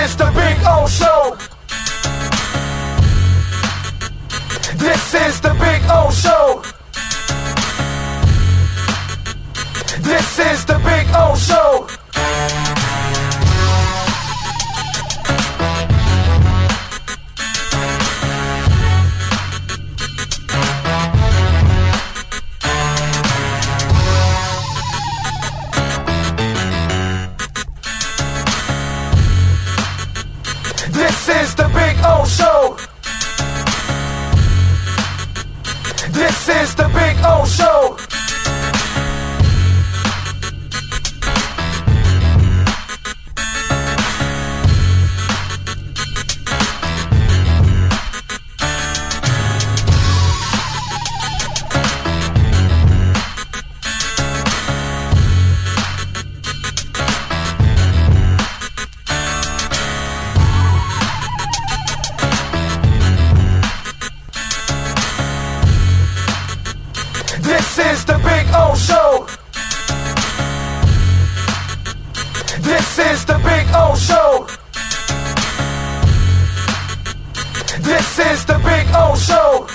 is the Big O Show. This is the Big O Show. This is the Big O Show. This is the Big O Show. This is the Big O Show. This is the Big O Show. This is the Big O Show. This is the Big O Show.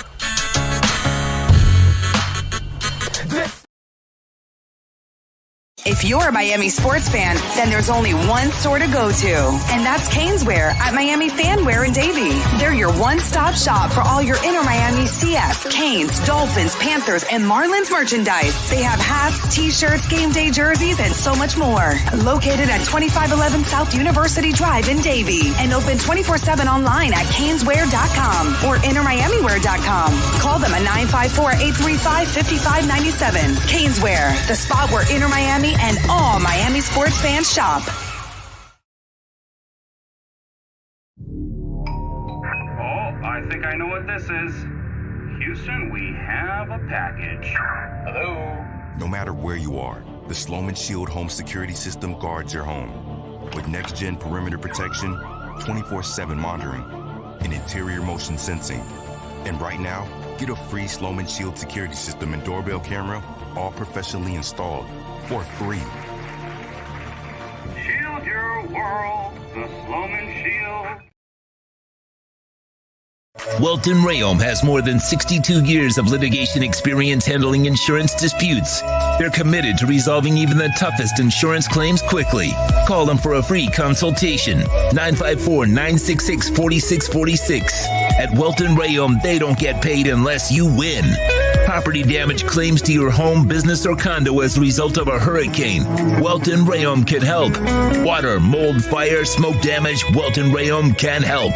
If you're a Miami sports fan, then there's only one store to go to, and that's Caneswear at Miami Fanwear in Davie. They're your one-stop shop for all your inner Miami CF, Canes, Dolphins, Panthers, and Marlins merchandise. They have hats, t-shirts, game day jerseys, and so much more. Located at 2511 South University Drive in Davie, and open 24/7 online at caneswear.com or innermiamiwear.com. Call them at 954-835-5597. Caneswear, the spot where inner Miami and all Miami sports fans shop. Oh, I think I know what this is. Houston, we have a package. Hello? No matter where you are, the Sloman Shield home security system guards your home. With next-gen perimeter protection, 24/7 monitoring, and interior motion sensing. And right now, get a free Sloman Shield security system and doorbell camera, all professionally installed, for free. Shield your world, the Sloman Shield. Welton Rayom has more than 62 years of litigation experience handling insurance disputes. They're committed to resolving even the toughest insurance claims quickly. Call them for a free consultation. 954-966-4646. At Welton Rayom, they don't get paid unless you win. Property damage claims to your home, business, or condo as a result of a hurricane. Welton Rayom can help. Water, mold, fire, smoke damage, Welton Rayom can help.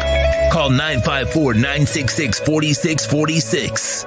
Call 954-966-4646.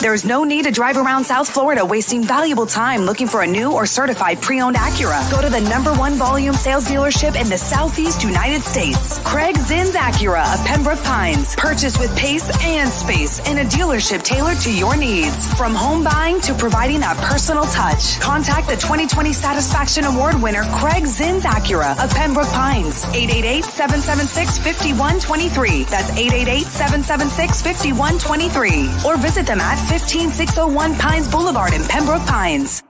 There's no need to drive around South Florida wasting valuable time looking for a new or certified pre-owned Acura. Go to the #1 volume sales dealership in the Southeast United States. Craig Zinn's Acura of Pembroke Pines. Purchase with pace and space in a dealership tailored to your needs. From home buying to providing that personal touch. Contact the 2020 Satisfaction Award winner Craig Zinn's Acura of Pembroke Pines. 888-776-5123. That's 888-776-5123. Or visit them at 15601 Pines Boulevard in Pembroke Pines.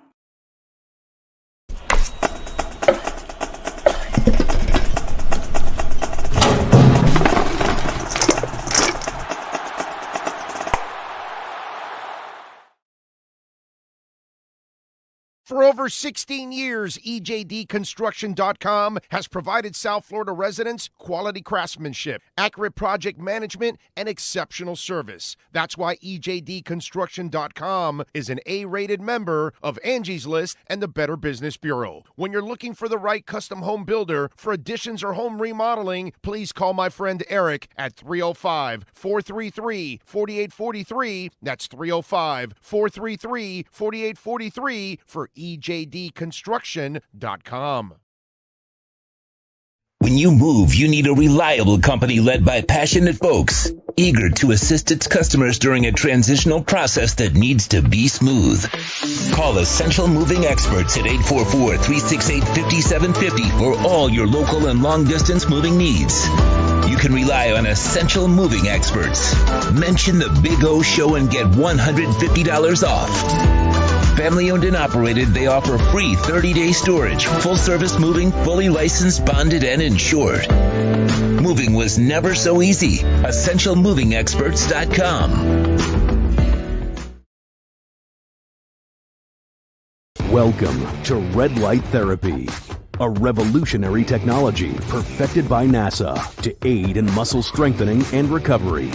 For over 16 years, EJDconstruction.com has provided South Florida residents quality craftsmanship, accurate project management, and exceptional service. That's why EJDconstruction.com is an A-rated member of Angie's List and the Better Business Bureau. When you're looking for the right custom home builder for additions or home remodeling, please call my friend Eric at 305-433-4843. That's 305-433-4843 for ejdconstruction.com. When you move, you need a reliable company led by passionate folks, eager to assist its customers during a transitional process that needs to be smooth. Call Essential Moving Experts at 844-368-5750 for all your local and long-distance moving needs. You can rely on Essential Moving Experts. Mention the Big O Show and get $150 off. Family owned and operated, they offer free 30-day storage, full-service moving, fully licensed, bonded, and insured. Moving was never so easy. EssentialMovingExperts.com. Welcome to Red Light Therapy, a revolutionary technology perfected by NASA to aid in muscle strengthening and recovery.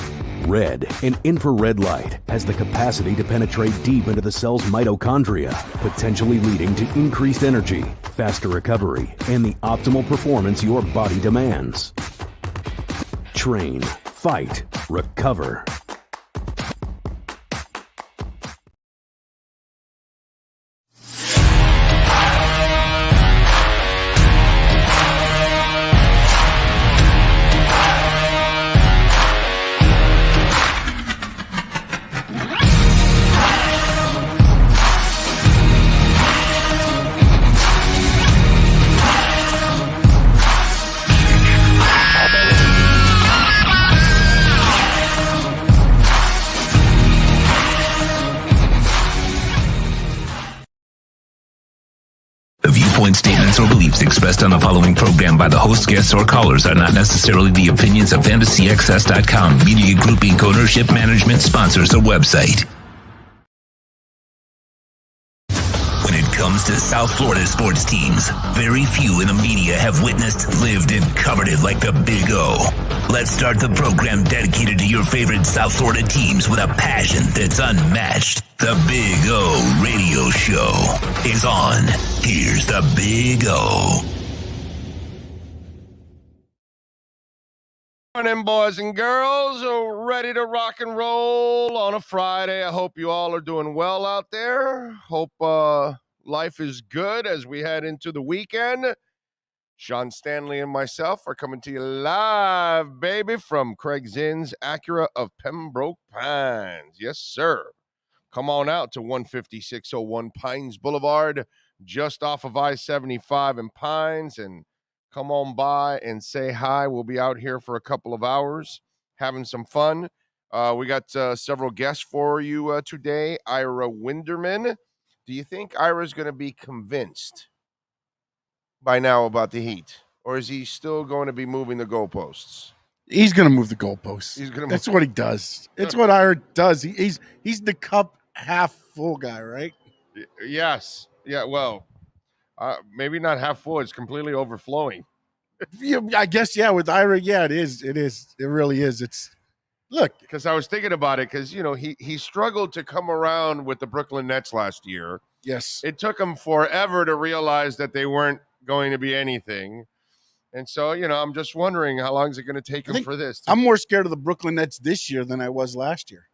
Red and infrared light has the capacity to penetrate deep into the cell's mitochondria, potentially leading to increased energy, faster recovery, and the optimal performance your body demands. Train, fight, recover. Statements or beliefs expressed on the following program by the host, guests, or callers are not necessarily the opinions of FantasyXS.com, Media Group Inc., ownership, management, sponsors, or website. When it comes to South Florida sports teams, very few in the media have witnessed, lived, and covered it like the Big O. Let's start the program dedicated to your favorite South Florida teams with a passion that's unmatched. The Big O Radio Show is on. Here's the Big O. Morning, boys and girls. Ready to rock and roll on a Friday. I hope you all are doing well out there. Hope life is good as we head into the weekend. Sean Stanley and myself are coming to you live, baby, from Craig Zinn's Acura of Pembroke Pines. Yes, sir. Come on out to 15601 Pines Boulevard, just off of I-75 in Pines, and come on by and say hi. We'll be out here for a couple of hours having some fun. We got several guests for you today. Ira Winderman. Do you think Ira's going to be convinced by now about the Heat, or is he still going to be moving the goalposts? He's going to move the goalposts. That's what he does. It's what Ira does. He's the cup half full guy, right? Yes. Yeah, well, maybe not half full. It's completely overflowing. Yeah, I guess, yeah, with Ira, yeah, it is. It is. It really is. Look. Because I was thinking about it because, he struggled to come around with the Brooklyn Nets last year. Yes. It took him forever to realize that they weren't going to be anything. And so, I'm just wondering how long is it going to take him for this? I'm more scared of the Brooklyn Nets this year than I was last year.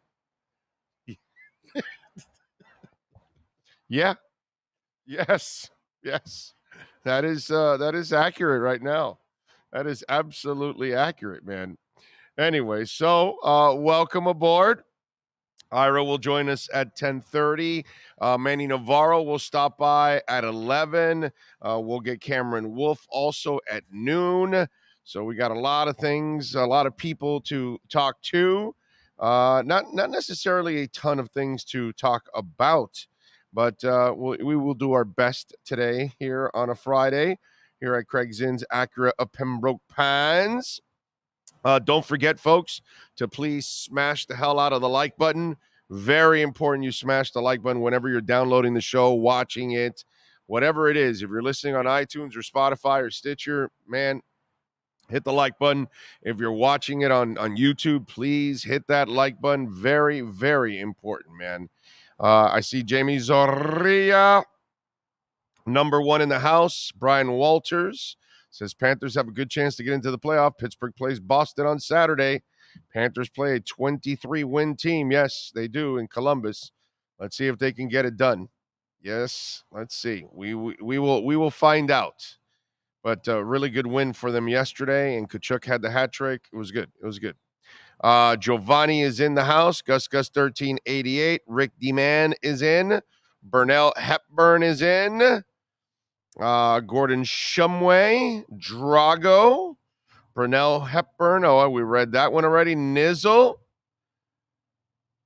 Yeah. Yes. That is accurate right now. That is absolutely accurate, man. Anyway, so welcome aboard. Ira will join us at 10:30. Manny Navarro will stop by at 11. We'll get Cameron Wolf also at noon. So we got a lot of things, a lot of people to talk to. Not necessarily a ton of things to talk about, but we will do our best today here on a Friday here at Craig Zinn's Acura of Pembroke Pines. Don't forget, folks, to please smash the hell out of the like button. Very important you smash the like button whenever you're downloading the show, watching it, whatever it is. If you're listening on iTunes or Spotify or Stitcher, man, hit the like button. If you're watching it on YouTube, please hit that like button. Very, very important, man. I see Jamie Zorrilla, number one in the house. Brian Walters says Panthers have a good chance to get into the playoff. Pittsburgh plays Boston on Saturday. Panthers play a 23-win team. Yes, they do in Columbus. Let's see if they can get it done. Yes. Let's see. We will find out. But really good win for them yesterday, and Kachuk had the hat trick. It was good. It was good. Giovanni is in the house. Gus 1388. Rick D-Man is in. Burnell Hepburn is in. Gordon Shumway. Drago. Burnell Hepburn. Oh, we read that one already. Nizzle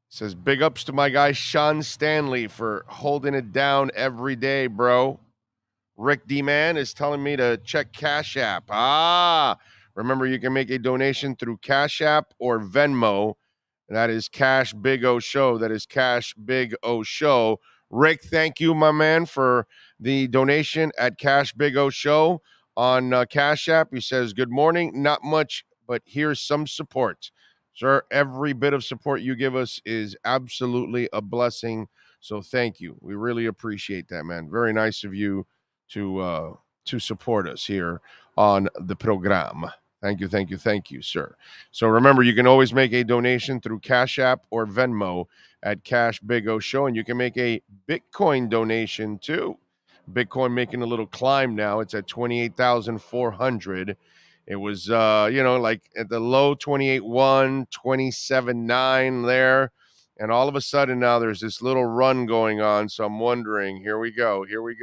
says, big ups to my guy Sean Stanley for holding it down every day, bro. Rick D-Man is telling me to check Cash App. Remember, you can make a donation through Cash App or Venmo. That is Cash Big O Show. That is Cash Big O Show. Rick, thank you, my man, for the donation at Cash Big O Show on Cash App. He says, good morning. Not much, but here's some support. Sir, every bit of support you give us is absolutely a blessing. So thank you. We really appreciate that, man. Very nice of you to support us here on the program. Thank you, sir. So remember, you can always make a donation through Cash App or Venmo at Cash Big O Show, and you can make a Bitcoin donation too. Bitcoin making a little climb now. It's at 28,400. It was, like at the low 28.1, 27.9 there. And all of a sudden now there's this little run going on. So I'm wondering, here we go. We're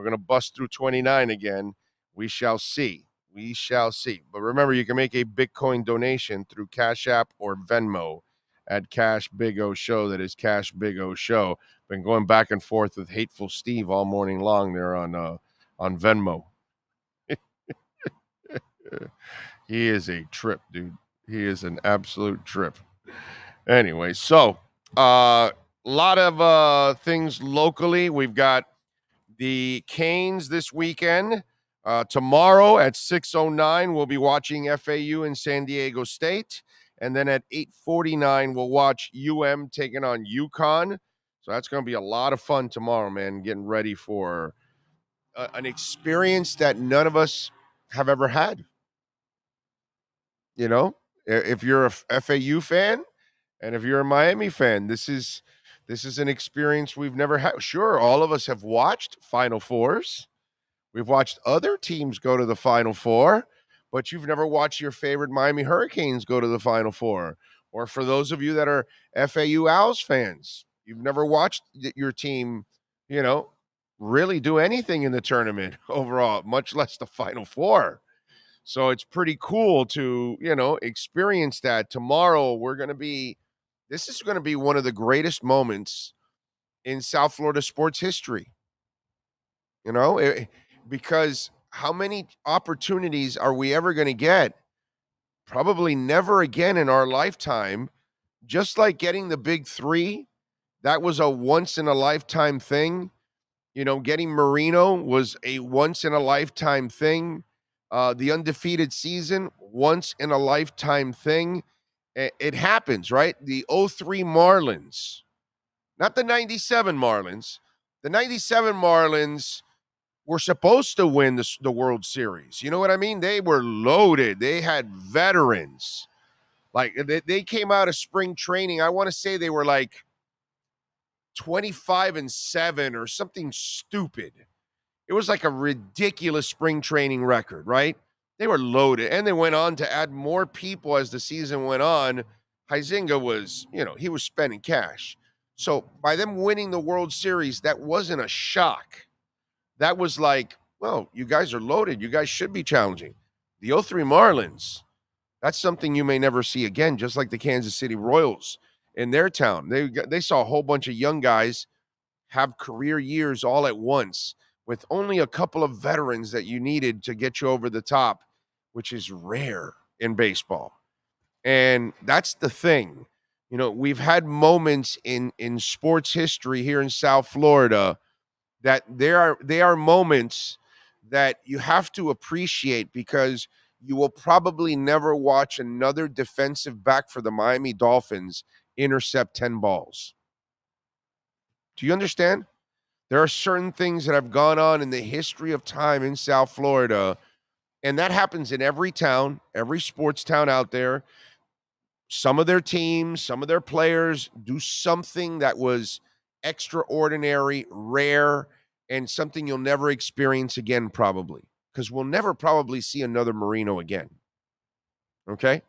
going to bust through 29 again. We shall see. But remember, you can make a Bitcoin donation through Cash App or Venmo at Cash Big O Show. That is Cash Big O Show. Been going back and forth with Hateful Steve all morning long there on Venmo. He is a trip, dude. He is an absolute trip. Anyway, so a lot of things locally. We've got the Canes this weekend. Tomorrow at 6:09, we'll be watching FAU and San Diego State. And then at 8:49, we'll watch UM taking on UConn. So that's going to be a lot of fun tomorrow, man, getting ready for an experience that none of us have ever had. You know, if you're a FAU fan and if you're a Miami fan, this is an experience we've never had. Sure, all of us have watched Final Fours. We've watched other teams go to the Final Four, but you've never watched your favorite Miami Hurricanes go to the Final Four. Or for those of you that are FAU Owls fans, you've never watched your team, really do anything in the tournament overall, much less the Final Four. So it's pretty cool to, experience that. Tomorrow, this is going to be one of the greatest moments in South Florida sports history. Because how many opportunities are we ever going to get? Probably never again in our lifetime. Just like getting the big three, that was a once-in-a-lifetime thing. Getting Marino was a once-in-a-lifetime thing. The undefeated season, once-in-a-lifetime thing. It happens, right? The 03 Marlins, not the 97 Marlins. The 97 Marlins were supposed to win the World Series. You know what I mean? They were loaded. They had veterans. Like, they came out of spring training. I want to say they were like 25-7 or something stupid. It was like a ridiculous spring training record, right? They were loaded, and they went on to add more people as the season went on. Huizinga was, he was spending cash. So by them winning the World Series, that wasn't a shock. That was like, well, you guys are loaded. You guys should be challenging. The 03 Marlins, that's something you may never see again, just like the Kansas City Royals in their town. They saw a whole bunch of young guys have career years all at once with only a couple of veterans that you needed to get you over the top, which is rare in baseball. And that's the thing. We've had moments in sports history here in South Florida that they are moments that you have to appreciate, because you will probably never watch another defensive back for the Miami Dolphins intercept 10 balls. Do you understand? There are certain things that have gone on in the history of time in South Florida, and that happens in every town, every sports town out there. Some of their teams, some of their players do something that was extraordinary, rare, and something you'll never experience again, probably, because we'll never probably see another Marino again. Okay?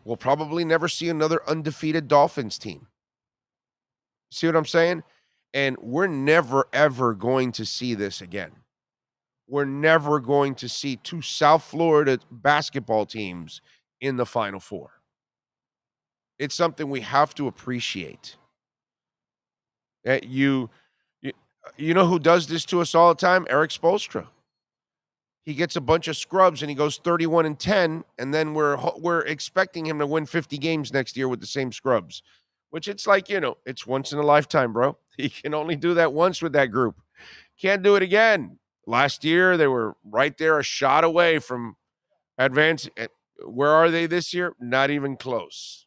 We'll probably never see another undefeated Dolphins team. See what I'm saying? And we're never, ever going to see this again. We're never going to see two South Florida basketball teams in the Final Four. It's something we have to appreciate. You know who does this to us all the time? Eric Spoelstra. He gets a bunch of scrubs and he goes 31-10, and then we're expecting him to win 50 games next year with the same scrubs, which it's like, it's once in a lifetime, bro. He can only do that once with that group. Can't do it again. Last year, they were right there, a shot away from advancing. Where are they this year? Not even close.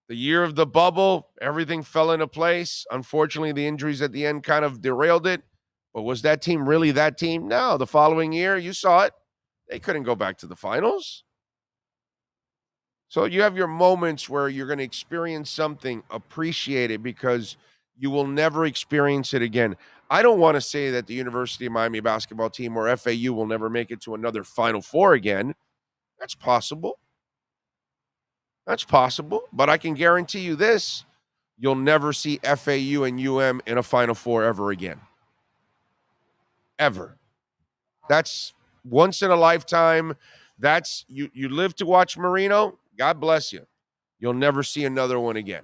The year of the bubble, everything fell into place. Unfortunately, the injuries at the end kind of derailed it. But was that team really that team? No. The following year, you saw it. They couldn't go back to the finals. So you have your moments where you're going to experience something, appreciate it, because you will never experience it again. I don't want to say that the University of Miami basketball team or FAU will never make it to another Final Four again. That's possible. That's possible. But I can guarantee you this, you'll never see FAU and UM in a Final Four ever again. Ever. That's once in a lifetime. That's you live to watch Marino. God bless you. You'll never see another one again.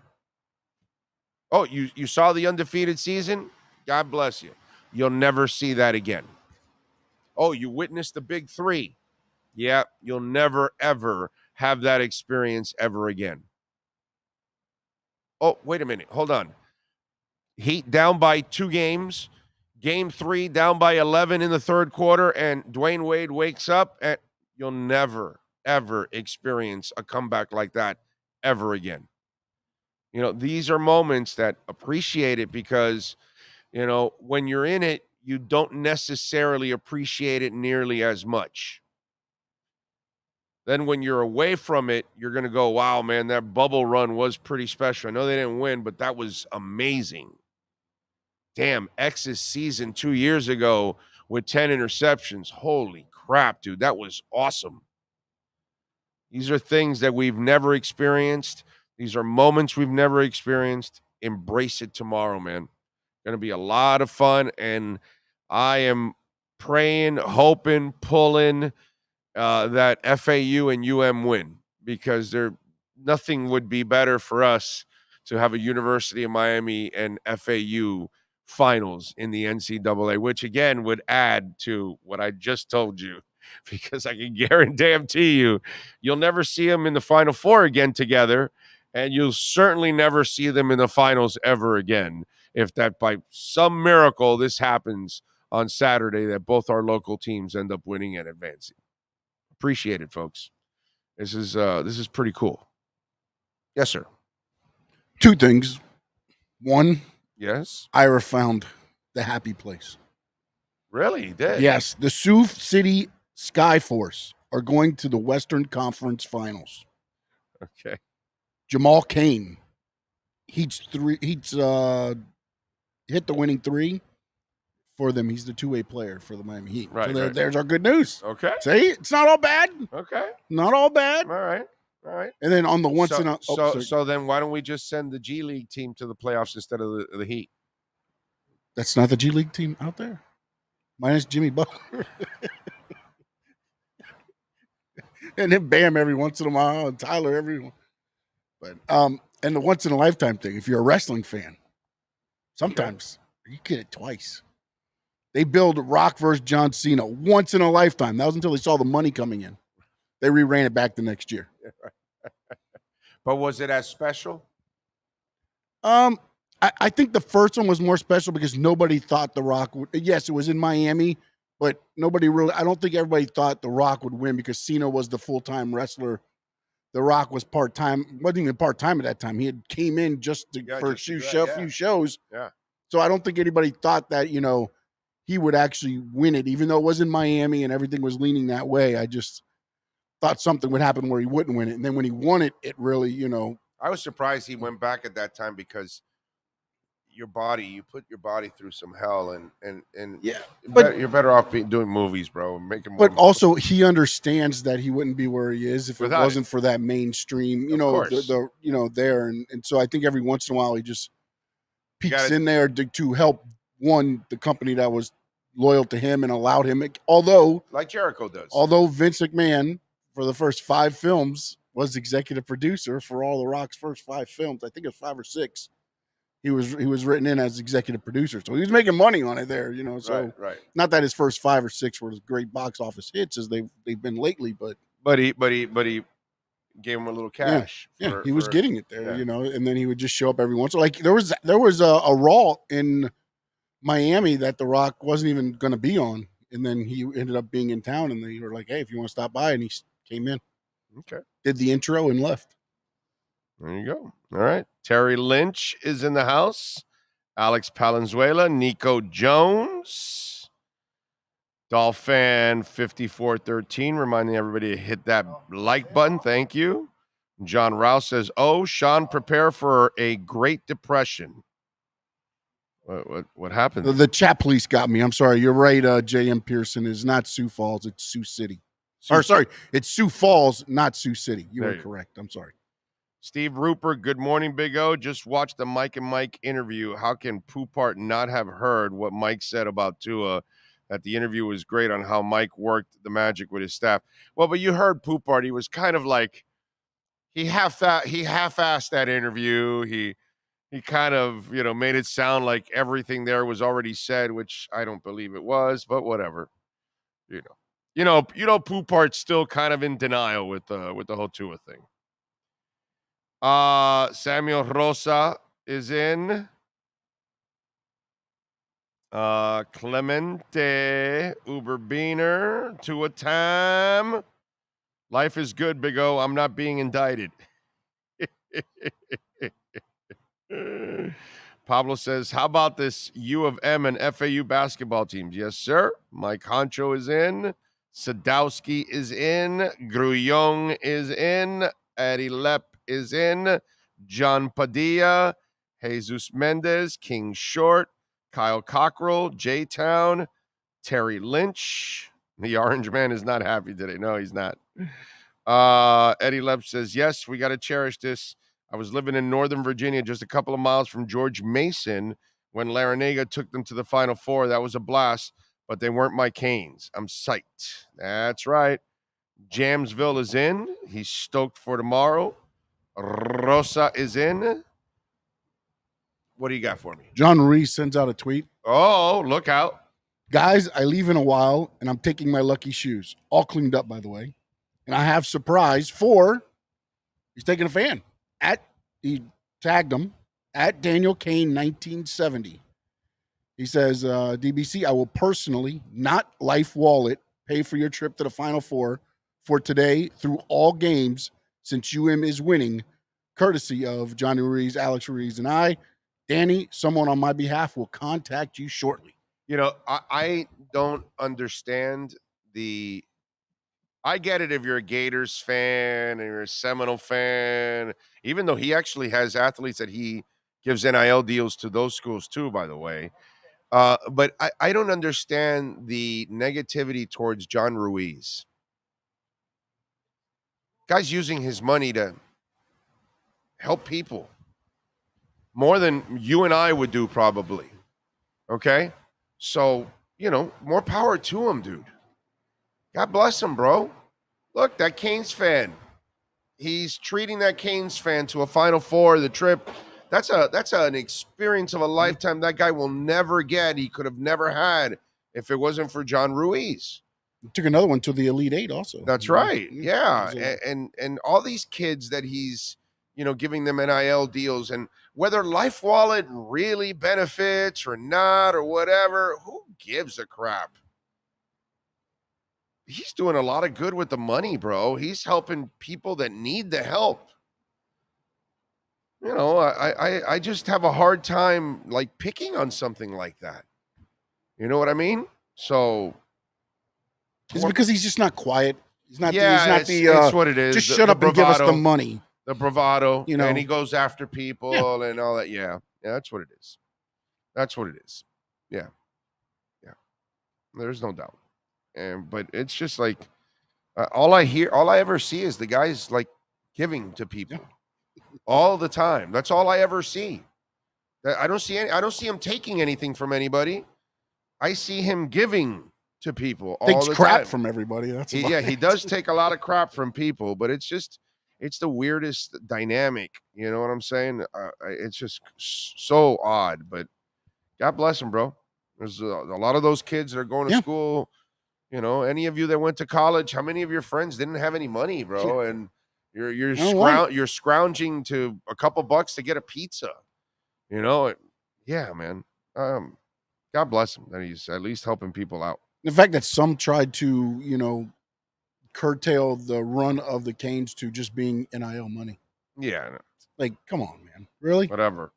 Oh, you saw the undefeated season? God bless you. You'll never see that again. Oh, you witnessed the big three. Yeah, you'll never, ever have that experience ever again. Oh, wait a minute. Hold on. Heat down by 2 games. Game 3 down by 11 in the third quarter, and Dwayne Wade wakes up, and you'll never, ever experience a comeback like that ever again. These are moments that appreciate it because, when you're in it, you don't necessarily appreciate it nearly as much. Then when you're away from it, you're going to go, wow, man, that bubble run was pretty special. I know they didn't win, but that was amazing. Damn, X's season 2 years ago with 10 interceptions. Holy crap, dude. That was awesome. These are things that we've never experienced. These are moments we've never experienced. Embrace it tomorrow, man. Going to be a lot of fun, and I am praying, hoping, pulling that FAU and UM win, because nothing would be better for us to have a University of Miami and FAU finals in the NCAA, which again would add to what I just told you, because I can guarantee you, you'll never see them in the Final Four again together, and you'll certainly never see them in the finals ever again. If that by some miracle this happens on Saturday, that both our local teams end up winning and advancing. Appreciate it, folks. This is pretty cool. Yes, sir. 2 things. One, yes, Ira found the happy place. Really? He did? Yes. The Sioux City Skyforce are going to the Western Conference Finals. Okay. Jamal Cain hit the winning 3 for them. He's the 2-way player for the Miami Heat. Right, so right. There's our good news. Okay. See, it's not all bad. Okay. Not all bad. All right. And then on the so then why don't we just send the G League team to the playoffs instead of the Heat? That's not the G League team out there. Minus Jimmy Butler. And then Bam every once in a while, and Tyler everyone. But and the once in a lifetime thing, if you're a wrestling fan, sometimes you get it twice. They build Rock versus John Cena once in a lifetime. That was until they saw the money coming in. They re-ran it back the next year. But was it as special? I think the first one was more special because nobody thought The Rock would. Yes, it was in Miami, but nobody really. I don't think everybody thought The Rock would win because Cena was the full-time wrestler. The Rock was part-time. Wasn't even part-time at that time. He had came in just for a few shows. Yeah. So I don't think anybody thought that he would actually win it, even though it was in Miami and everything was leaning that way. I just thought something would happen where he wouldn't win it. And then when he won it, it really, I was surprised he went back at that time because your body, you put your body through some hell, and Yeah, but you're better off doing movies, bro, and making more. But also, he understands that he wouldn't be where he is if it Without wasn't for that mainstream, Of course. there. And so I think every once in a while he just peeks gotta- in there to help the company that was loyal to him and allowed him. Although like Jericho does. Vince McMahon for the first 5 films was executive producer for all the Rock's first 5 films. I think it was 5 or 6. He was written in as executive producer, so he was making money on it there, So right. not that his first 5 or 6 were great box office hits as they've been lately, but he gave him a little cash. Yeah, he was getting it there, yeah. and then he would just show up every once. Like there was a Raw in Miami that The Rock wasn't even going to be on, and then he ended up being in town, and they were like, "Hey, if you want to stop by," and he came in, Okay, did the intro and left. There you go. All right. Terry Lynch is in the house. Alex Palenzuela, Nico Jones, Dolphin 5413, reminding everybody to hit that like button. Thank you. John Rouse says, "Oh, Sean, prepare for a Great Depression." What happened? The chat police got me. I'm sorry. You're right. J.M. Pearson is not Sioux Falls. It's Sioux City. It's Sioux Falls, not Sioux City. You were correct. I'm sorry. Steve Rupert, good morning, Big O. Just watched the Mike and Mike interview. How can Poupart not have heard what Mike said about Tua? That the interview was great on how Mike worked the magic with his staff. Well, but you heard Poupart. He was kind of like he half-assed that interview. He kind of made it sound like everything there was already said, which I don't believe it was. But whatever. Poupart's still kind of in denial with the whole Tua thing. Samuel Rosa is in. Clemente Uberbeaner to a time. Life is good, Big O. I'm not being indicted. Pablo says, how about this U of M and FAU basketball teams? Yes, sir. Mike Honcho is in. Sadowski is in. Grullon is in. Eddie Lepp is in. John Padilla, Jesus Mendez, King Short, Kyle Cockrell, J-Town, Terry Lynch. The orange man is not happy today. No, he's not. Eddie Lepp says, yes, we got to cherish this. I was living in Northern Virginia, just a couple of miles from George Mason when Larinaga took them to the Final Four. That was a blast, but they weren't my Canes. I'm psyched. That's right. Jamesville is in. He's stoked for tomorrow. Rosa is in. What do you got for me? John Ruiz sends out a tweet. Oh, look out. Guys, I leave in a while, and I'm taking my lucky shoes. All cleaned up, by the way. And I have surprise he's taking a fan. He tagged him at Daniel Kane 1970. He says, DBC, I will personally, not Life Wallet, pay for your trip to the Final Four for today through all games since UM is winning, courtesy of Johnny Ruiz, Alex Ruiz, and I. Danny, someone on my behalf will contact you shortly. I don't understand I get it if you're a Gators fan and you're a Seminole fan, even though he actually has athletes that he gives NIL deals to those schools too, by the way. But I don't understand the negativity towards John Ruiz. Guy's using his money to help people more than you and I would do probably. Okay? So, more power to him, dude. God bless him, bro. Look, that Canes fan. He's treating that Canes fan to a Final Four, the trip. That's an experience of a lifetime that guy will never get. He could have never had if it wasn't for John Ruiz. He took another one to the Elite Eight also. That's right. Yeah. And all these kids that he's, giving them NIL deals, and whether Life Wallet really benefits or not or whatever, who gives a crap? He's doing a lot of good with the money, bro. He's helping people that need the help. I just have a hard time picking on something like that. You know what I mean? So it's because he's just not quiet. He's not. Yeah, it's what it is. Just shut up and give us the money. The bravado, and he goes after people and all that. Yeah, that's what it is. That's what it is. Yeah. There's no doubt. But it's just like all I ever see is the guys like giving to people all the time. That's all I ever see. I don't see him taking anything from anybody. I see him giving to people all Takes the crap time. from everybody. That's He does take a lot of crap from people, but it's the weirdest dynamic. You know what I'm saying? It's just so odd. But God bless him, bro. There's a lot of those kids that are going to school. You know, any of you that went to college, how many of your friends didn't have any money, bro? And you're scrounging to a couple bucks to get a pizza. You know, yeah, man. God bless him that he's at least helping people out. The fact that some tried to, curtail the run of the Canes to just being NIL money. Yeah. Like, come on, man. Really? Whatever.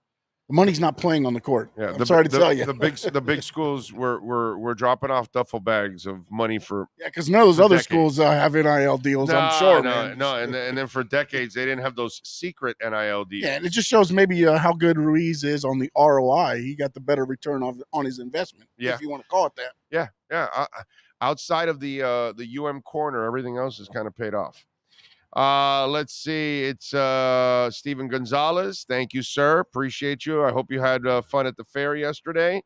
The money's not playing on the court. Yeah, I'm sorry to tell you. The big schools were dropping off duffel bags of money for because none of those other decades. schools have NIL deals. I'm sure, man. No, and then for decades they didn't have those secret NIL deals. Yeah, and it just shows maybe how good Ruiz is on the ROI. He got the better return on his investment. Yeah, if you want to call it that. Yeah. Outside of the UM corner, everything else is kind of paid off. Let's see. It's Steven Gonzalez. Thank you, sir. Appreciate you. I hope you had fun at the fair yesterday.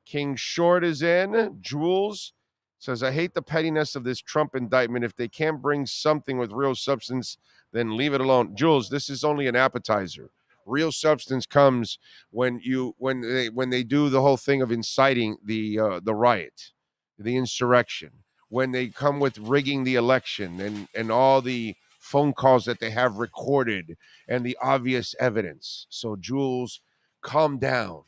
King Short is in. Jules says, I hate the pettiness of this Trump indictment. If they can't bring something with real substance, then leave it alone. Jules, this is only an appetizer. Real substance comes when they do the whole thing of inciting the riot, the insurrection, when they come with rigging the election and all the phone calls that they have recorded and the obvious evidence. So, Jules, calm down.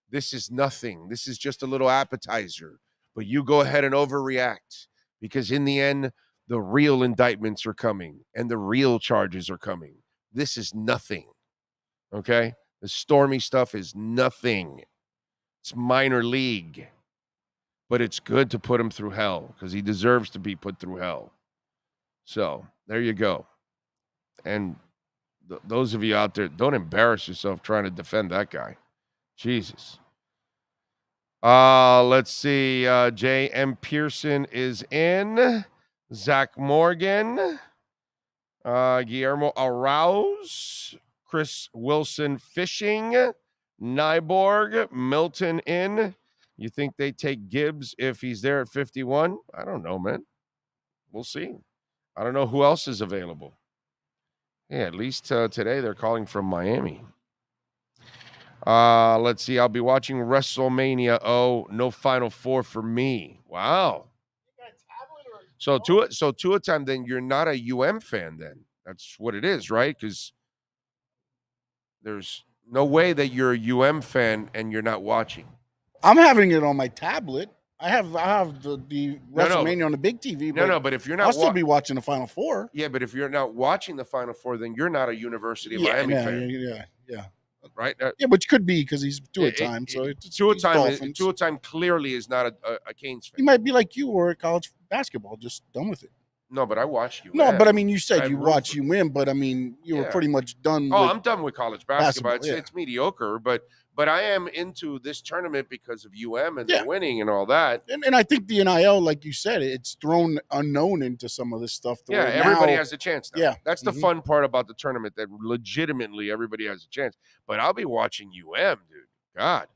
This is nothing. This is just a little appetizer. But you go ahead and overreact because in the end, the real indictments are coming and the real charges are coming. This is nothing. Okay? The Stormy stuff is nothing. It's minor league. But it's good to put him through hell because he deserves to be put through hell. So there you go. And those of you out there, don't embarrass yourself trying to defend that guy. Jesus. Let's see. J.M. Pearson is in. Zach Morgan. Guillermo Arauz. Chris Wilson Fishing. Nyborg. Milton in. You think they take Gibbs if he's there at 51? I don't know, man. We'll see. I don't know who else is available. Yeah, at least today they're calling from Miami. Let's see. I'll be watching WrestleMania. Oh, no Final Four for me. Wow. So Tua time, then you're not a UM fan then. That's what it is, right? Because there's no way that you're a UM fan and you're not watching. I'm having it on my tablet. I have the WrestleMania on the big TV. But if you're not, I'll still be watching the Final Four. Yeah, but if you're not watching the Final Four, then you're not a University of Miami fan. Yeah. Right? Yeah, but you could be because he's Tua time. So Tua time clearly is not a Canes fan. He might be like you or college basketball, just done with it. No, but I watched you. No, but I mean, you said you watch you win, but I mean, you were pretty much done. I'm done with college basketball. It's mediocre, but I am into this tournament because of UM and the winning and all that. And I think the NIL, like you said, it's thrown unknown into some of this stuff. Yeah, everybody has a chance now. Yeah. That's the fun part about the tournament, that legitimately everybody has a chance. But I'll be watching UM, dude. God.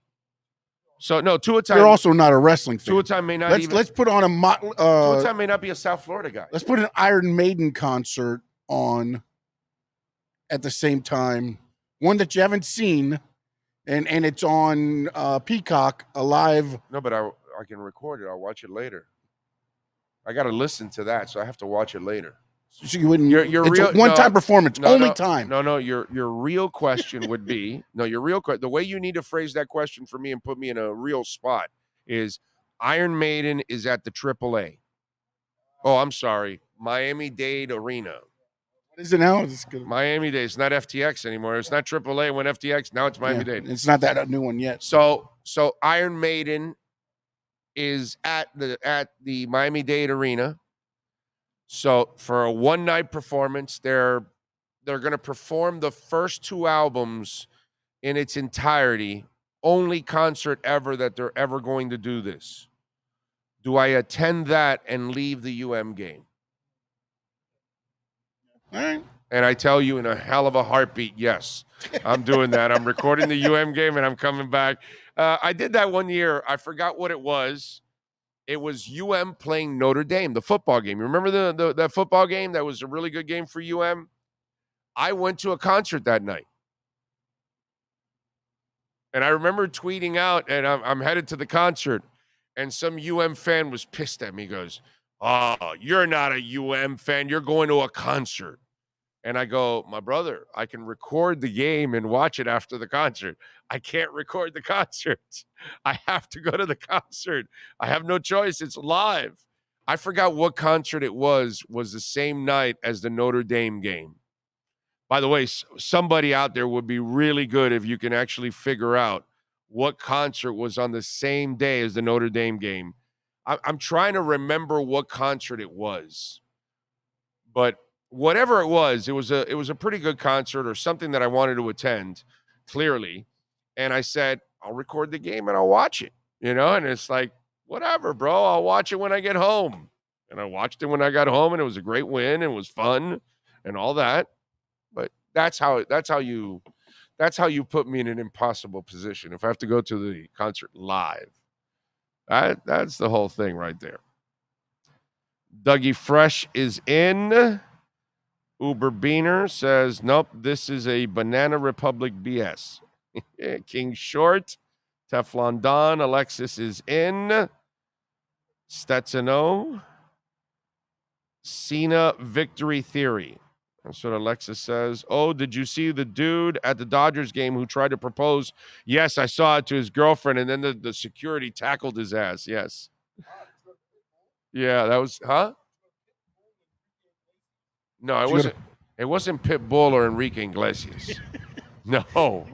So, no, Tua time. You're also not a wrestling fan. Tua time may not Let's put on a... Tua time may not be a South Florida guy. Let's put an Iron Maiden concert on at the same time. One that you haven't seen. And it's on Peacock live. No, but I can record it. I'll watch it later. I got to listen to that, so I have to watch it later. So you wouldn't. Your it's real a one-time performance, only time. No. Your real question would be the way you need to phrase that question for me and put me in a real spot is Iron Maiden is at the AAA. Oh, I'm sorry, Miami-Dade Arena. What is it now? Miami-Dade. It's not FTX anymore. It's not AAA. When FTX, now it's Miami-Dade. It's not that new one yet. So Iron Maiden is at the Miami-Dade Arena. So for a one-night performance, they're going to perform the first two albums in its entirety only concert ever that they're ever going to do this. Do I attend that and leave the UM game? All right. And I tell you in a hell of a heartbeat, yes, I'm doing that. I'm recording the UM game and I'm coming back. I did that one year. I forgot what it was. It was UM playing Notre Dame, the football game. You remember that football game? That was a really good game for UM. I went to a concert that night. And I remember tweeting out, and I'm headed to the concert, and some UM fan was pissed at me. He goes, "Oh, you're not a UM fan. You're going to a concert." And I go, "My brother, I can record the game and watch it after the concert. I can't record the concert. I have to go to the concert. I have no choice. It's live." I forgot what concert it was the same night as the Notre Dame game. By the way, somebody out there would be really good if you can actually figure out what concert was on the same day as the Notre Dame game. I'm trying to remember what concert it was. But whatever it was a pretty good concert or something that I wanted to attend, clearly. And I said, I'll record the game and I'll watch it, and it's like, whatever, bro, I'll watch it when I get home. And I watched it when I got home, and it was a great win. It was fun and all that. But that's how you put me in an impossible position. If I have to go to the concert live, that's the whole thing right there. Dougie Fresh is in. Uber Beaner says, nope, this is a Banana Republic BS. King Short, Teflon Don, Alexis is in. Stetsano, Cena Victory Theory. That's what Alexis says. Oh, did you see the dude at the Dodgers game who tried to propose? Yes, I saw it, to his girlfriend, and then the security tackled his ass. Yes. Yeah, that was, huh? No, it wasn't Pitbull or Enrique Iglesias. No.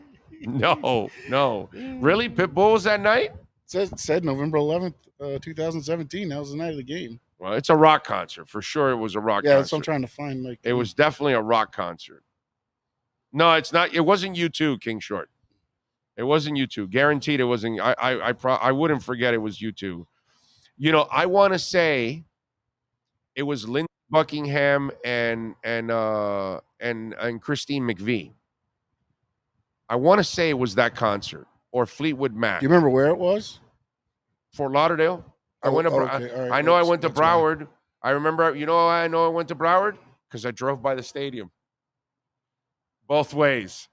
Really? Pitbull was that night? It said November 11th, 2017. That was the night of the game. Well, it's a rock concert. For sure it was a rock concert. Yeah, that's what I'm trying to find. It was definitely a rock concert. No, it's not. It wasn't U2, King Short. It wasn't U2. Guaranteed it wasn't. I wouldn't forget it was U2. I want to say it was Lindsey Buckingham and Christine McVie. I want to say it was that concert, or Fleetwood Mac. Do you remember where it was? Fort Lauderdale. I went to. Okay. All right. I know I went to Broward. Right. I remember. You know why I know I went to Broward? Because I drove by the stadium. Both ways,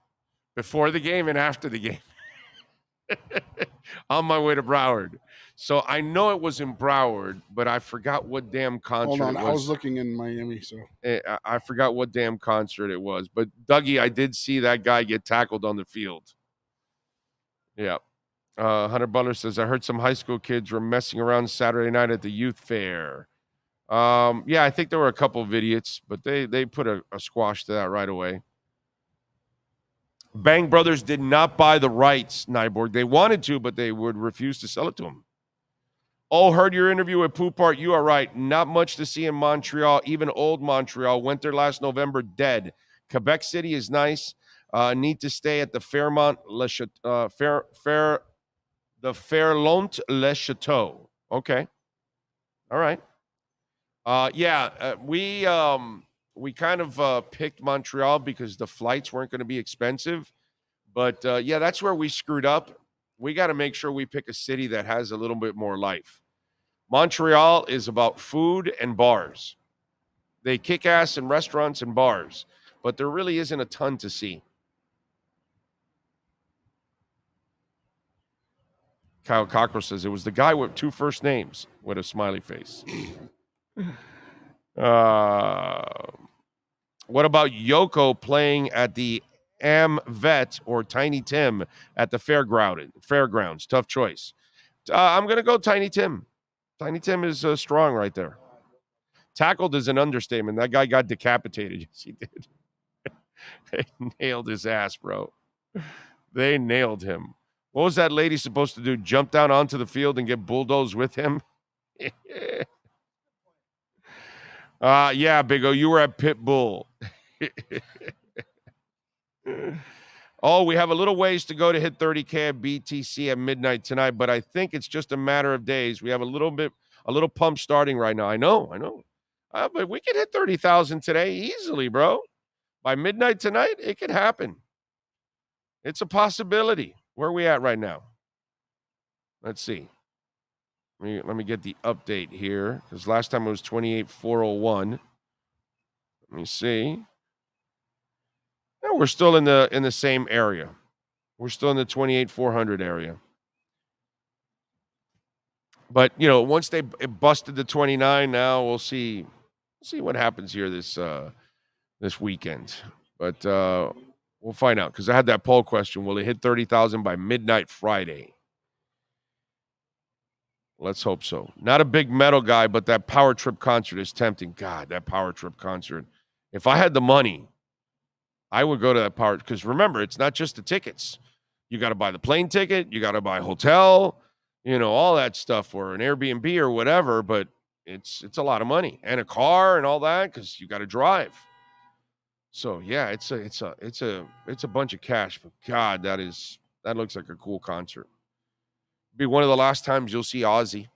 before the game and after the game. On my way to Broward. So I know it was in Broward, but I forgot what damn concert it was. I was looking in Miami, so. I forgot what damn concert it was. But, Dougie, I did see that guy get tackled on the field. Yeah. Hunter Butler says, I heard some high school kids were messing around Saturday night at the youth fair. Yeah, I think there were a couple of idiots, but they put a squash to that right away. Bang Brothers did not buy the rights, Nyborg. They wanted to, but they would refuse to sell it to them. Oh, heard your interview with Poupart. You are right. Not much to see in Montreal. Even old Montreal. Went there last November, dead. Quebec City is nice. Need to stay at the Fairmont the Fairlont Le Chateau. Okay. All right. We kind of picked Montreal because the flights weren't going to be expensive. But, yeah, that's where we screwed up. We got to make sure we pick a city that has a little bit more life. Montreal is about food and bars. They kick ass in restaurants and bars, but there really isn't a ton to see. Kyle Cockrell says it was the guy with two first names with a smiley face. What about Yoko playing at the Vet or Tiny Tim at the fairgrounds? Tough choice. I'm going to go Tiny Tim. Tiny Tim is strong right there. Tackled is an understatement. That guy got decapitated. Yes, he did. They nailed his ass, bro. They nailed him. What was that lady supposed to do? Jump down onto the field and get bulldozed with him? Yeah, Big O, you were at Pitbull. Oh, we have a little ways to go to hit 30K at BTC at midnight tonight, but I think it's just a matter of days. We have a little pump starting right now. I know. But we could hit 30,000 today easily, bro. By midnight tonight, it could happen. It's a possibility. Where are we at right now? Let's see. Let me get the update here, because last time it was 28,401. Let me see. No, we're still in the same area. We're still in the 28,400 area. But once they busted the 29, now we'll see what happens here this weekend. But we'll find out, because I had that poll question: will it hit 30,000 by midnight Friday? Let's hope so. Not a big metal guy, but that Power Trip concert is tempting. God, that Power Trip concert. If I had the money, I would go to that Power, because remember, it's not just the tickets. You got to buy the plane ticket, you got to buy a hotel, all that stuff, or an Airbnb or whatever, but it's a lot of money, and a car and all that, because you got to drive. So yeah, it's a bunch of cash, but God, that looks like a cool concert. Be one of the last times you'll see Ozzy,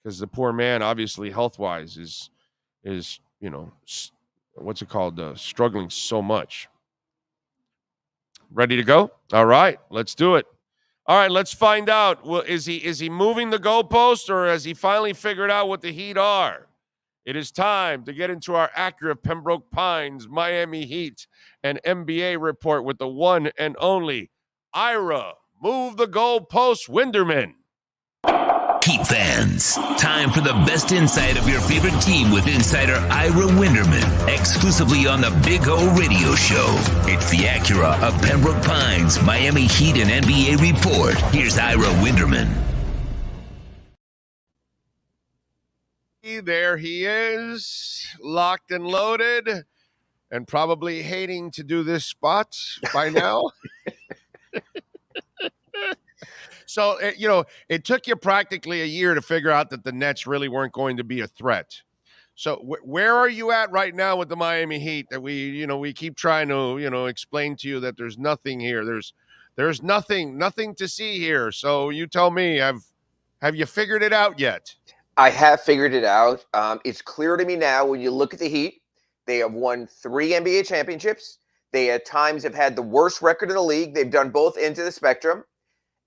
because the poor man, obviously health-wise, is what's it called, struggling so much. Ready to go? All right, let's do it. All right, let's find out. Well, is he moving the goalpost, or has he finally figured out what the Heat are? It is time to get into our accurate Pembroke Pines Miami Heat and NBA report with the one and only Ira Move the Goalpost Winderman. Heat fans, time for the best insight of your favorite team with insider Ira Winderman, exclusively on the Big O Radio Show. It's the Acura of Pembroke Pines Miami Heat and NBA report. Here's Ira Winderman. There he is, locked and loaded, and probably hating to do this spot by now. So, it took you practically a year to figure out that the Nets really weren't going to be a threat. So where are you at right now with the Miami Heat that we keep trying to, explain to you that there's nothing here. There's nothing to see here. So you tell me, have you figured it out yet? I have figured it out. It's clear to me now when you look at the Heat, they have won 3 NBA championships. They at times have had the worst record in the league. They've done both ends of the spectrum.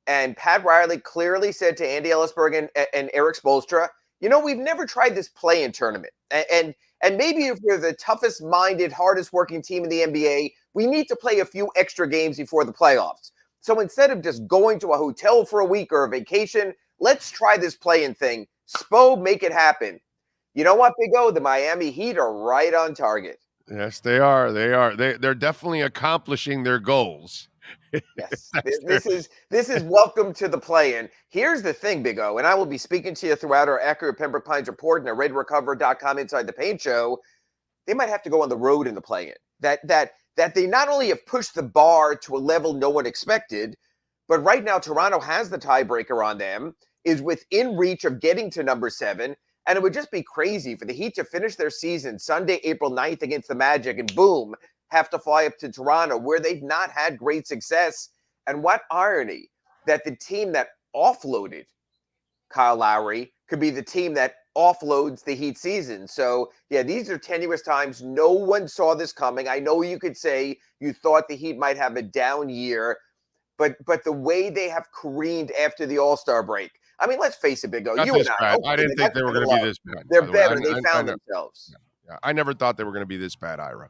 And Pat Riley clearly said to Andy Ellisberg and Eric Spoelstra, we've never tried this play-in tournament. And maybe if we're the toughest-minded, hardest-working team in the NBA, we need to play a few extra games before the playoffs. So instead of just going to a hotel for a week or a vacation, let's try this play-in thing. Spo, make it happen. You know what, Big O? The Miami Heat are right on target. Yes, they are. They're definitely accomplishing their goals. Yes, this is welcome to the play-in. Here's the thing, Big O, and I will be speaking to you throughout our accurate Pembroke Pines report and our RedRecover.com Inside the Paint show. They might have to go on the road in the play-in. That they not only have pushed the bar to a level no one expected, but right now Toronto has the tiebreaker on them, is within reach of getting to number 7, and it would just be crazy for the Heat to finish their season Sunday, April 9th against the Magic, and boom, have to fly up to Toronto, where they've not had great success. And what irony that the team that offloaded Kyle Lowry could be the team that offloads the Heat season. So, yeah, these are tenuous times. No one saw this coming. I know you could say you thought the Heat might have a down year, but the way they have careened after the All-Star break. I mean, let's face it, Big O. You and I. I didn't think they were going to be this bad. They're better. They found themselves. Yeah. I never thought they were going to be this bad, Ira.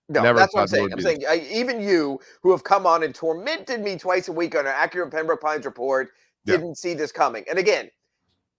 No, that's what I'm saying. I'm saying even you, who have come on and tormented me twice a week on an accurate Pembroke Pines report, didn't see this coming. And again,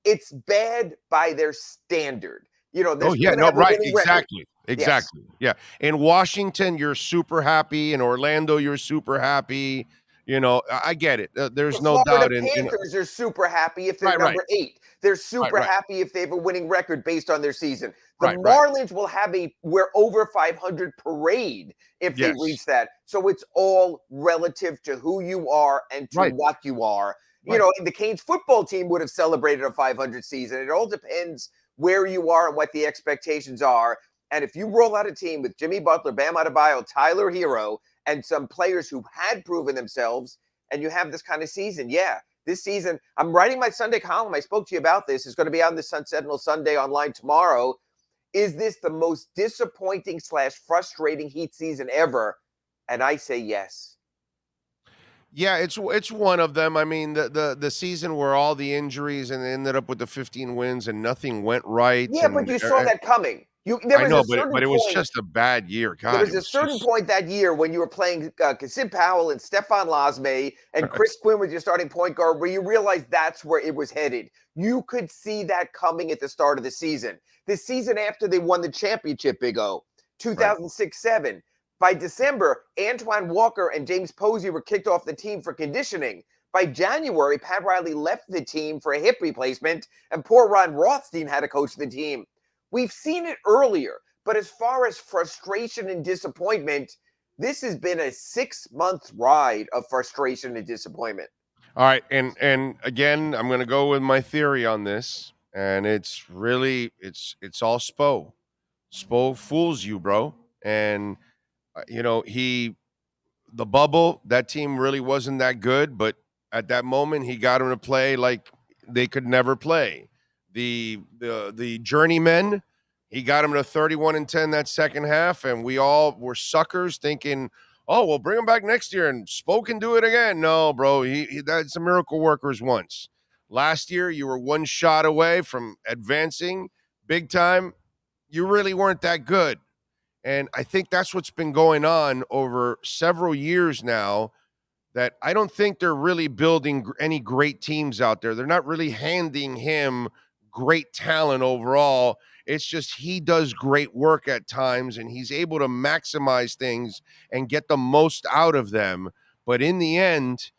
it's bad by their standard. Right, exactly. Exactly. Yes. Yeah. In Washington, you're super happy. In Orlando, you're super happy. I get it. There's no doubt. The Panthers are super happy if they're number 8. They're super happy if they have a winning record based on their season. The Marlins will have we're over 500 parade if they reach that. So it's all relative to who you are and to what you are. The Canes football team would have celebrated a 500 season. It all depends where you are and what the expectations are. And if you roll out a team with Jimmy Butler, Bam Adebayo, Tyler Hero, and some players who had proven themselves, and you have this kind of season. Yeah, this season, I'm writing my Sunday column. I spoke to you about this. It's going to be on the Sun Sentinel Sunday online tomorrow. Is this the most disappointing / frustrating Heat season ever? And I say yes. Yeah, it's one of them. I mean, the season where all the injuries and they ended up with the 15 wins and nothing went right. Yeah, but you saw that coming. I know, but it was just a bad year. God, there was a certain point that year when you were playing Sid Powell and Stefan Lasme and Chris Quinn was your starting point guard, where you realized that's where it was headed. You could see that coming at the start of the season. The season after they won the championship, Big O, 2006-07. By December, Antoine Walker and James Posey were kicked off the team for conditioning. By January, Pat Riley left the team for a hip replacement, and poor Ron Rothstein had to coach the team. We've seen it earlier, but as far as frustration and disappointment, this has been a 6-month ride of frustration and disappointment. All right, and again, I'm going to go with my theory on this, and it's really it's all Spo. Spo fools you, bro, and the bubble, that team really wasn't that good, but at that moment, he got them to play like they could never play. The journeymen, he got them to 31-10 that second half, and we all were suckers thinking, oh, we'll bring him back next year and Spo can do it again. No, bro, that's a miracle workers once. Last year, you were one shot away from advancing big time. You really weren't that good. And I think that's what's been going on over several years now, that I don't think they're really building any great teams out there. They're not really handing him great talent overall. It's just he does great work at times, and he's able to maximize things and get the most out of them. But in the end,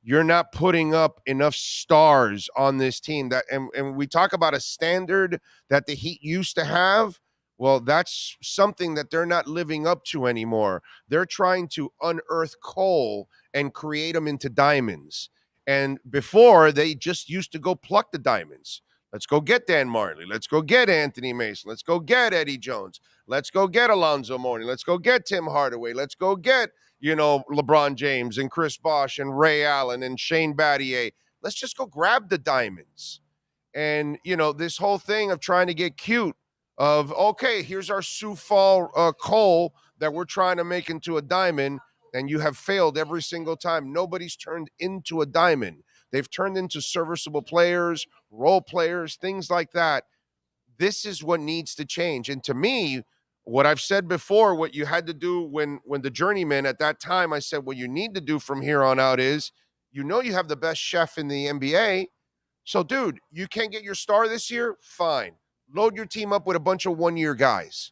you're not putting up enough stars on this team. And we talk about a standard that the Heat used to have. Well, that's something that they're not living up to anymore. They're trying to unearth coal and create them into diamonds. And before, they just used to go pluck the diamonds. Let's go get Dan Marley. Let's go get Anthony Mason. Let's go get Eddie Jones. Let's go get Alonzo Mourning. Let's go get Tim Hardaway. Let's go get, LeBron James and Chris Bosh and Ray Allen and Shane Battier. Let's just go grab the diamonds. And, this whole thing of trying to get cute of, okay, here's our Sioux Fall coal that we're trying to make into a diamond, and you have failed every single time. Nobody's turned into a diamond. They've turned into serviceable players, role players, things like that. This is what needs to change. And to me, what I've said before, what you had to do when the journeyman at that time, I said, what you need to do from here on out is, you have the best chef in the NBA. So, dude, you can't get your star this year? Fine. Load your team up with a bunch of one-year guys.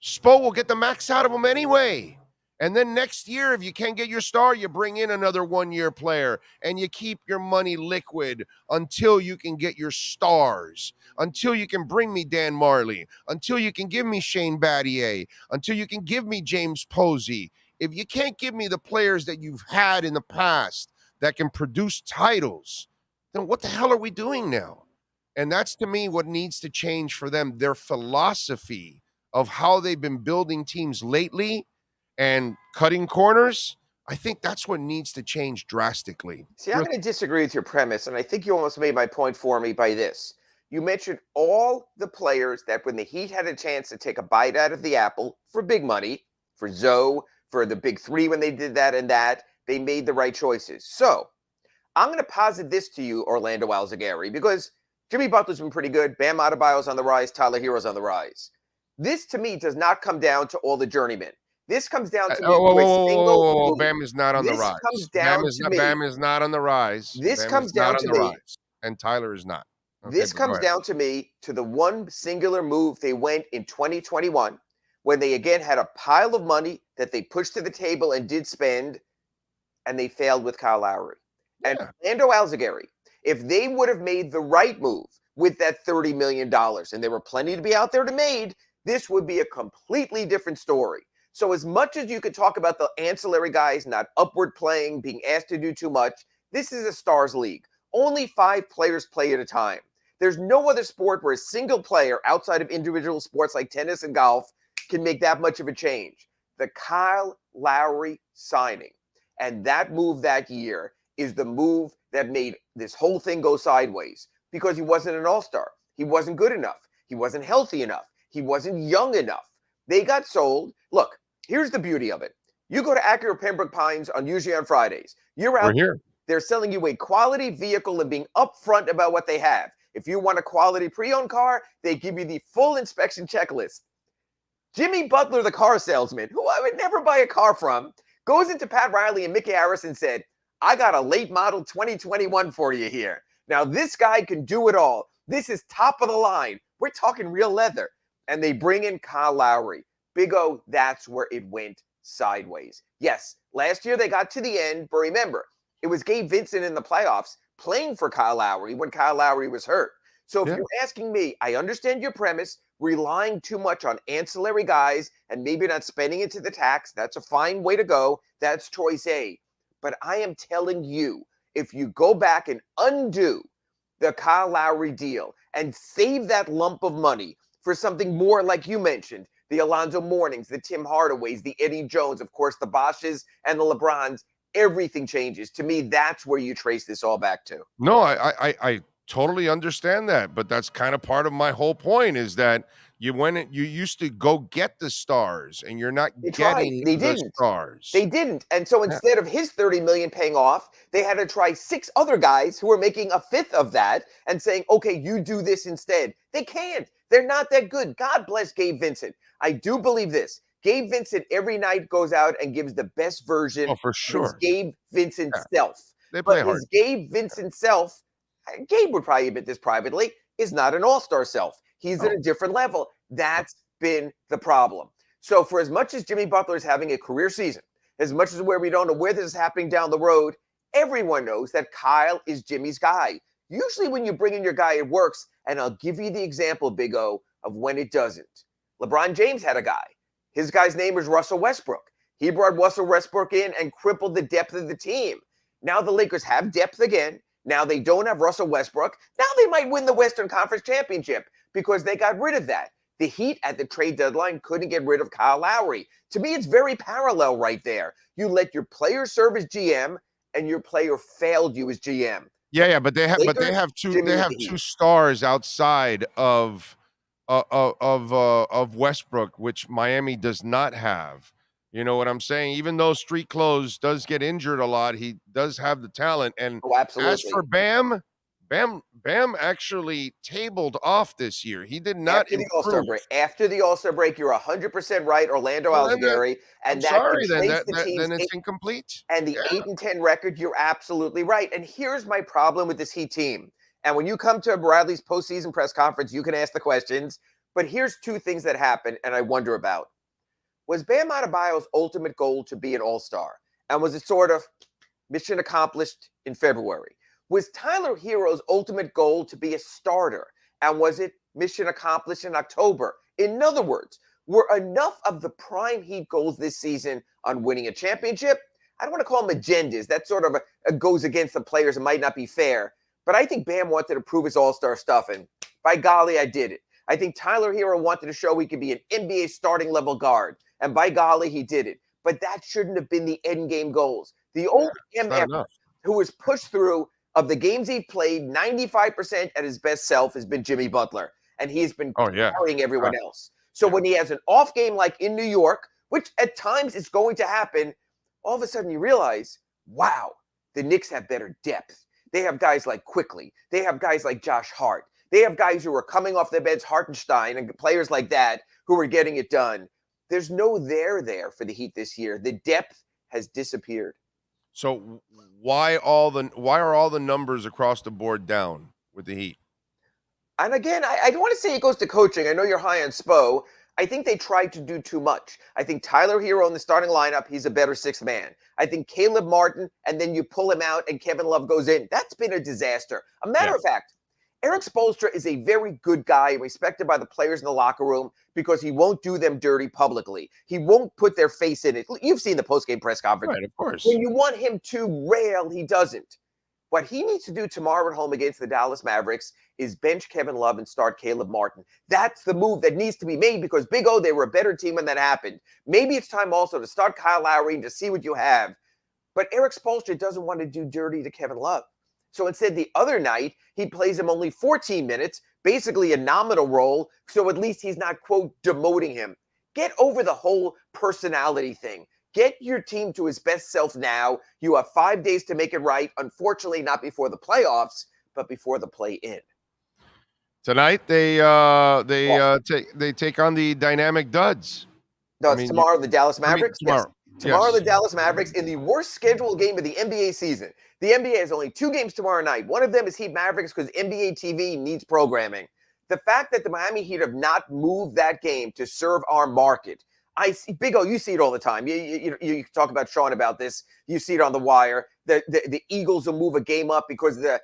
Spo will get the max out of them anyway. And then next year, if you can't get your star, you bring in another one-year player, and you keep your money liquid until you can get your stars, until you can bring me Dan Marley, until you can give me Shane Battier, until you can give me James Posey. If you can't give me the players that you've had in the past that can produce titles, then what the hell are we doing now? And that's, to me, what needs to change for them. Their philosophy of how they've been building teams lately and cutting corners, I think that's what needs to change drastically. See, I'm going to disagree with your premise, and I think you almost made my point for me by this. You mentioned all the players that when the Heat had a chance to take a bite out of the apple for big money, for Zoe, for the big three when they did that and that, they made the right choices. So I'm going to posit this to you, Orlando Alzagari, because Jimmy Butler's been pretty good. Bam Adebayo's on the rise. Tyler Hero's on the rise. This, to me, does not come down to all the journeymen. This comes down to a single. Bam is not on the rise. Bam is not on the rise. This comes down to me, and Tyler is not. Okay, this comes down to me to the one singular move they went in 2021 when they again had a pile of money that they pushed to the table and did spend, and they failed with Kyle Lowry. And Orlando Alzagari, if they would have made the right move with that $30 million, and there were plenty to be out there to made, this would be a completely different story. So as much as you could talk about the ancillary guys not upward playing, being asked to do too much, this is a stars league. Only 5 players play at a time. There's no other sport where a single player outside of individual sports like tennis and golf can make that much of a change. The Kyle Lowry signing and that move that year is the move that made this whole thing go sideways because he wasn't an all-star. He wasn't good enough. He wasn't healthy enough. He wasn't young enough. They got sold. Look, here's the beauty of it. You go to Acura Pembroke Pines usually on Fridays. You're out here. They're selling you a quality vehicle and being upfront about what they have. If you want a quality pre-owned car, they give you the full inspection checklist. Jimmy Butler, the car salesman, who I would never buy a car from, goes into Pat Riley and Mickey Harris and said, I got a late model 2021 for you here. Now, this guy can do it all. This is top of the line. We're talking real leather. And they bring in Kyle Lowry. Big O, that's where it went sideways. Yes, last year they got to the end, but remember, it was Gabe Vincent in the playoffs playing for Kyle Lowry when Kyle Lowry was hurt. So if you're asking me, I understand your premise, relying too much on ancillary guys and maybe not spending it to the tax. That's a fine way to go. That's choice A. But I am telling you, if you go back and undo the Kyle Lowry deal and save that lump of money for something more like you mentioned, the Alonzo Mournings, the Tim Hardaways, the Eddie Jones, of course, the Bosches and the LeBrons, everything changes. To me, that's where you trace this all back to. No, I totally understand that, but that's kind of part of my whole point is that you used to go get the stars and you're not getting the stars. They didn't. And so instead of his $30 million paying off, they had to try 6 other guys who were making a fifth of that and saying, okay, you do this instead. They can't. They're not that good. God bless Gabe Vincent. I do believe this. Gabe Vincent every night goes out and gives the best version of his Gabe Vincent self. They play hard. His Gabe Vincent self, Gabe would probably admit this privately, is not an all-star self. He's at a different level. That's been the problem. So for as much as Jimmy Butler is having a career season, as much as where we don't know where this is happening down the road, everyone knows that Kyle is Jimmy's guy. Usually when you bring in your guy, it works. And I'll give you the example, Big O, of when it doesn't. LeBron James had a guy. His guy's name was Russell Westbrook. He brought Russell Westbrook in and crippled the depth of the team. Now the Lakers have depth again. Now they don't have Russell Westbrook. Now they might win the Western Conference Championship because they got rid of that. The Heat at the trade deadline couldn't get rid of Kyle Lowry. To me, it's very parallel right there. You let your player serve as GM and your player failed you as GM. Yeah, but they have two stars outside of Westbrook, which Miami does not have. You know what I'm saying? Even though Street Clothes does get injured a lot, he does have the talent. And as for Bam actually tabled off this year. He did not improve. After the All-Star break, you're 100% right, Orlando Alzagari. And then it's incomplete. And the 8-10 record, you're absolutely right. And here's my problem with this Heat team. And when you come to Bradley's postseason press conference, you can ask the questions. But here's 2 things that happened and I wonder about. Was Bam Adebayo's ultimate goal to be an all-star? And was it sort of mission accomplished in February? Was Tyler Hero's ultimate goal to be a starter? And was it mission accomplished in October? In other words, were enough of the prime Heat goals this season on winning a championship? I don't want to call them agendas. That sort of goes against the players. It might not be fair. But I think Bam wanted to prove his all-star stuff. And by golly, I did it. I think Tyler Hero wanted to show he could be an NBA starting level guard. And by golly, he did it. But that shouldn't have been the end game goals. The only MF who was pushed through of the games he played 95% at his best self has been Jimmy Butler. And he's been carrying everyone else. So when he has an off game like in New York, which at times is going to happen, all of a sudden you realize, wow, the Knicks have better depth. They have guys like Quickly. They have guys like Josh Hart. They have guys who are coming off their beds, Hartenstein, and players like that who are getting it done. There's no there for the Heat this year. The depth has disappeared. So why are all the numbers across the board down with the Heat? And again, I don't want to say it goes to coaching. I know you're high on Spo. I think they tried to do too much. I think Tyler Hero in the starting lineup, he's a better 6th man. I think Caleb Martin, and then you pull him out and Kevin Love goes in. That's been a disaster. A matter of fact, Eric Spoelstra is a very good guy, respected by the players in the locker room because he won't do them dirty publicly. He won't put their face in it. You've seen the postgame press conference. Right, of course. When you want him to rail, he doesn't. What he needs to do tomorrow at home against the Dallas Mavericks is bench Kevin Love and start Caleb Martin. That's the move that needs to be made because, Big O, they were a better team when that happened. Maybe it's time also to start Kyle Lowry and to see what you have. But Eric Spoelstra doesn't want to do dirty to Kevin Love. So instead, the other night, he plays him only 14 minutes, basically a nominal role, so at least he's not, quote, demoting him. Get over the whole personality thing. Get your team to his best self now. You have 5 days to make it right. Unfortunately, not before the playoffs, but before the play-in. Tonight, they take on the dynamic duds. No, it's tomorrow, the Dallas Mavericks? Tomorrow. Yes. Tomorrow, Yes. the Dallas Mavericks in the worst scheduled game of the NBA season. The NBA has only 2 games tomorrow night. One of them is Heat Mavericks because NBA TV needs programming. The fact that the Miami Heat have not moved that game to serve our market, I see, Big O, you see it all the time. You talk about Sean about this. You see it on the wire. The Eagles will move a game up because the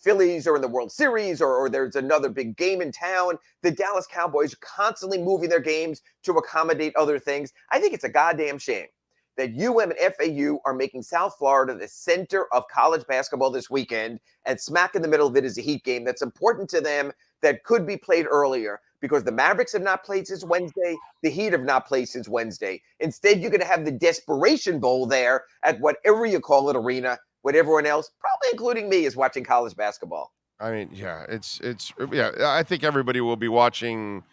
Phillies are in the World Series or there's another big game in town. The Dallas Cowboys are constantly moving their games to accommodate other things. I think it's a goddamn shame that UM and FAU are making South Florida the center of college basketball this weekend, and smack in the middle of it is a Heat game that's important to them that could be played earlier because the Mavericks have not played since Wednesday, the Heat have not played since Wednesday. Instead, you're going to have the Desperation Bowl there at whatever you call it arena, when everyone else, probably including me, is watching college basketball. I mean, yeah, I think everybody will be watching,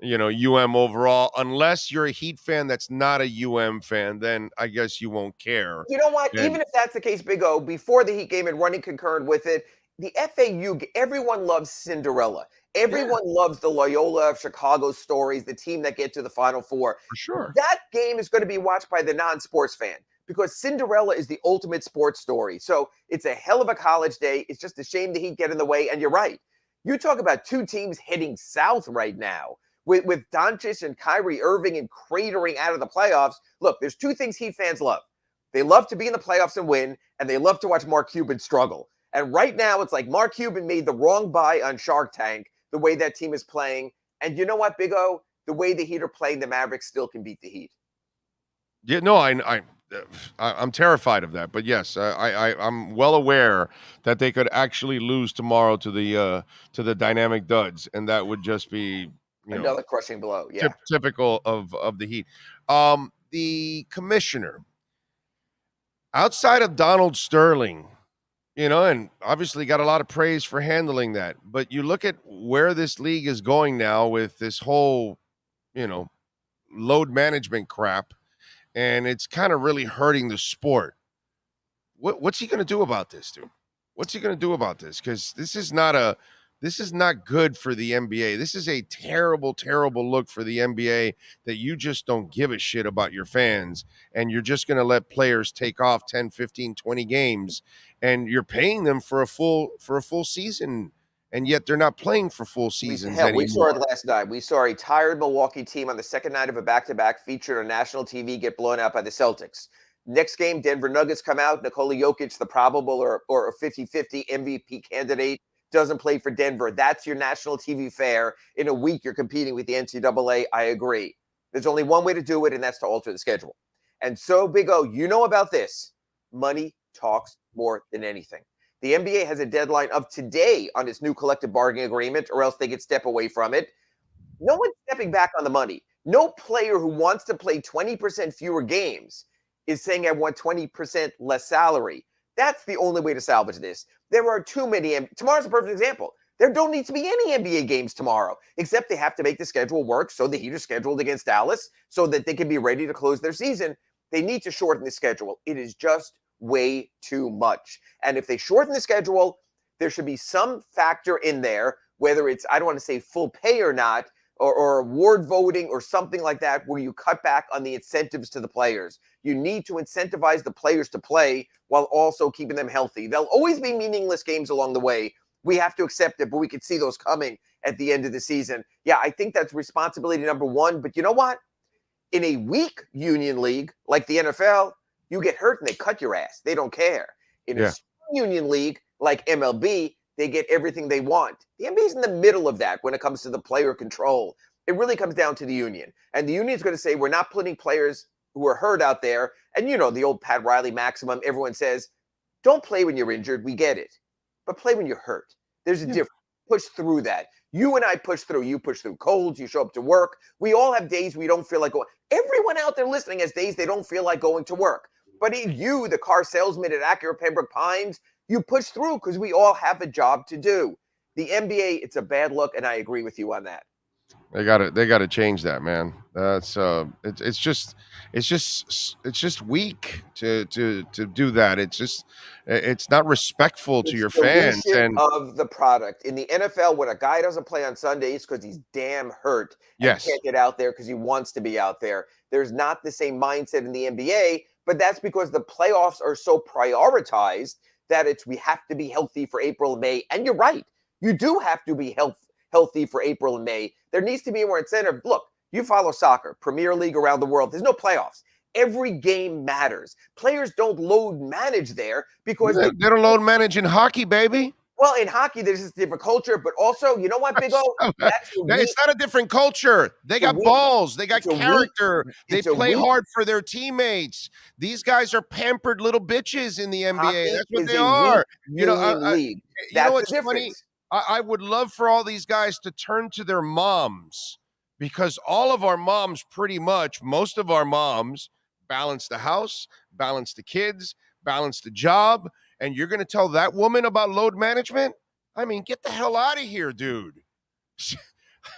UM overall, unless you're a Heat fan that's not a UM fan, then I guess you won't care. You know what? Even if that's the case, Big O, before the Heat game and running concurrent with it, the FAU, everyone loves Cinderella. Everyone loves the Loyola of Chicago stories, the team that get to the Final Four. For sure. That game is going to be watched by the non-sports fan because Cinderella is the ultimate sports story. So it's a hell of a college day. It's just a shame the Heat get in the way. And you're right. You talk about 2 teams heading south right now with Doncic and Kyrie Irving and cratering out of the playoffs. Look, there's 2 things Heat fans love. They love to be in the playoffs and win, and they love to watch Mark Cuban struggle. And right now, it's like Mark Cuban made the wrong buy on Shark Tank, the way that team is playing. And you know what, Big O? The way the Heat are playing, the Mavericks still can beat the Heat. Yeah, no, I'm terrified of that. But yes, I'm well aware that they could actually lose tomorrow to the dynamic duds, and that would just be another crushing blow. Yeah, typical of the Heat. The commissioner, outside of Donald Sterling, and obviously got a lot of praise for handling that. But you look at where this league is going now with this whole, load management crap, and it's kind of really hurting the sport. What's he going to do about this, dude? What's he going to do about this? Because this is not good for the NBA. This is a terrible, terrible look for the NBA that you just don't give a shit about your fans, and you're just going to let players take off 10, 15, 20 games, and you're paying them for a full season, and yet they're not playing for full seasons anymore. We saw it last night. We saw a tired Milwaukee team on the second night of a back-to-back featured on national TV get blown out by the Celtics. Next game, Denver Nuggets come out. Nikola Jokic, the probable or 50-50 MVP candidate, doesn't play for Denver. That's your national TV fare. In a week, you're competing with the NCAA. I agree. There's only one way to do it, and that's to alter the schedule. And so, Big O, you know about this. Money talks more than anything. The NBA has a deadline of today on its new collective bargaining agreement, or else they could step away from it. No one's stepping back on the money. No player who wants to play 20% fewer games is saying I want 20% less salary. That's the only way to salvage this. There are too many. Tomorrow's a perfect example. There don't need to be any NBA games tomorrow, except they have to make the schedule work so the Heat are scheduled against Dallas so that they can be ready to close their season. They need to shorten the schedule. It is just way too much. And if they shorten the schedule, there should be some factor in there, whether it's, I don't want to say full pay or not, or award voting or something like that, where you cut back on the incentives to the players. You need to incentivize the players to play while also keeping them healthy. There'll always be meaningless games along the way. We have to accept it, but we can see those coming at the end of the season. Yeah, I think that's responsibility number one. But you know what? In a weak union league like the NFL, you get hurt and they cut your ass. They don't care. In a strong union league like MLB, they get everything they want. The NBA is in the middle of that when it comes to the player control. It really comes down to the union. And the union is going to say, we're not putting players who are hurt out there. And the old Pat Riley maximum, everyone says, Don't play when you're injured. We get it. But play when you're hurt. There's a difference. Push through that. You and I push through. You push through colds. You show up to work. We all have days we don't feel like going. Everyone out there listening has days they don't feel like going to work. But you, the car salesman at Acura Pembroke Pines, you push through because we all have a job to do. The NBA, it's a bad look, and I agree with you on that. They gotta change that, man. That's it's just weak to do that. It's not respectful to your fans and of the product. In the NFL, when a guy doesn't play on Sundays because he's damn hurt and can't get out there because he wants to be out there, there's not the same mindset in the NBA. But that's because the playoffs are so prioritized that we have to be healthy for April and May. And you're right, you do have to be healthy for April and May. There needs to be more incentive. Look, you follow soccer, Premier League around the world. There's no playoffs. Every game matters. Players don't load manage there because they don't load manage in hockey, baby. Well, in hockey, there's just a different culture. But also, you know what, Big O? It's not a different culture. They got balls. They got character. They play hard for their teammates. These guys are pampered little bitches in the NBA. Hockey That's what they are. You know what's funny? I would love for all these guys to turn to their moms, because all of our moms, pretty much, most of our moms, balance the house, balance the kids, balance the job, and you're going to tell that woman about load management? I mean, get the hell out of here, dude.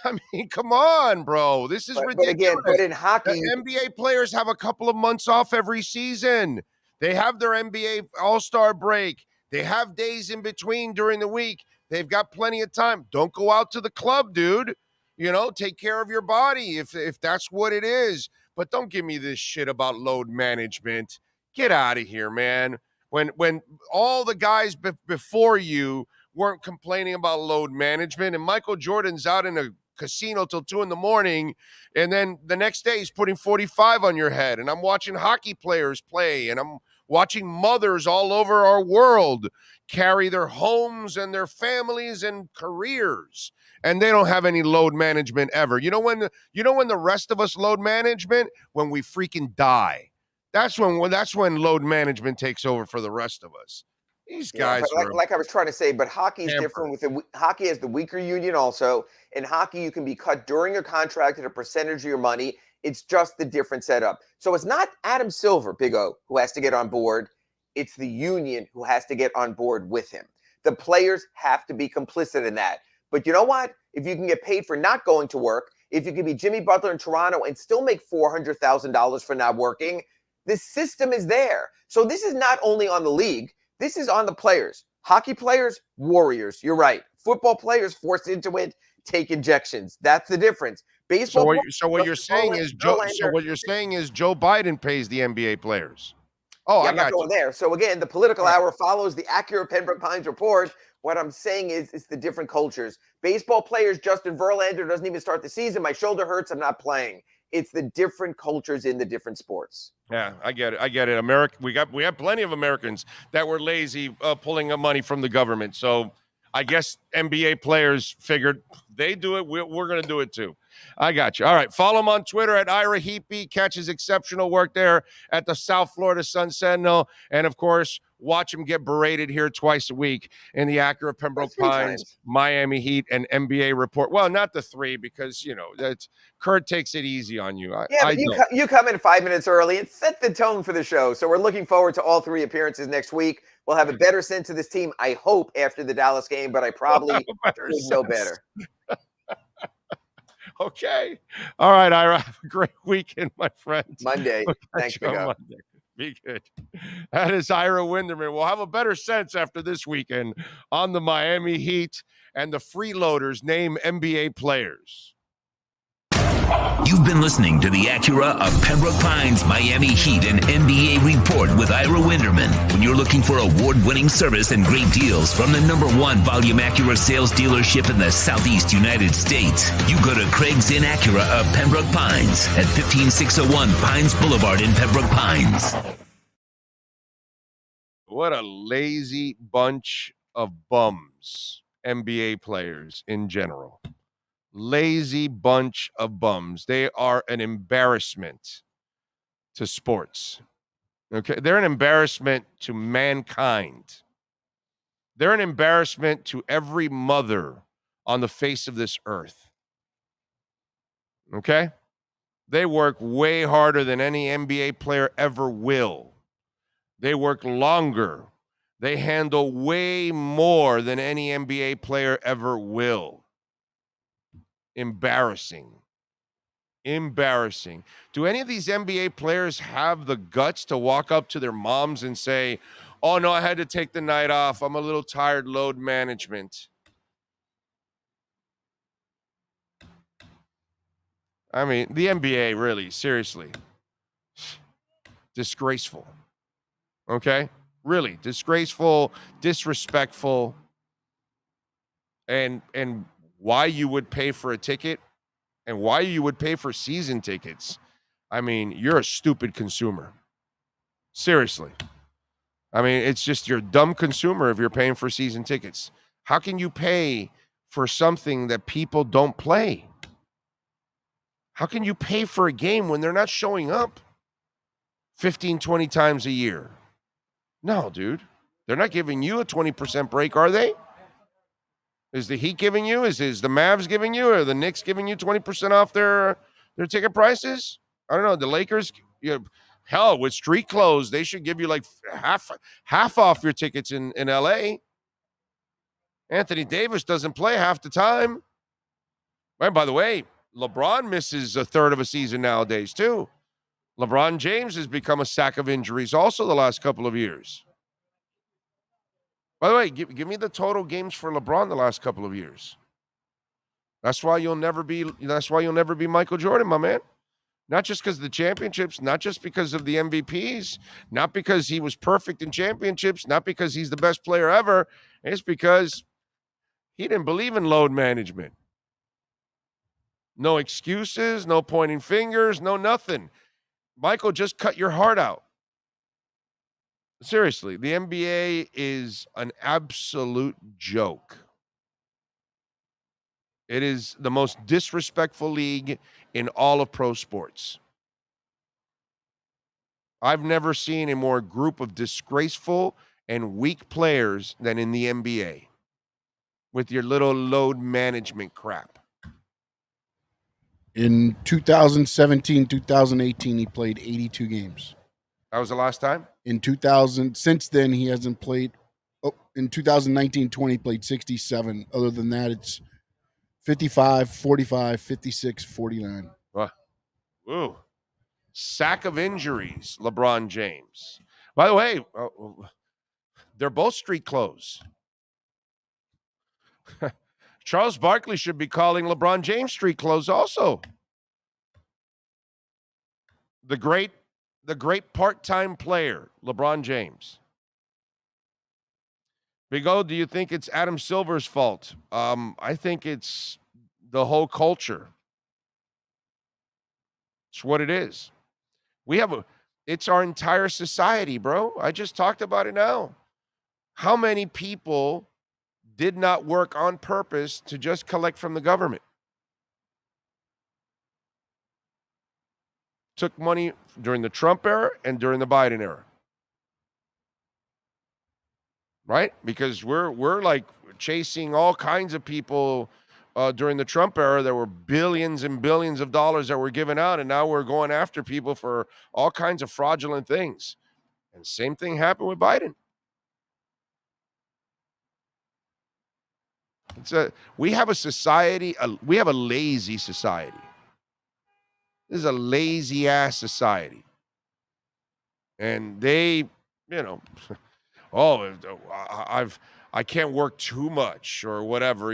I mean, come on, bro. This is ridiculous. But in hockey, the NBA players have a couple of months off every season. They have their NBA All-Star break. They have days in between during the week. They've got plenty of time. Don't go out to the club, dude. You know, take care of your body if that's what it is. But don't give me this shit about load management. Get out of here, man. When all the guys before you weren't complaining about load management, and Michael Jordan's out in a casino till 2 a.m, and then the next day he's putting 45 on your head, and I'm watching hockey players play, and I'm watching mothers all over our world carry their homes and their families and careers, and they don't have any load management ever. You know when the rest of us load management? When we freaking die. That's when load management takes over for the rest of us. These guys like I was trying to say, but hockey is different. Hockey has the weaker union also. In hockey, you can be cut during your contract at a percentage of your money. It's just the different setup. So it's not Adam Silver, Big O, who has to get on board. It's the union who has to get on board with him. The players have to be complicit in that. But you know what? If you can get paid for not going to work, if you can be Jimmy Butler in Toronto and still make $400,000 for not working, the system is there. So this is not only on the league. This is on the players. Hockey players, warriors. You're right. Football players forced into it, take injections. That's the difference. Baseball. So what you're saying is Joe Biden pays the NBA players. Oh, yeah, I'm not going there. So again, the political hour follows the Acura Pembroke Pines report. What I'm saying is it's the different cultures. Baseball players, Justin Verlander doesn't even start the season. My shoulder hurts. I'm not playing. It's the different cultures in the different sports. Yeah, I get it. America, we have plenty of Americans that were lazy pulling up money from the government. So I guess NBA players figured they do it. We're going to do it too. I got you. All right. Follow him on Twitter at Ira Heapy. Catch his exceptional work there at the South Florida Sun Sentinel. And, of course, watch him get berated here twice a week in the Acura Pembroke Pines, Miami Heat, and NBA report. Well, not the 3 because, that's Kurt takes it easy on you. You come in 5 minutes early and set the tone for the show. So we're looking forward to all 3 appearances next week. We'll have a better sense of this team, I hope, after the Dallas game, but I probably would know better. Okay. All right, Ira. Have a great weekend, my friend. Monday. Thanks, Big O. Be good. That is Ira Winderman. We'll have a better sense after this weekend on the Miami Heat and the freeloaders name NBA players. You've been listening to the Acura of Pembroke Pines, Miami Heat, and NBA report with Ira Winderman. When you're looking for award-winning service and great deals from the #1 volume Acura sales dealership in the Southeast United States, you go to Craig's Inn Acura of Pembroke Pines at 15601 Pines Boulevard in Pembroke Pines. What a lazy bunch of bums, NBA players in general. Lazy bunch of bums. They are an embarrassment to sports. Okay, they're an embarrassment to mankind. They're an embarrassment to every mother on the face of this earth. Okay? They work way harder than any NBA player ever will. They work longer. They handle way more than any NBA player ever will. Embarrassing. Embarrassing. Do any of these NBA players have the guts to walk up to their moms and say, "Oh, no, I had to take the night off. I'm a little tired, load management"? I mean, the NBA, really, seriously. Disgraceful. Okay? Really, disgraceful, disrespectful. And why you would pay for a ticket and why you would pay for season tickets. I mean, you're a stupid consumer. Seriously. I mean, it's just you're a dumb consumer if you're paying for season tickets. How can you pay for something that people don't play? How can you pay for a game when they're not showing up 15, 20 times a year? No, dude. They're not giving you a 20% break, are they? Is the Heat giving you? Is the Mavs giving you? Or the Knicks giving you 20% off their ticket prices? I don't know. The Lakers, hell, with street clothes, they should give you like half off your tickets in LA. Anthony Davis doesn't play half the time. And by the way, LeBron misses a third of a season nowadays too. LeBron James has become a sack of injuries also the last couple of years. By the way, give me the total games for LeBron the last couple of years. That's why you'll never be Michael Jordan, my man. Not just because of the championships, not just because of the MVPs, not because he was perfect in championships, not because he's the best player ever. It's because he didn't believe in load management. No excuses, no pointing fingers, no nothing. Michael, just cut your heart out. Seriously, the NBA is an absolute joke. It is the most disrespectful league in all of pro sports. I've never seen a more group of disgraceful and weak players than in the NBA with your little load management crap. In 2017, 2018, he played 82 games. That was the last time? In 2000, since then, he hasn't played. Oh, in 2019-20, he played 67. Other than that, it's 55, 45, 56, 49. Ooh. Sack of injuries, LeBron James. By the way, they're both street clothes. Charles Barkley should be calling LeBron James street clothes also. The great part-time player, LeBron James. Big O, do you think it's Adam Silver's fault? I think it's the whole culture. It's what it is. It's our entire society, bro. I just talked about it now. How many people did not work on purpose to just collect from the government? Took money during the Trump era and during the Biden era. Right? Because we're like chasing all kinds of people during the Trump era. There were billions and billions of dollars that were given out, and now we're going after people for all kinds of fraudulent things. And same thing happened with Biden. We have a society, we have a lazy society. This is a lazy ass society. And they, I can't work too much or whatever,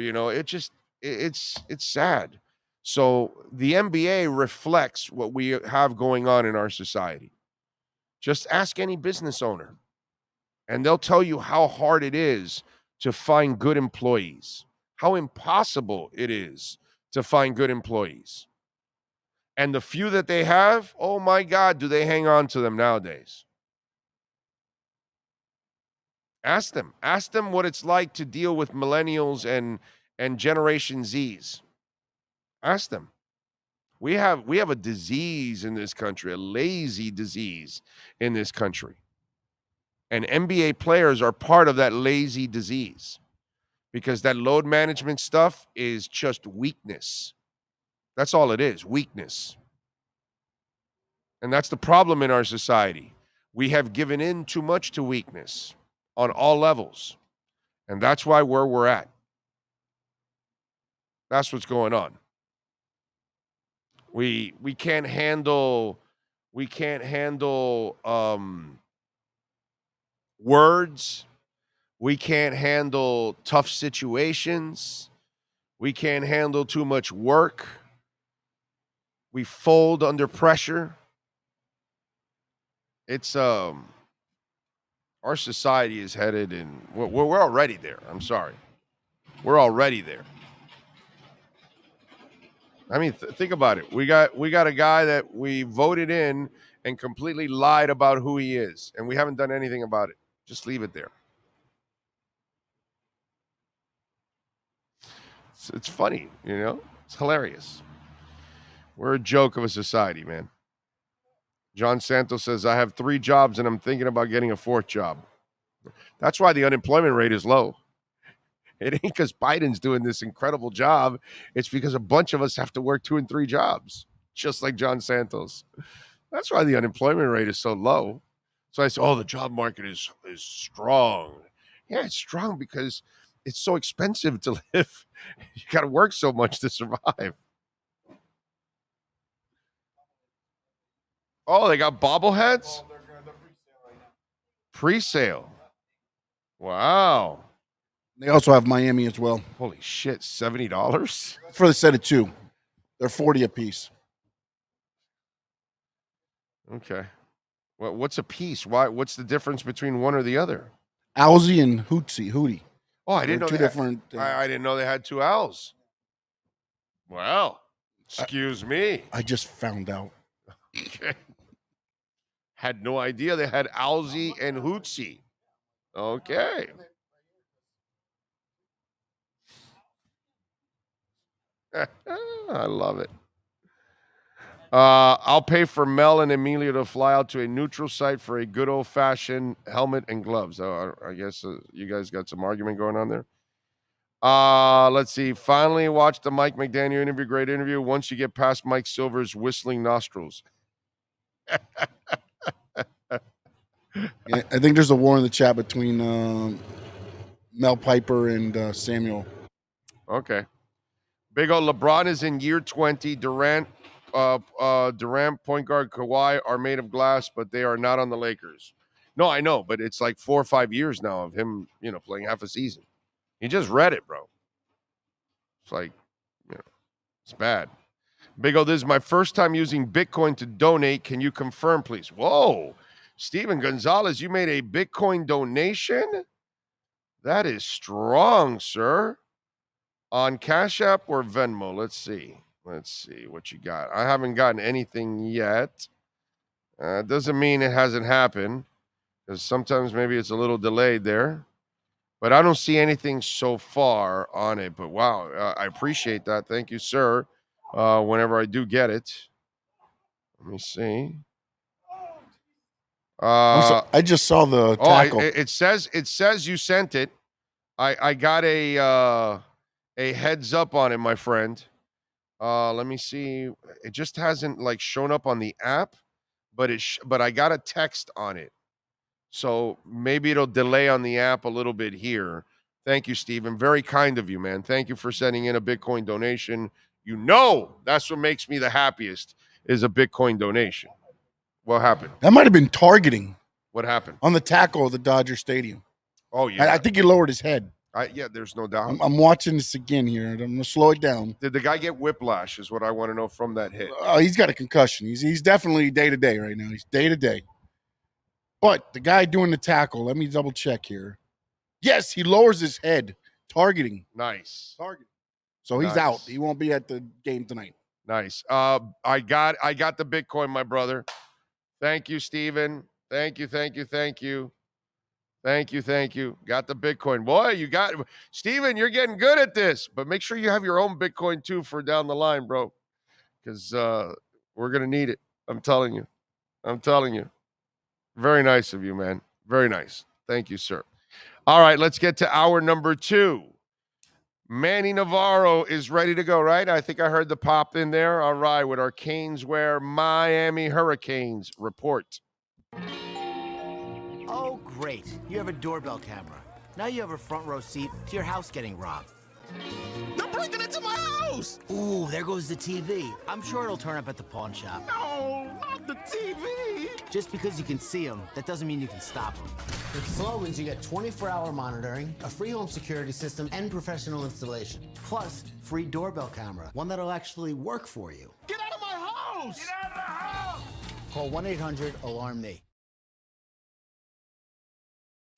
it's sad. So the NBA reflects what we have going on in our society. Just ask any business owner and they'll tell you how hard it is to find good employees, how impossible it is to find good employees. And the few that they have, oh my God, do they hang on to them nowadays? Ask them what it's like to deal with millennials and Generation Zs. Ask them. We have a disease in this country, a lazy disease in this country. And NBA players are part of that lazy disease because that load management stuff is just weakness. That's all it is, weakness. And that's the problem in our society. We have given in too much to weakness on all levels. And that's why we're at. That's what's going on. We can't handle words. We can't handle tough situations. We can't handle too much work. We fold under pressure. It's our society is headed in. We're already there. I'm sorry, we're already there. I mean, think about it. We got a guy that we voted in and completely lied about who he is, and we haven't done anything about it. Just leave it there. It's funny, you know? It's hilarious. We're a joke of a society, man. John Santos says, I have 3 jobs and I'm thinking about getting a 4th job. That's why the unemployment rate is low. It ain't because Biden's doing this incredible job. It's because a bunch of us have to work 2 and 3 jobs, just like John Santos. That's why the unemployment rate is so low. So I say, the job market is strong. Yeah, it's strong because it's so expensive to live. You got to work so much to survive. Oh, they got bobbleheads? Pre-sale. Wow. They also have Miami as well. Holy shit, $70? For the set of 2. They're $40 a piece. Okay. Well, what's a piece? Why? What's the difference between one or the other? Owlsy and Hootie. Oh, I didn't know two different. I didn't know they had 2 owls. Well, excuse me. I just found out. Okay. Had no idea they had Owlsy and Hootsy. Okay. I love it. I'll pay for Mel and Emilio to fly out to a neutral site for a good old-fashioned helmet and gloves. I guess you guys got some argument going on there. Let's see. Finally watched the Mike McDaniel interview. Great interview. Once you get past Mike Silver's whistling nostrils. Yeah, I think there's a war in the chat between Mel Piper and Samuel. Okay. Big O, LeBron is in year 20. Durant, point guard, Kawhi are made of glass, but they are not on the Lakers. No, I know, but it's like 4 or 5 years now of him, playing half a season. He just read it, bro. It's like, it's bad. Big O, this is my first time using Bitcoin to donate. Can you confirm, please? Whoa. Steven Gonzalez, you made a Bitcoin donation? That is strong, sir. On Cash App or Venmo? Let's see what you got. I haven't gotten anything yet. Doesn't mean it hasn't happened, because sometimes maybe it's a little delayed there. But I don't see anything so far on it. But wow, I appreciate that. Thank you, sir. Whenever I do get it. Let me see. I just saw the tackle. It says you sent it. I got a heads up on it, my friend. Let me see. It just hasn't shown up on the app, but I got a text on it. So maybe it'll delay on the app a little bit here. Thank you, Steven. Very kind of you, man. Thank you for sending in a Bitcoin donation. That's what makes me the happiest is a Bitcoin donation. What happened? That might have been targeting. What happened? On the tackle of the Dodger Stadium. Oh, yeah. I think he lowered his head. There's no doubt. I'm watching this again here. I'm going to slow it down. Did the guy get whiplash is what I want to know from that hit. Oh, he's got a concussion. He's definitely day-to-day right now. He's day-to-day. But the guy doing the tackle, let me double check here. Yes, he lowers his head. Targeting. Nice. Targeting. So he's out. He won't be at the game tonight. Nice. I got the Bitcoin, my brother. Thank you, Steven. Thank you. Got the Bitcoin. Boy, Steven, you're getting good at this. But make sure you have your own Bitcoin, too, for down the line, bro. because we're going to need it. I'm telling you. Very nice of you, man. Very nice. Thank you, sir. All right, let's get to hour number 2. Manny Navarro is ready to go, right? I think I heard the pop in there. All right, with our Caneswear Miami Hurricanes report. Oh, great. You have a doorbell camera. Now you have a front row seat to your house getting robbed. They're breaking into my house! Ooh, there goes the TV. I'm sure it'll turn up at the pawn shop. No, not the TV! Just because you can see them, that doesn't mean you can stop them. With Slogans, you get 24-hour monitoring, a free home security system, and professional installation. Plus, free doorbell camera, one that'll actually work for you. Get out of my house! Get out of the house! Call 1-800-ALARM-ME.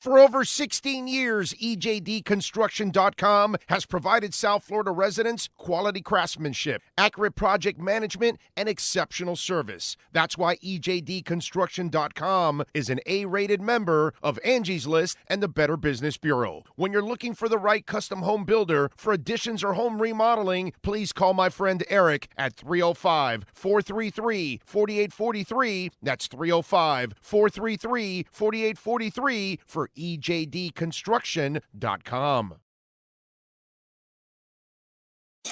For over 16 years, EJDConstruction.com has provided South Florida residents quality craftsmanship, accurate project management, and exceptional service. That's why EJDConstruction.com is an A-rated member of Angie's List and the Better Business Bureau. When you're looking for the right custom home builder for additions or home remodeling, please call my friend Eric at 305-433-4843. That's 305-433-4843 for EJDConstruction.com.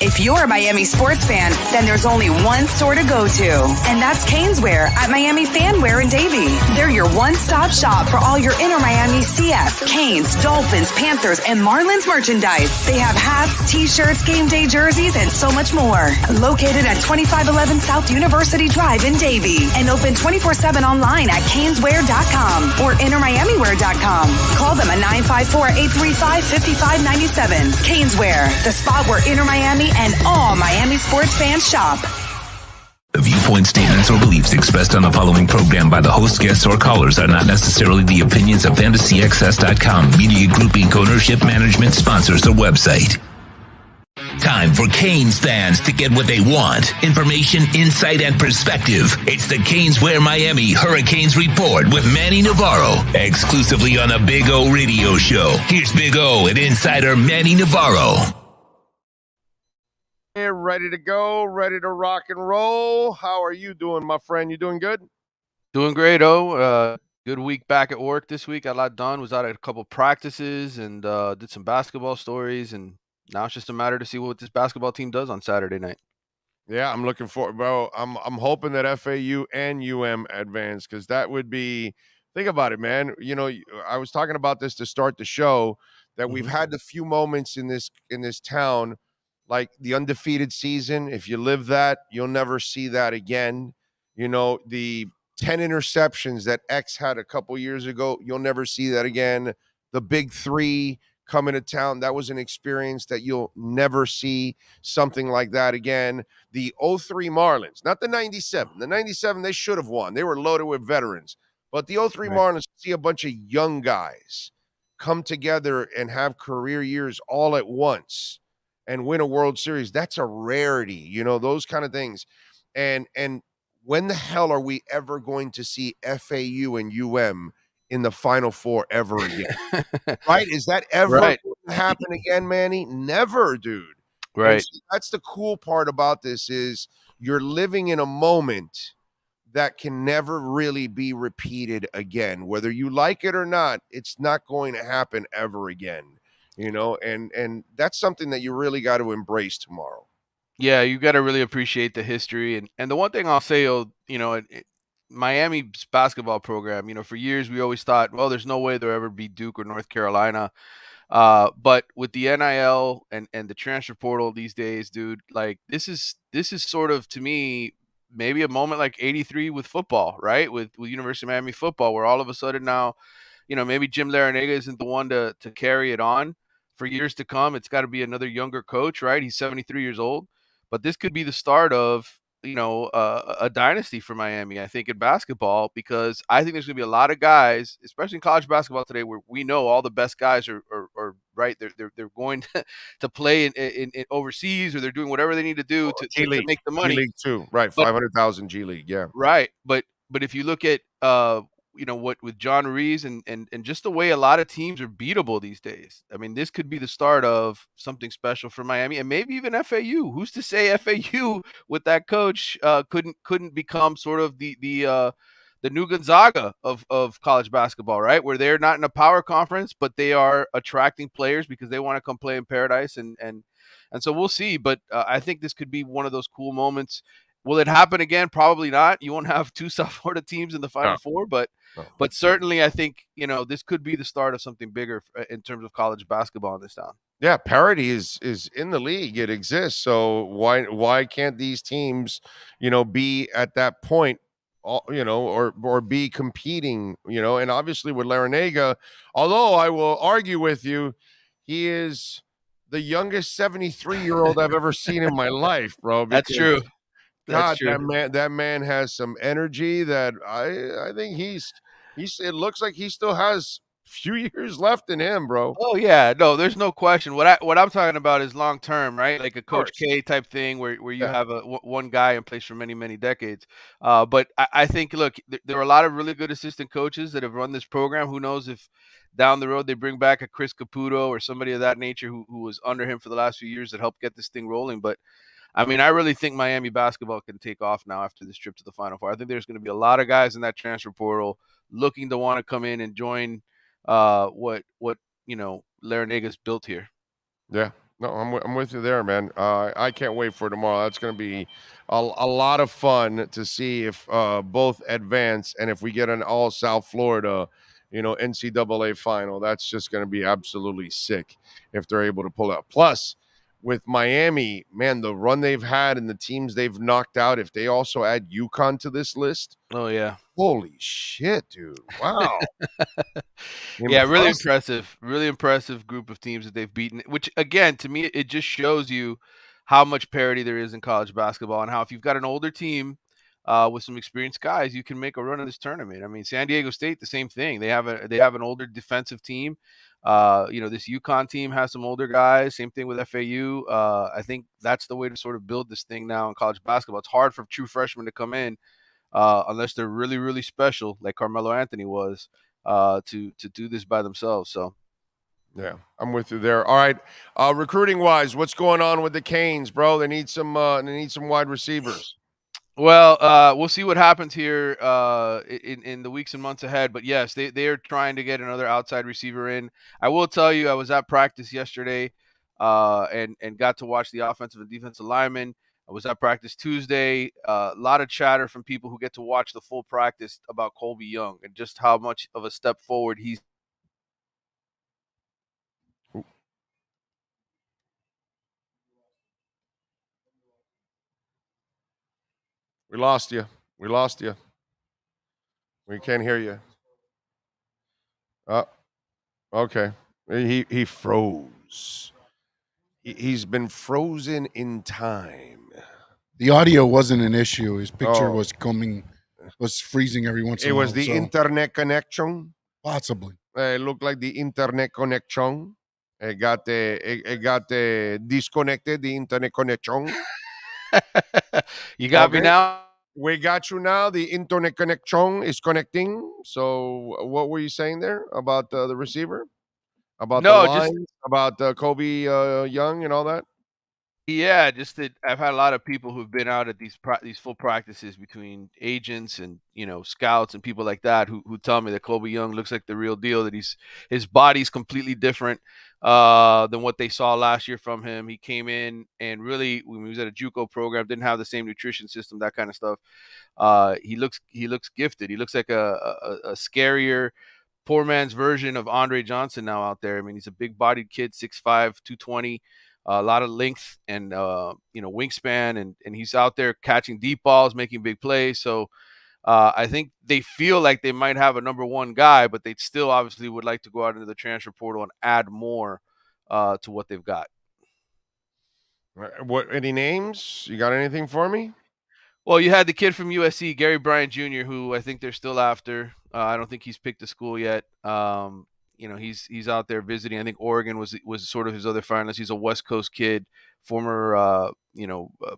If you're a Miami sports fan, then there's only one store to go to, and that's Caneswear at Miami Fanwear in Davie. They're your one-stop shop for all your inner Miami CF, Canes, Dolphins, Panthers, and Marlins merchandise. They have hats, t-shirts, game day jerseys, and so much more. Located at 2511 South University Drive in Davie, and open 24/7 online at caneswear.com or innermiamiwear.com. Call them at 954-835-5597. Caneswear, the spot where inner Miami and all Miami sports fans shop. The viewpoint statements or beliefs expressed on the following program by the host, guests, or callers are not necessarily the opinions of FantasyAccess.com, Media Group Inc. ownership, management, sponsors, or website. Time for Canes fans to get what they want. Information, insight, and perspective. It's the Caneswear Miami Hurricanes Report with Manny Navarro, exclusively on the Big O Radio Show. Here's Big O and insider Manny Navarro. Hey, ready to go, ready to rock and roll. How are you doing, my friend? You doing good? Doing great, good week back at work this week. Got a lot done. Was out at a couple practices and did some basketball stories. And now it's just a matter to see what this basketball team does on Saturday night. Yeah, I'm looking forward, bro. I'm hoping that FAU and UM advance, because that would be, think about it, man. You know, I was talking about this to start the show, that we've had a few moments in this town, like the undefeated season. If you live that, you'll never see that again. You know, the 10 interceptions that X had a couple years ago, you'll never see that again. The big three coming to town, that was an experience that you'll never see something like that again. The 03 Marlins, not the 97. The 97, they should have won. They were loaded with veterans. But the 03 Marlins, see a bunch of young guys come together and have career years all at once and win a World Series. That's a rarity, you know, those kind of things. And when the hell are we ever going to see FAU and UM in the Final Four ever again? Right? Is that ever going to happen again, Manny? Never, dude. Right. So that's the cool part about this, is you're living in a moment that can never really be repeated again. Whether you like it or not, it's not going to happen ever again. You know, and that's something that you really got to embrace tomorrow. Yeah, you got to really appreciate the history. And the one thing I'll say, you know, Miami's basketball program, you know, for years we always thought, well, there's no way there'll ever be Duke or North Carolina. But with the NIL and the transfer portal these days, dude, like this is sort of, to me, maybe a moment like '83 with football, right? With University of Miami football, where all of a sudden now, you know, maybe Jim Larrañaga isn't the one to carry it on for years to come. It's got to be another younger coach, right? He's 73 years old, but this could be the start of, you know, a dynasty for Miami, I think, in basketball, because I think there's going to be a lot of guys, especially in college basketball today, where we know all the best guys are right. They're going to play in overseas, or they're doing whatever they need to do to make the money. G League too, right? 500,000 G League, yeah. Right, but if you look at what with John Ruiz and just the way a lot of teams are beatable these days. I mean, this could be the start of something special for Miami and maybe even FAU. Who's to say FAU with that coach couldn't become sort of the new Gonzaga of college basketball, right? Where they're not in a power conference, but they are attracting players because they want to come play in Paradise, and so we'll see. But I think this could be one of those cool moments. Will it happen again? Probably not. You won't have two South Florida teams in the Final Four, but certainly I think this could be the start of something bigger in terms of college basketball in this town. Yeah, parity is in the league. It exists. So why can't these teams, be at that point, or be competing, and obviously with Larinaga, although I will argue with you, he is the youngest 73-year-old I've ever seen in my life, bro. That's true. God, that man has some energy that I think he's it looks like he still has few years left in him, bro. Oh yeah, no, there's no question. What I'm talking about is long term, right? Like a Coach K type thing, where you have one guy in place for many decades. But I think, look, there are a lot of really good assistant coaches that have run this program. Who knows if down the road they bring back a Chris Caputo or somebody of that nature who was under him for the last few years that helped get this thing rolling. But I mean, I really think Miami basketball can take off now after this trip to the Final Four. I think there's going to be a lot of guys in that transfer portal looking to want to come in and join what Larinaga's built here. Yeah, no, I'm with you there, man. I can't wait for tomorrow. That's going to be a lot of fun to see if both advance, and if we get an all South Florida, NCAA final. That's just going to be absolutely sick if they're able to pull out. Plus, with Miami, man, the run they've had and the teams they've knocked out, if they also add UConn to this list. Oh, yeah. Holy shit, dude. Wow. Yeah, really impressive. Really impressive group of teams that they've beaten, which, again, to me, it just shows you how much parity there is in college basketball and how if you've got an older team with some experienced guys, you can make a run in this tournament. I mean, San Diego State, the same thing. They have an older defensive team. This UConn team has some older guys. Same thing with FAU. I think that's the way to sort of build this thing now in college basketball. It's hard for true freshmen to come in unless they're really, really special, like Carmelo Anthony was, to do this by themselves. So, yeah, I'm with you there. All right, recruiting wise, what's going on with the Canes, bro? They need some wide receivers. Well, we'll see what happens here in the weeks and months ahead. But yes, they are trying to get another outside receiver in. I will tell you, I was at practice yesterday and got to watch the offensive and defensive linemen. I was at practice Tuesday. A lot of chatter from people who get to watch the full practice about Colby Young and just how much of a step forward he's. We lost you. We can't hear you. Okay. He froze. He's been frozen in time. The audio wasn't an issue. His picture was freezing every once in a while. It was the internet connection? Possibly. It looked like the internet connection. It got disconnected, the internet connection. You got me now? We got you now. The internet connection is connecting. So what were you saying there about the receiver? About the lines, about Kobe Young and all that? Yeah, just that I've had a lot of people who've been out at these full practices between agents and scouts and people like that who tell me that Kobe Young looks like the real deal. That his body's completely different than what they saw last year from him. He came in and really, when he was at a JUCO program, didn't have the same nutrition system, that kind of stuff. He looks gifted. He looks like a scarier, poor man's version of Andre Johnson now out there. I mean, he's a big-bodied kid, 6'5", 220. A lot of length and wingspan, and he's out there catching deep balls, making big plays. So I think they feel like they might have a number one guy, but they still obviously would like to go out into the transfer portal and add more to what they've got. What? Any names? You got anything for me? Well, you had the kid from USC, Gary Bryant Jr., who I think they're still after. I don't think he's picked a school yet. He's out there visiting. I think Oregon was sort of his other finalist. He's a West Coast kid, former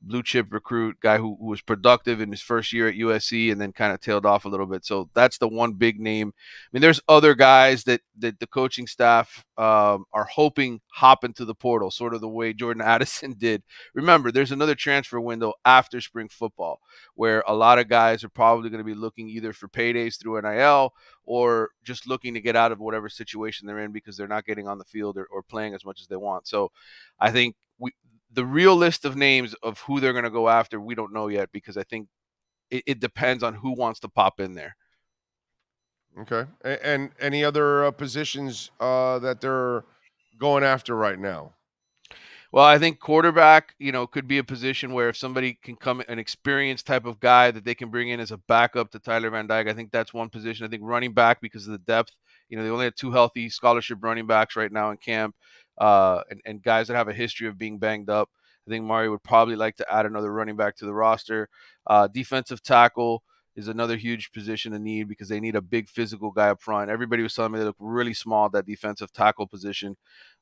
blue chip recruit, guy who was productive in his first year at USC and then kind of tailed off a little bit. So that's the one big name. I mean, there's other guys that the coaching staff are hoping hop into the portal, sort of the way Jordan Addison did. Remember, there's another transfer window after spring football where a lot of guys are probably going to be looking either for paydays through NIL or just looking to get out of whatever situation they're in because they're not getting on the field or playing as much as they want. So I think the real list of names of who they're going to go after, we don't know yet because I think it depends on who wants to pop in there. Okay. And any other positions that they're going after right now? Well, I think quarterback, could be a position where if somebody can come, an experienced type of guy that they can bring in as a backup to Tyler Van Dyke, I think that's one position. I think running back because of the depth. They only have 2 healthy scholarship running backs right now in camp, and guys that have a history of being banged up. I think Mario would probably like to add another running back to the roster. Defensive tackle is another huge position of need because they need a big physical guy up front. Everybody was telling me they look really small at that defensive tackle position.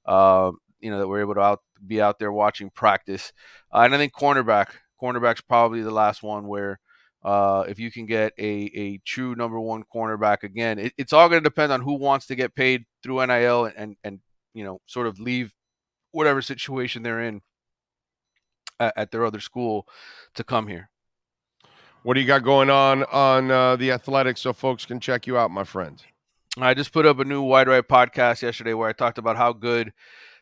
That we're able to be out there watching practice. And I think cornerback's probably the last one where if you can get a true number one cornerback, again, it's all going to depend on who wants to get paid through NIL and sort of leave whatever situation they're in at their other school to come here. What do you got going on The Athletic so folks can check you out, my friend? I just put up a new Wide Right podcast yesterday where I talked about how good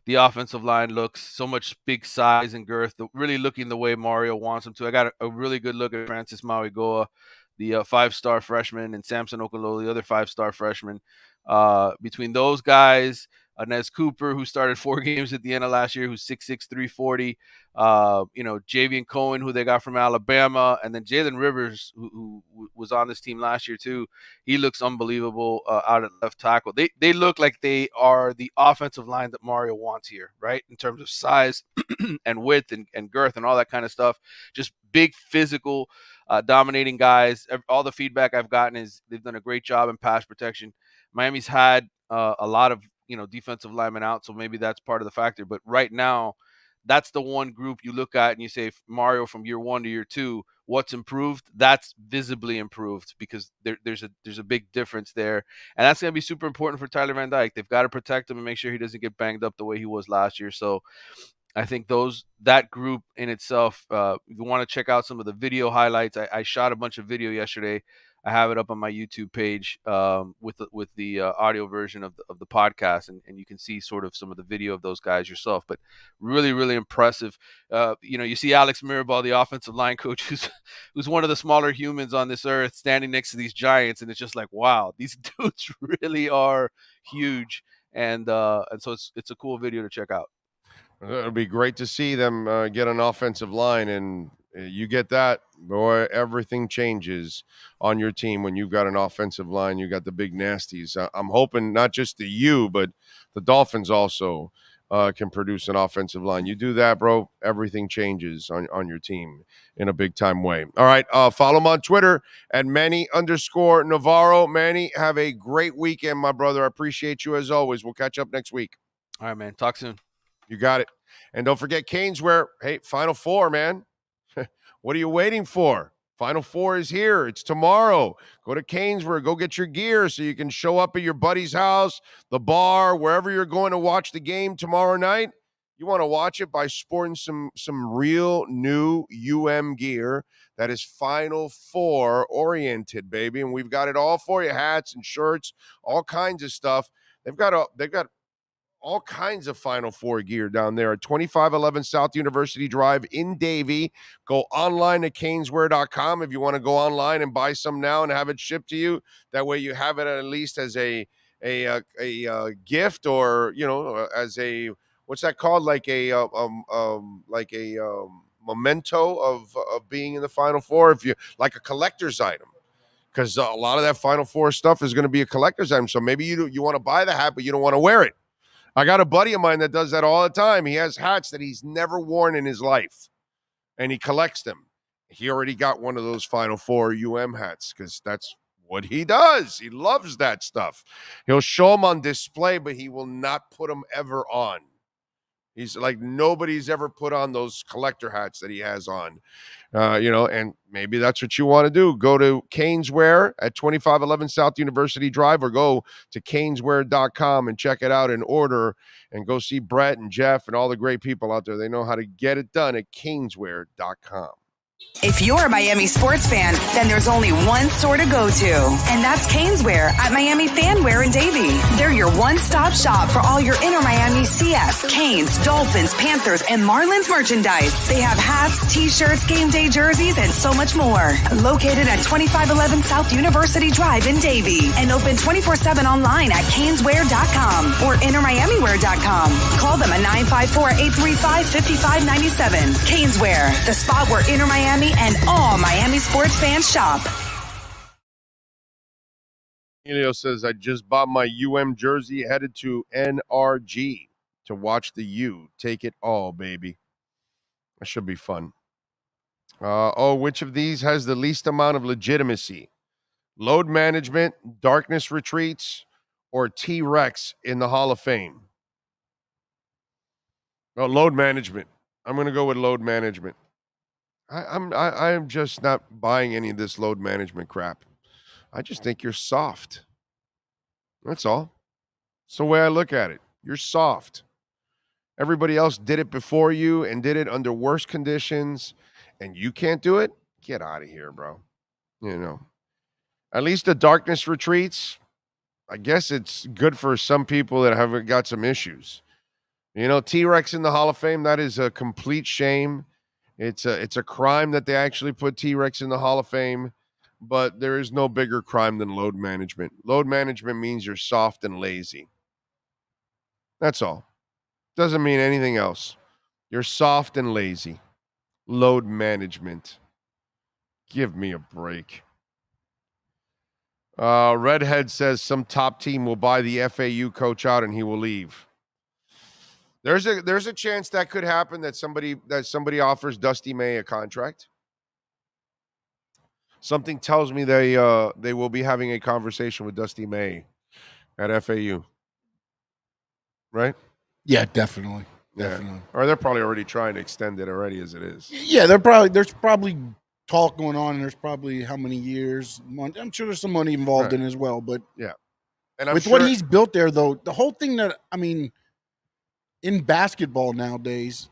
the offensive line looks, so much big size and girth, really looking the way Mario wants them to. I got a really good look at Francis Mauigoa, the 5-star freshman, and Samson Okololo, the other 5-star freshman. Between those guys, Inez Cooper, who started 4 games at the end of last year, who's 6'6", 340. Javian Cohen, who they got from Alabama, and then Jalen Rivers, who was on this team last year too. He looks unbelievable out at left tackle. They look like they are the offensive line that Mario wants here, right? In terms of size and width and girth and all that kind of stuff. Just big, physical, dominating guys. All the feedback I've gotten is they've done a great job in pass protection. Miami's had a lot of defensive linemen out, so maybe that's part of the factor. But right now, that's the one group you look at and you say, Mario, from year 1 to year 2, what's improved? That's visibly improved because there's a big difference there, and that's going to be super important for Tyler Van Dyke. They've got to protect him and make sure he doesn't get banged up the way he was last year. So I think that group in itself, if you want to check out some of the video highlights, I shot a bunch of video yesterday. I have it up on my YouTube page with the audio version of the podcast, and you can see sort of some of the video of those guys yourself. But really, really impressive. You see Alex Mirabal, the offensive line coach, who's one of the smaller humans on this earth, standing next to these giants, and it's just like, wow, these dudes really are huge, and so it's a cool video to check out. It'll be great to see them get an offensive line, and you get that, boy, everything changes on your team when you've got an offensive line. You got the big nasties. I'm hoping not just the U, but the Dolphins also can produce an offensive line. You do that, bro, everything changes on your team in a big-time way. All right, follow him on Twitter at Manny_Navarro. Manny, have a great weekend, my brother. I appreciate you as always. We'll catch up next week. All right, man. Talk soon. You got it. And don't forget Caneswear. Hey, Final Four, man. What are you waiting for? Final Four is here. It's tomorrow. Go to Caneswear. Go get your gear so you can show up at your buddy's house, the bar, wherever you're going to watch the game tomorrow night. You want to watch it by sporting some real new gear that is Final Four oriented, baby. And we've got it all for you: hats and shirts, all kinds of stuff. They've got all kinds of Final Four gear down there at 2511 South University Drive in Davie. Go online to caneswear.com if you want to go online and buy some now and have it shipped to you. That way you have it at least as a gift, or as a, what's that called, like a memento of being in the Final Four, if you like, a collector's item. Because a lot of that Final Four stuff is going to be a collector's item. So maybe you want to buy the hat, but you don't want to wear it. I got a buddy of mine that does that all the time. He has hats that he's never worn in his life, and he collects them. He already got one of those Final Four hats because that's what he does. He loves that stuff. He'll show them on display, but he will not put them ever on. He's like nobody's ever put on those collector hats that he has on. And maybe that's what you want to do. Go to Caneswear at 2511 South University Drive, or go to caneswear.com and check it out and order, and go see Brett and Jeff and all the great people out there. They know how to get it done at caneswear.com. If you're a Miami sports fan, then there's only one store to go to, and that's Caneswear at Miami Fanwear in Davie. They're your one-stop shop for all your inner Miami CF, Canes, Dolphins, Panthers, and Marlins merchandise. They have hats, t-shirts, game day jerseys, and so much more. Located at 2511 South University Drive in Davie, and open 24/7 online at caneswear.com or innermiamiwear.com. Call them at 954-835-5597. Caneswear, the spot where inner Miami and all Miami sports fans shop. Elio says, I just bought my UM jersey, headed to NRG to watch the U. Take it all, baby. That should be fun. Which of these has the least amount of legitimacy? Load management, darkness retreats, or T-Rex in the Hall of Fame? Load management. I'm going to go with load management. I'm just not buying any of this load management crap. I just think you're soft. That's all. It's the way I look at it. You're soft. Everybody else did it before you and did it under worse conditions, and you can't do it? Get out of here, bro. At least the darkness retreats, I guess it's good for some people that have got some issues. T-Rex in the Hall of Fame, that is a complete shame. It's a crime that they actually put T-Rex in the Hall of Fame, but there is no bigger crime than load management. Load management means you're soft and lazy. That's all. Doesn't mean anything else. You're soft and lazy. Load management. Give me a break. Redhead says some top team will buy the FAU coach out and he will leave. There's a chance that could happen, that somebody offers Dusty May a contract. Something tells me they will be having a conversation with Dusty May at FAU. Right? Yeah, definitely. Definitely. Or they're probably already trying to extend it already as it is. Yeah, there's probably talk going on, and there's probably how many years. I'm sure there's some money involved in it as well, but yeah. And with what he's built there, though, the whole thing that in basketball nowadays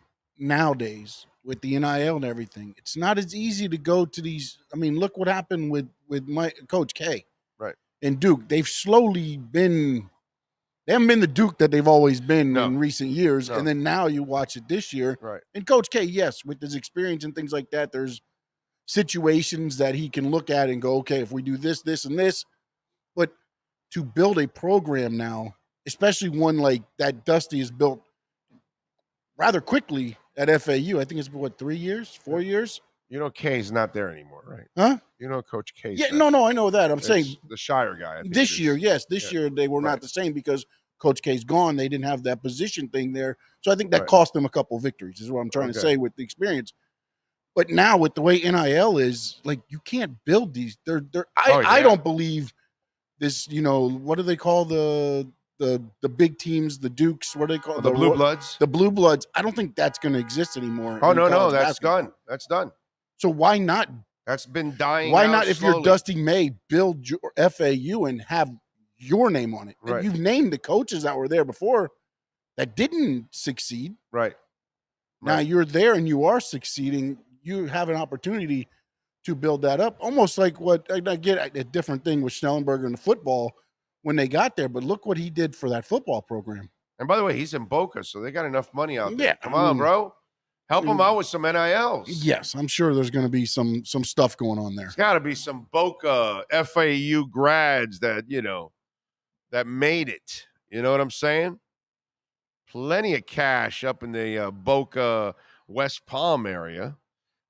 with the NIL and everything, it's not as easy to go to these. Look what happened with my Coach K, right, and Duke. They've slowly been. They haven't been the Duke that they've always been in recent years, and then now you watch it this year. Right. And Coach K, yes, with his experience and things like that, there's situations that he can look at and go, okay, if we do this, this, and this. But to build a program now, especially one like that Dusty has built rather quickly at FAU. I think it's been, 3 years, 4 years? K's not there anymore, right? Huh? Coach K. Yeah, no, I know that. I'm saying the Shire guy. This year they were not the same because Coach K's gone. They didn't have that position thing there. So I think that cost them a couple of victories, is what I'm trying to say with the experience. But now with the way NIL is, like, you can't build these. I don't believe this, what do they call the big teams, the Dukes, what do they call the Blue Bloods? The Blue Bloods. I don't think that's going to exist anymore. Oh, no, that's gone. That's done. So why not? That's been dying. Why not, if slowly. you're Dusty May, build your FAU and have your name on it? Right. And you've named the coaches that were there before that didn't succeed. Right. Now you're there and you are succeeding. You have an opportunity to build that up. Almost like what I get a different thing with Schnellenberger and the football when they got there, but look what he did for that football program. And by the way, he's in Boca, so they got enough money out there. Yeah, Come on, bro. Help him out with some NILs. Yes, I'm sure there's going to be some stuff going on there. There's got to be some Boca FAU grads that, that made it. You know what I'm saying? Plenty of cash up in the Boca West Palm area.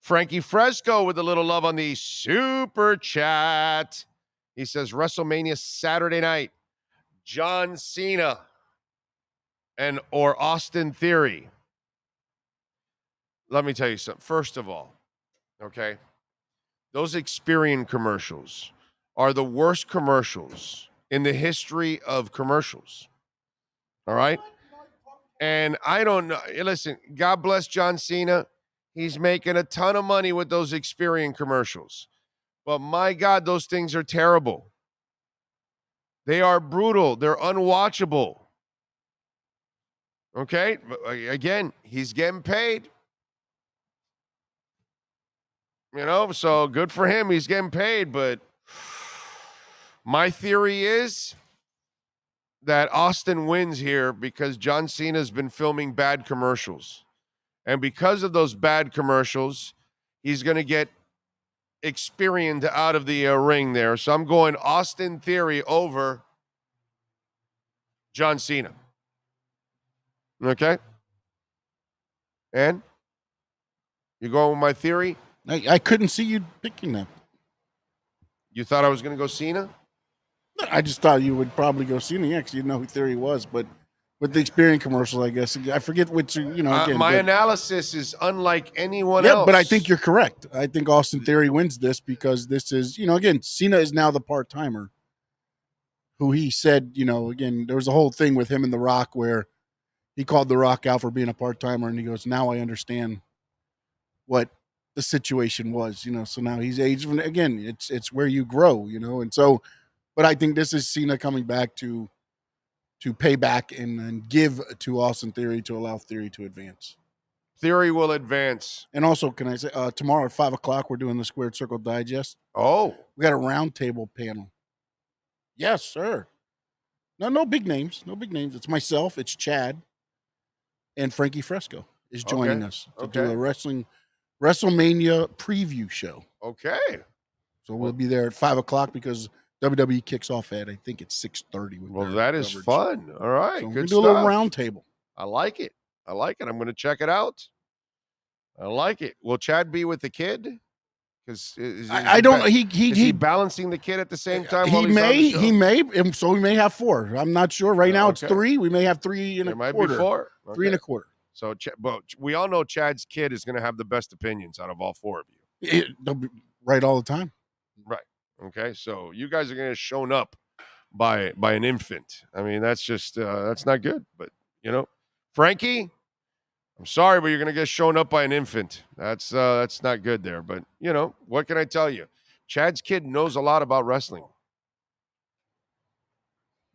Frankie Fresco with a little love on the super chat. He says, WrestleMania Saturday night, John Cena or Austin Theory. Let me tell you something. First of all, okay, those Experian commercials are the worst commercials in the history of commercials. All right? And I don't know. Listen, God bless John Cena. He's making a ton of money with those Experian commercials. But my God, those things are terrible. They are brutal. They're unwatchable. Okay? Again, he's getting paid. So good for him. He's getting paid. But my theory is that Austin wins here because John Cena's been filming bad commercials. And because of those bad commercials, he's going to get Experian out of the ring there. So I'm going Austin Theory over John Cena. Okay? And you going with my theory? I couldn't see you picking that. You thought I was going to go Cena? I just thought you would probably go Cena, because you know who Theory was. But with the Experian commercial, I guess. I forget which, again. My analysis is unlike anyone yeah, else. but I think you're correct. I think Austin Theory wins this because this is, again, Cena is now the part-timer who he said, again, there was a whole thing with him and The Rock where he called The Rock out for being a part-timer, and he goes, now I understand what the situation was, so now he's aged. Again, it's where you grow, and so, but I think this is Cena coming back to pay back and give to Austin Theory to allow Theory to advance. Theory will advance. And also, can I say, tomorrow at 5:00, we're doing the Squared Circle Digest. Oh. We got a roundtable panel. Yes, sir. No big names. No big names. It's myself, it's Chad, and Frankie Fresco is joining us to do a WrestleMania preview show. Okay. So we'll be there at 5:00 because WWE kicks off at, I think it's 6:30. Well, that is fun. All right. So Good we'll stuff. do a little round table. I like it. I'm going to check it out. I like it. Will Chad be with the kid? Because I don't know. Is he balancing the kid at the same time? He may. So we may have 4. I'm not sure. Right now it's 3. We may have 3 and a quarter. Might be 4. Okay. 3 and a quarter. So, but we all know Chad's kid is going to have the best opinions out of all 4 of you. They'll be right all the time. Right. Okay. So you guys are going to get shown up by an infant. I mean, that's just that's not good. But Frankie, I'm sorry, but you're going to get shown up by an infant. That's not good there. But what can I tell you? Chad's kid knows a lot about wrestling.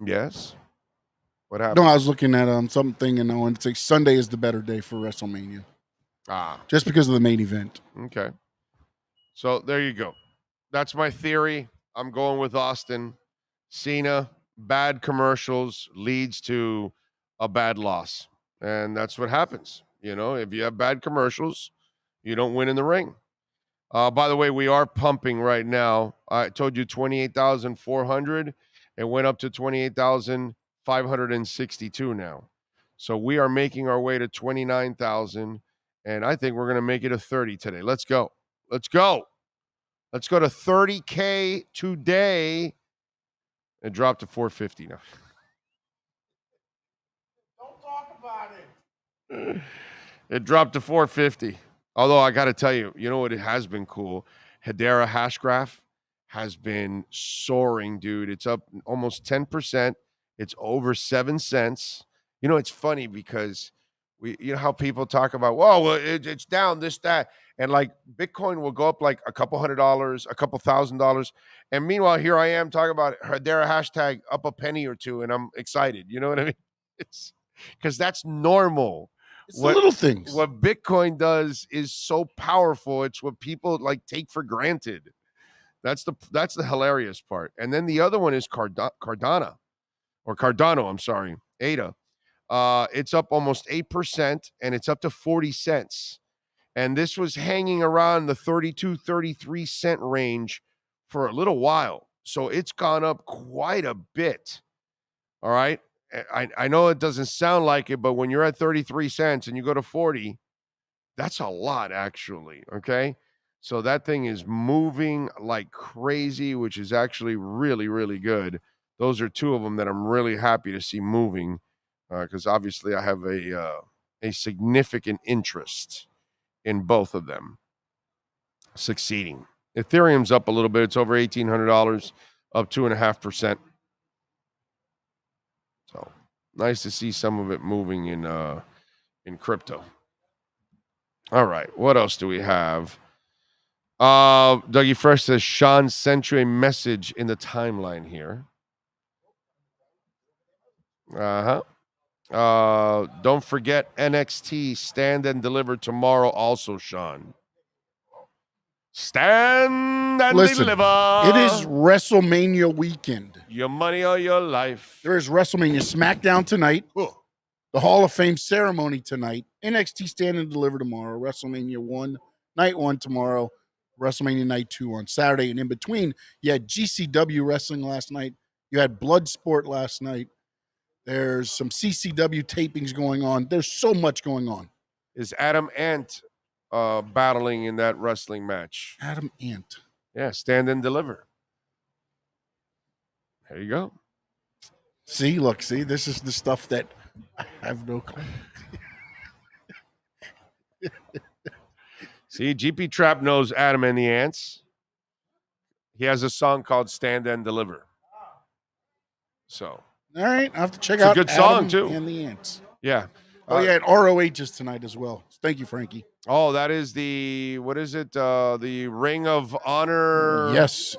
Yes. What happened? No, I was looking at something and it's like Sunday is the better day for WrestleMania. Just because of the main event. Okay. So there you go. That's my theory. I'm going with Austin. Cena, bad commercials leads to a bad loss. And that's what happens. If you have bad commercials, you don't win in the ring. By the way, we are pumping right now. I told you 28,400. It went up to 28,562 now. So we are making our way to 29,000. And I think we're going to make it a 30 today. Let's go. Let's go. Let's go to 30K today. It dropped to 450 now. Don't talk about it. It dropped to 450. Although I got to tell you, what? It has been cool. Hedera hash graph has been soaring, dude. It's up almost 10%. It's over 7 cents. It's funny because how people talk about, well, it's down, this, that. And like Bitcoin will go up like a couple $100, a couple $1,000. And meanwhile, here I am talking about Hedera hashtag up a penny or two. And I'm excited. You know what I mean? It's because that's normal. It's the little things. What Bitcoin does is so powerful. It's what people take for granted. That's the hilarious part. And then the other one is Cardano. I'm sorry, ADA. It's up almost 8%, and it's up to 40 cents. And this was hanging around the 32, 33 cent range for a little while. So it's gone up quite a bit. All right. I know it doesn't sound like it, but when you're at 33 cents and you go to 40, that's a lot, actually. Okay. So that thing is moving like crazy, which is actually really, really good. Those are 2 of them that I'm really happy to see moving because obviously I have a significant interest in both of them succeeding. Ethereum's up a little bit. It's over $1,800, up 2.5%. So Nice to see some of it moving in crypto. All right, what else do we have? Dougie Fresh says Sean sent you a message in the timeline here. Don't forget NXT Stand and Deliver tomorrow also, Sean. Stand and deliver. It is WrestleMania weekend. Your money or your life. There is WrestleMania SmackDown tonight. The Hall of Fame ceremony tonight. NXT Stand and Deliver tomorrow. WrestleMania 1, Night 1 tomorrow. WrestleMania Night 2 on Saturday. And in between, you had GCW wrestling last night. You had Bloodsport last night. There's some CCW tapings going on. There's so much going on. Is Adam Ant battling in that wrestling match? Adam Ant. Yeah, Stand and Deliver. There you go. See, this is the stuff that I have no clue. See, GP Trap knows Adam and the Ants. He has a song called Stand and Deliver. So. All right, I have to check It's a out good Adam song, too. and the Ants. Yeah. Oh, yeah, and ROH is tonight as well. Thank you, Frankie. Oh, that is what is it? The Ring of Honor. Yes.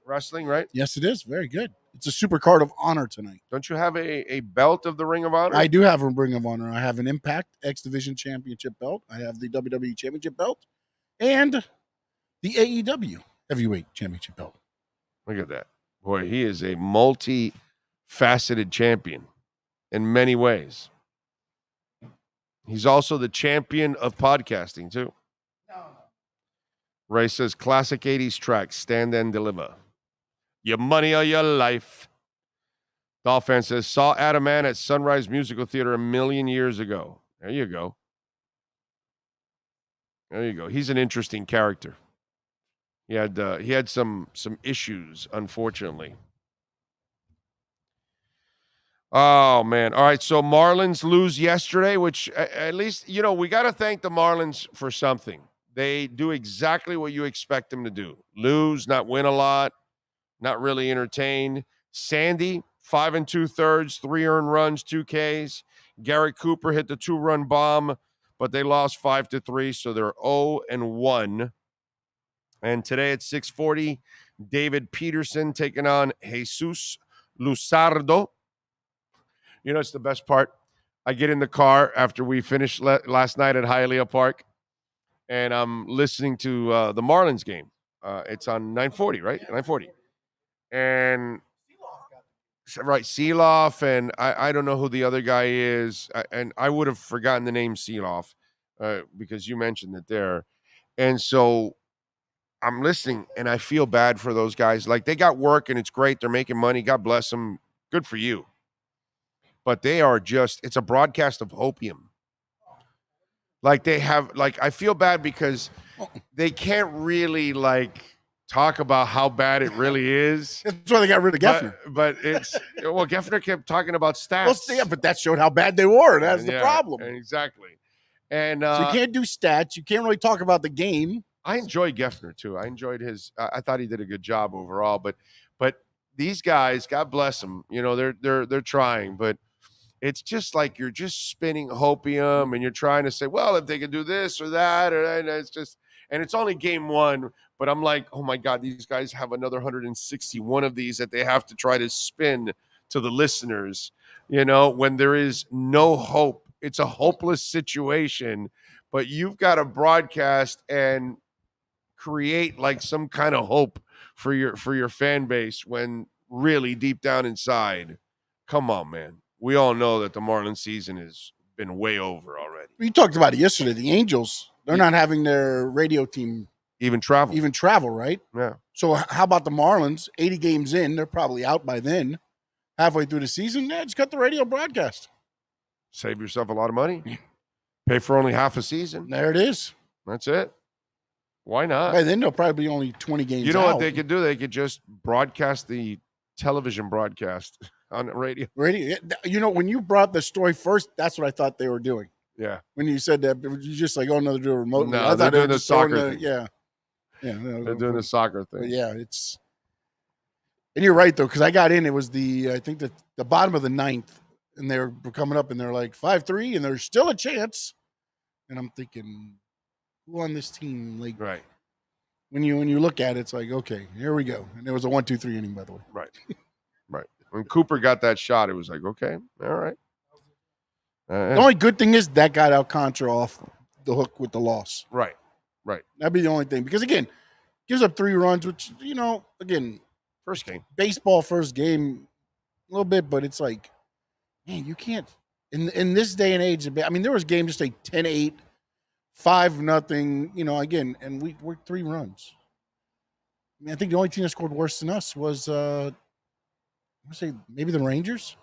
Wrestling, right? Yes, it is. Very good. It's a super card of honor tonight. Don't you have a belt of the Ring of Honor? I do have a Ring of Honor. I have an Impact X Division Championship belt. I have the WWE Championship belt and the AEW Heavyweight Championship belt. Look at that. Boy, he is a multi-faceted champion in many ways. He's also the champion of podcasting, too. Ray says, classic 80s track, Stand and Deliver. Your money or your life. Dolphin says, saw Adam Ant at Sunrise Musical Theater 1,000,000 years ago. There you go. There you go. He's an interesting character. He had some issues, unfortunately. Oh, man. All right, so Marlins lose yesterday, which at least, we got to thank the Marlins for something. They do exactly what you expect them to do. Lose, not win a lot, not really entertain. Sandy, 5 2/3, 3 earned runs, 2 Ks. Garrett Cooper hit the 2-run bomb, but they lost 5-3, so they're 0-1. And today at 6:40, David Peterson taking on Jesus Luzardo. It's the best part. I get in the car after we finished last night at Hialeah Park, and I'm listening to the Marlins game. It's on 940, right? 940. And right, Seeloff, and I don't know who the other guy is, and I would have forgotten the name Seeloff because you mentioned it there. And so I'm listening, and I feel bad for those guys. Like, they got work, and it's great. They're making money. God bless them. Good for you. But they are it's a broadcast of opium. Like, I feel bad because they can't really, talk about how bad it really is. That's why they got rid of Geffner. But Geffner kept talking about stats. Well, yeah, but that showed how bad they were. That's the problem. Exactly. And so you can't do stats. You can't really talk about the game. I enjoyed Geffner too. I enjoyed his. I thought he did a good job overall. But these guys, God bless them. They're trying, but it's just like you're just spinning hopium, and you're trying to say, well, if they could do this or that, and it's only game 1. But I'm like, oh my God, these guys have another 161 of these that they have to try to spin to the listeners. When there is no hope, it's a hopeless situation. But you've got to broadcast and create some kind of hope for your fan base when really deep down inside, come on, man. We all know that the Marlins season has been way over already. We talked about it yesterday. The Angels, they're not having their radio team even travel, right? Yeah. So how about the Marlins? 80 games in, they're probably out by then. Halfway through the season, just cut the radio broadcast. Save yourself a lot of money. Pay for only half a season. There it is. That's it. Why not? By then, they'll probably be only 20 games You know out. what they could do? They could just broadcast the television broadcast on the radio. When you brought the story first, that's what I thought they were doing. Yeah. When you said that, you just like, oh, no, they're doing remote. No, I they're thought doing the soccer thing. Yeah. They're doing the soccer thing. But yeah, and you're right, though, because I got in, it was I think the bottom of the 9th, and they're coming up, and they're like 5-3, and there's still a chance. And I'm thinking, who on this team? Like, Right. When you look at it, it's like, okay, here we go. And it was a 1-2-3 inning, by the way. Right. Right. When Cooper got that shot, it was like, okay, all right. The only good thing is that got Alcantara off the hook with the loss. Right. Right. That'd be the only thing. Because, again, gives up 3 runs, which, again, first game. Baseball first game, a little bit, but it's like, man, you can't. In this day and age, I mean, there was games just like 10-8, 5-0, again, and we're 3 runs. I mean, I think the only team that scored worse than us was, I would say maybe the Rangers.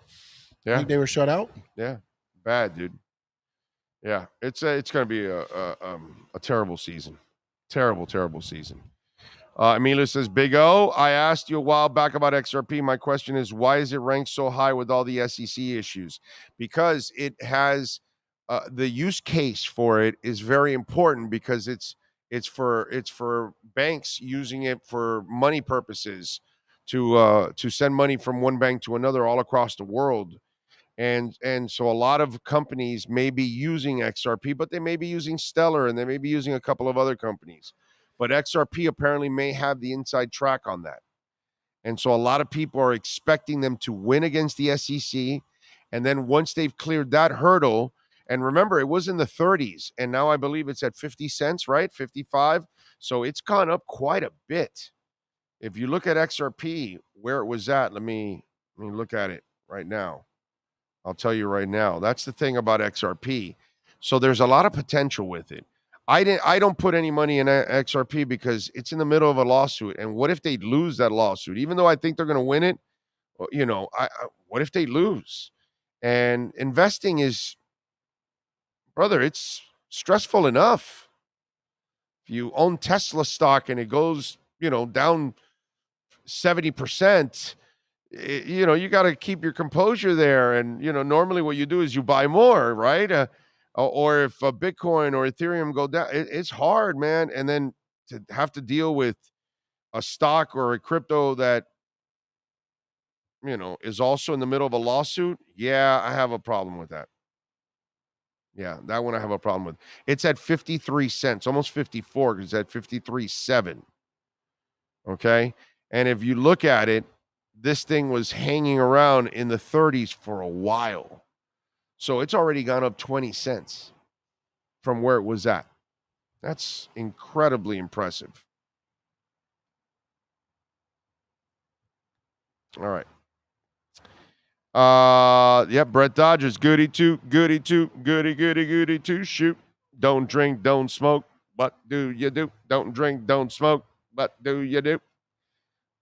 Yeah. I think they were shut out. Yeah. Bad, dude. Yeah. It's going to be a terrible season. Terrible season. Emilio says, Big O, I asked you a while back about XRP. My question is, why is it ranked so high with all the SEC issues? Because it has the use case for it is very important because it's for banks using it for money purposes to send money from one bank to another all across the world. And so a lot of companies may be using XRP, but they may be using Stellar and they may be using a couple of other companies. But XRP apparently may have the inside track on that. And so a lot of people are expecting them to win against the SEC. And then once they've cleared that hurdle, and remember, it was in the 30s, and now I believe it's at 50 cents, right? 55. So it's gone up quite a bit. If you look at XRP, where it was at, let me look at it right now. I'll tell you right now. That's the thing about XRP. So there's a lot of potential with it. I don't put any money in XRP because it's in the middle of a lawsuit. And what if they lose that lawsuit? Even though I think they're going to win it, what if they lose? And investing is, brother, it's stressful enough. If you own Tesla stock and it goes, down 70%, you got to keep your composure there. And, normally what you do is you buy more, right? Or if Bitcoin or Ethereum go down, it's hard, man. And then to have to deal with a stock or a crypto that, is also in the middle of a lawsuit. Yeah, I have a problem with that. Yeah, that one I have a problem with. It's at 53 cents, almost 54, because it's at 53.7. Okay. And if you look at it, this thing was hanging around in the 30s for a while. So it's already gone up 20 cents from where it was at. That's incredibly impressive. All right. Brett Dodgers, goody two, goody, shoot. Don't drink, don't smoke, but do you do? Don't drink, don't smoke, but do you do?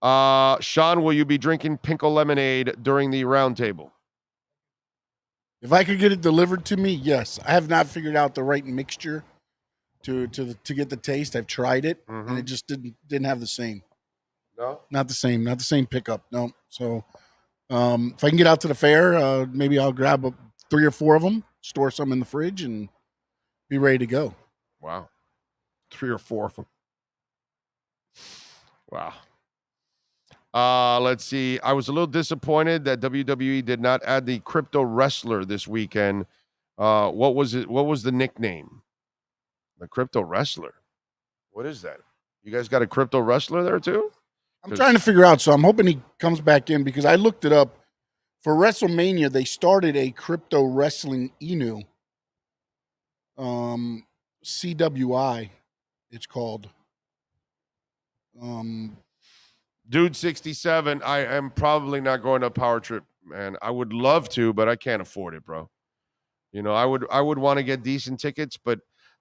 Sean, will you be drinking Pinkle lemonade during the roundtable? If I could get it delivered to me, yes. I have not figured out the right mixture to get the taste. I've tried it, and it just didn't have the same. No, not the same pickup. No. So if I can get out to the fair, maybe I'll grab 3 or 4 of them, store some in the fridge, and be ready to go. Wow, 3 or 4 of them. Wow. Let's see. I was a little disappointed that WWE did not add the crypto wrestler this weekend. What was it? What was the nickname? The crypto wrestler. What is that? You guys got a crypto wrestler there too? I'm trying to figure out. So I'm hoping he comes back in because I looked it up. For WrestleMania, they started a crypto wrestling Inu. CWI, it's called. Dude 67, I am probably not going to a power trip, man. I would love to, but I can't afford it, bro. I would want to get decent tickets, but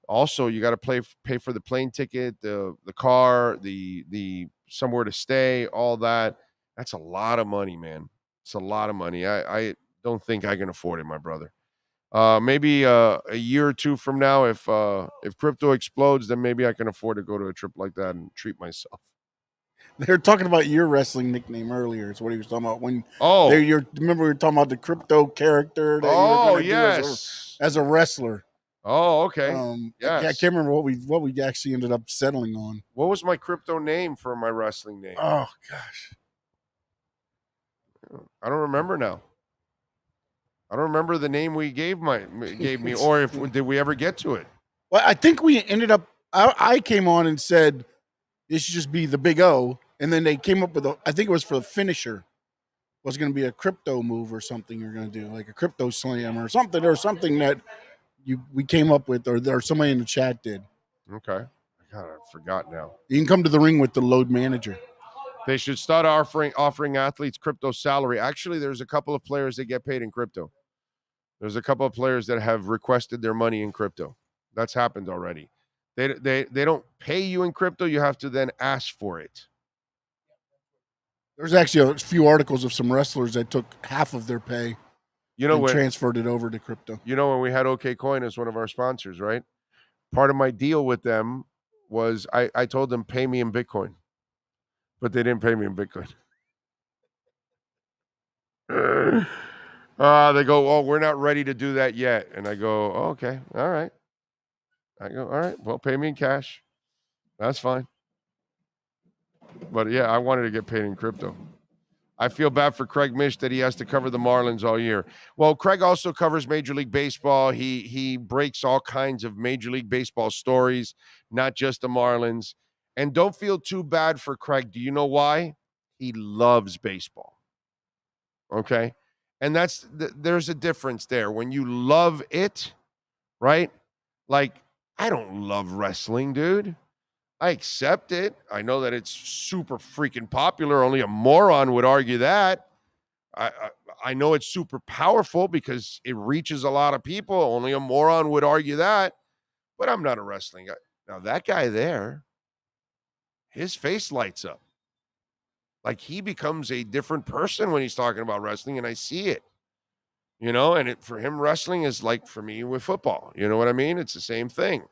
also you got to pay for the plane ticket, the car, the somewhere to stay, all that. That's a lot of money, man. It's a lot of money. I don't think I can afford it, my brother. Maybe a year or 2 from now, if crypto explodes, then maybe I can afford to go to a trip like that and treat myself. They were talking about your wrestling nickname earlier. It's what he was talking about. Remember we were talking about the crypto character that you were going to do as a wrestler. Oh, okay. Yes. I can't remember what we actually ended up settling on. What was my crypto name for my wrestling name? Oh gosh, I don't remember now. I don't remember the name we gave me, or did we ever get to it? Well, I think we ended up. I came on and said this should just be the Big O, and then they came up with I think it was for the finisher. Was going to be a crypto move or something you're going to do, like a crypto slam or something that we came up with, or somebody in the chat did. Okay. God, I forgot now. You can come to the ring with the load manager. They should start offering athletes crypto salary. Actually, there's a couple of players that get paid in crypto. There's a couple of players that have requested their money in crypto. That's happened already. They don't pay you in crypto. You have to then ask for it. There's actually a few articles of some wrestlers that took half of their pay and transferred it over to crypto. You know, when we had OK Coin as one of our sponsors, right? Part of my deal with them was I told them, pay me in Bitcoin. But they didn't pay me in Bitcoin. They go, oh, we're not ready to do that yet. And I go, oh, okay, all right. I go, all right, well, pay me in cash. That's fine. But yeah, I wanted to get paid in crypto. I feel bad for Craig Mish that he has to cover the Marlins all year. Well, Craig also covers Major League Baseball. He breaks all kinds of Major League Baseball stories, not just the Marlins. And don't feel too bad for Craig. Do you know why? He loves baseball. Okay? And there's a difference there. When you love it, right? Like, I don't love wrestling, dude. I accept it. I know that it's super freaking popular. Only a moron would argue that. I know it's super powerful because it reaches a lot of people. Only a moron would argue that. But I'm not a wrestling guy. Now, that guy there, his face lights up. Like, he becomes a different person when he's talking about wrestling, and I see it. You know, and for him, wrestling is like for me with football. You know what I mean? It's the same thing.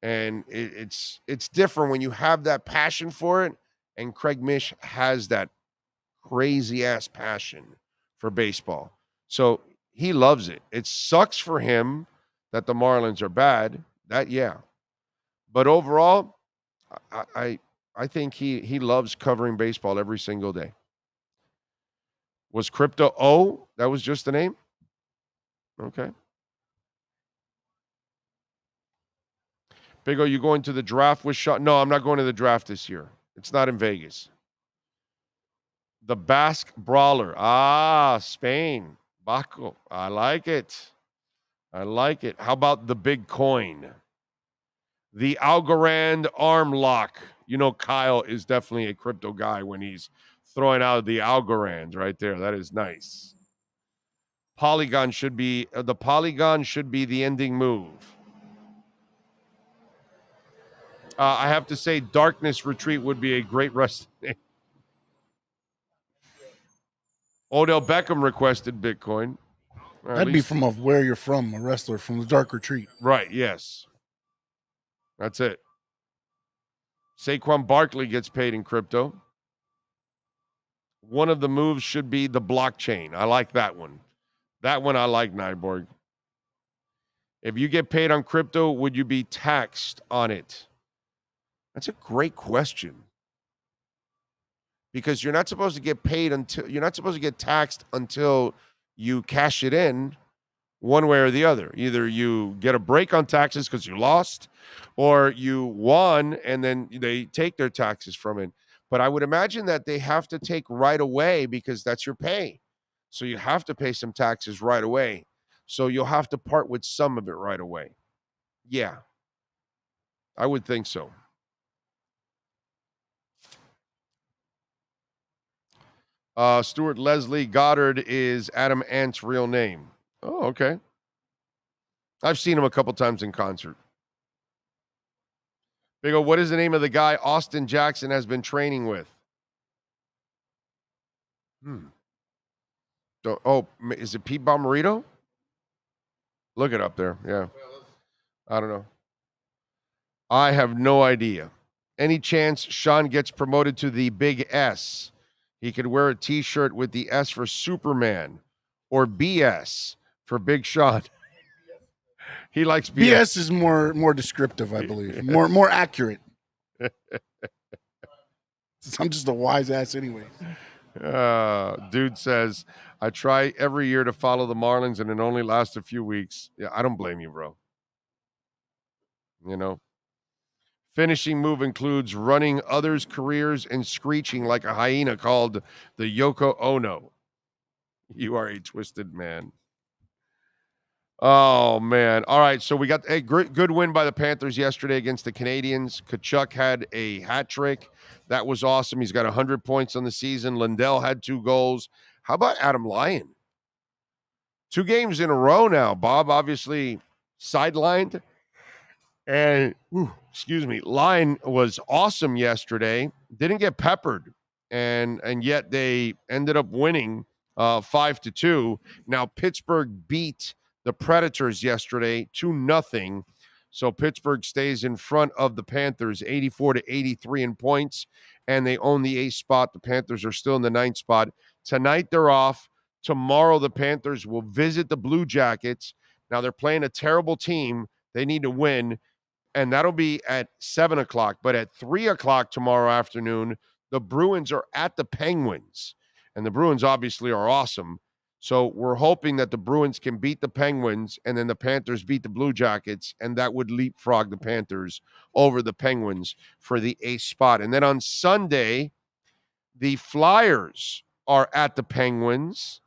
And it's different when you have that passion for it. And Craig Mish has that crazy ass passion for baseball. So he loves it. It sucks for him that the Marlins are bad. That, yeah. But overall, I think he loves covering baseball every single day. Was Crypto O? That was just the name? Okay. Big O, you going to the draft with Sean? No, I'm not going to the draft this year. It's not in Vegas. The Basque Brawler. Spain. Baco. I like it. How about the big coin? The Algorand arm lock. You know, Kyle is definitely a crypto guy when he's throwing out the Algorand right there. That is nice. Polygon should be the ending move. I have to say, Darkness Retreat would be a great wrestling name. Odell Beckham requested Bitcoin. That'd be from where you're from, a wrestler from the Dark Retreat. Right, yes. That's it. Saquon Barkley gets paid in crypto. One of the moves should be the blockchain. I like that one. That one I like, Nyborg. If you get paid on crypto, would you be taxed on it? That's a great question. Because you're not supposed to get paid you're not supposed to get taxed until you cash it in one way or the other. Either you get a break on taxes because you lost, or you won and then they take their taxes from it. But I would imagine that they have to take right away because that's your pay. So you have to pay some taxes right away. So you'll have to part with some of it right away. Yeah. I would think so. Stuart Leslie Goddard is Adam Ant's real name. Oh, okay. I've seen him a couple times in concert. Big O, what is the name of the guy Austin Jackson has been training with? Is it Pete Bomarito? Look it up there. Yeah. I don't know. I have no idea. Any chance Sean gets promoted to the Big S? He could wear a T-shirt with the S for Superman or BS for Big Sean. He likes BS. BS is more descriptive, I believe. More accurate. I'm just a wise ass anyways. Dude says, I try every year to follow the Marlins and it only lasts a few weeks. Yeah, I don't blame you, bro. You know, finishing move includes running others' careers and screeching like a hyena called the Yoko Ono. You are a twisted man. Oh, man. All right, so we got a good win by the Panthers yesterday against the Canadians. Kachuk had a hat trick. That was awesome. He's got 100 points on the season. Lindell had 2 goals. How about Adam Lyon? 2 games in a row now. Bob obviously sidelined. And, excuse me, Lyon was awesome yesterday. Didn't get peppered. And yet they ended up winning 5-2. Now, Pittsburgh beat the Predators yesterday 2-0. So Pittsburgh stays in front of the Panthers 84-83 in points, and they own the 8th spot. The Panthers are still in the 9th spot. Tonight they're off. Tomorrow the Panthers will visit the Blue Jackets. Now they're playing a terrible team. They need to win, and that'll be at 7 o'clock. But at 3 o'clock tomorrow afternoon, the Bruins are at the Penguins, and the Bruins obviously are awesome. So we're hoping that the Bruins can beat the Penguins and then the Panthers beat the Blue Jackets, and that would leapfrog the Panthers over the Penguins for the 8th spot. And then on Sunday, the Flyers are at the Penguins.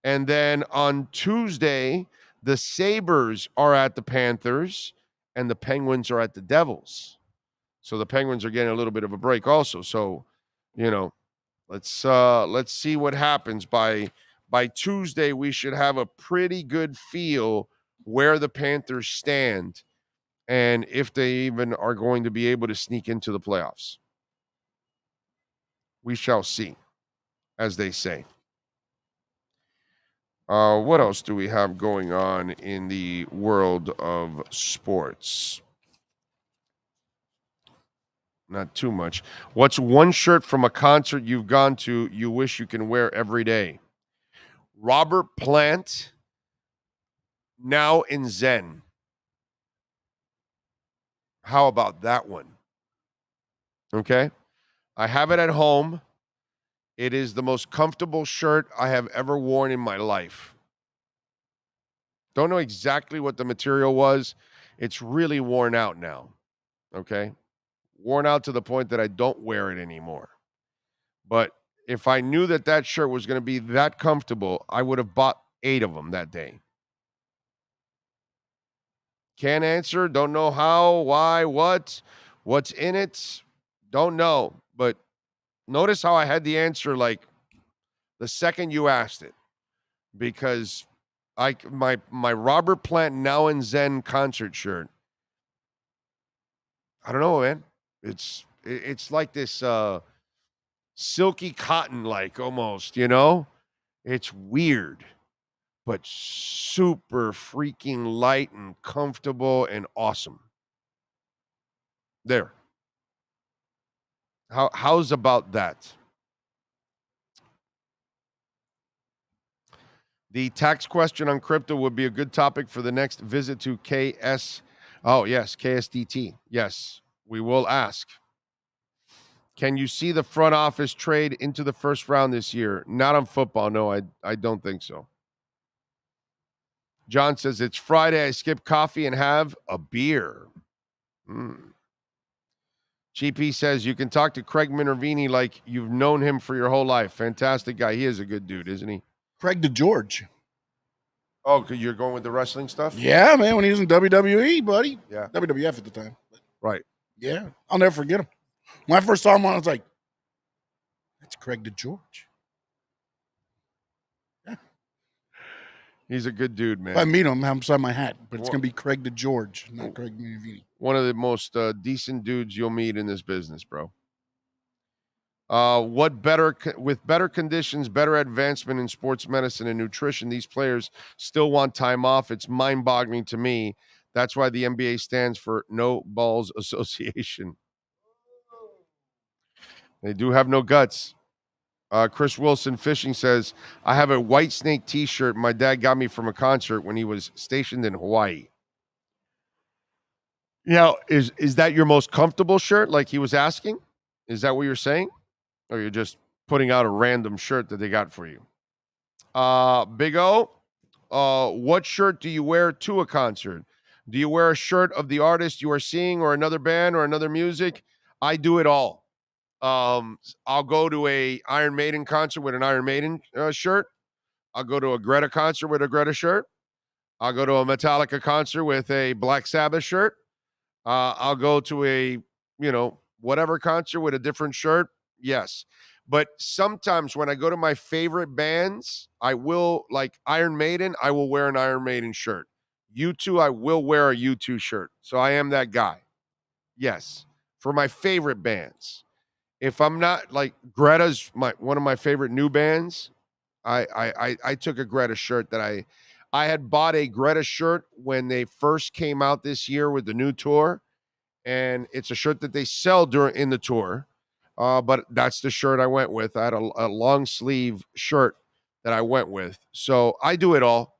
And then on Tuesday, the Sabres are at the Panthers, and the Penguins are at the Devils. So the Penguins are getting a little bit of a break also. So, you know, let's see what happens. By Tuesday, we should have a pretty good feel where the Panthers stand and if they even are going to be able to sneak into the playoffs. We shall see, as they say. What else do we have going on in the world of sports? Not too much. What's one shirt from a concert you've gone to you wish you can wear every day? Robert Plant, Now in Zen. How about that one? Okay. I have it at home. It is the most comfortable shirt I have ever worn in my life. Don't know exactly what the material was. It's really worn out now. Okay. Worn out to the point that I don't wear it anymore. But if I knew that that shirt was going to be that comfortable, I would have bought 8 of them that day. Can't answer. Don't know how, why, what's in it. Don't know. But notice how I had the answer like the second you asked it. Because my Robert Plant Now in Zen concert shirt, I don't know, man. It's like this silky cotton, like almost, you know? It's weird, but super freaking light and comfortable and awesome. There. How's about that? The tax question on crypto would be a good topic for the next visit to KS. Oh, yes, KSDT. Yes, we will ask. Can you see the front office trade into the first round this year? Not on football. No, I don't think so. John says, it's Friday. I skip coffee and have a beer. GP says, you can talk to Craig Minervini like you've known him for your whole life. Fantastic guy. He is a good dude, isn't he? Craig DeGeorge. Oh, you're going with the wrestling stuff? Yeah, man, when he was in WWE, buddy. Yeah. WWF at the time. Right. Yeah, I'll never forget him. When I first saw him on, I was like, that's Craig DeGeorge. Yeah. He's a good dude, man. If I meet him, I'm beside my hat, but it's going to be Craig DeGeorge, not Craig Minervini. One of the most decent dudes you'll meet in this business, bro. With better conditions, better advancement in sports medicine and nutrition, these players still want time off. It's mind-boggling to me. That's why the NBA stands for No Balls Association. They do have no guts. Chris Wilson Fishing says, I have a White Snake t-shirt my dad got me from a concert when he was stationed in Hawaii. Now, is that your most comfortable shirt like he was asking? Is that what you're saying? Or you're just putting out a random shirt that they got for you. Big O, what shirt do you wear to a concert? Do you wear a shirt of the artist you are seeing or another band or another music? I do it all. I'll go to a Iron Maiden concert with an Iron Maiden shirt. I'll go to a Greta concert with a Greta shirt. I'll go to a Metallica concert with a Black Sabbath shirt. I'll go to a, whatever concert with a different shirt. Yes. But sometimes when I go to my favorite bands, I will, like Iron Maiden, I will wear an Iron Maiden shirt. U2, I will wear a U2 shirt. So I am that guy. Yes. For my favorite bands. If I'm not, like, Greta's one of my favorite new bands, I took a Greta shirt that I had bought a Greta shirt when they first came out this year with the new tour, and it's a shirt that they sell in the tour, but that's the shirt I went with. I had a long sleeve shirt that I went with. So I do it all.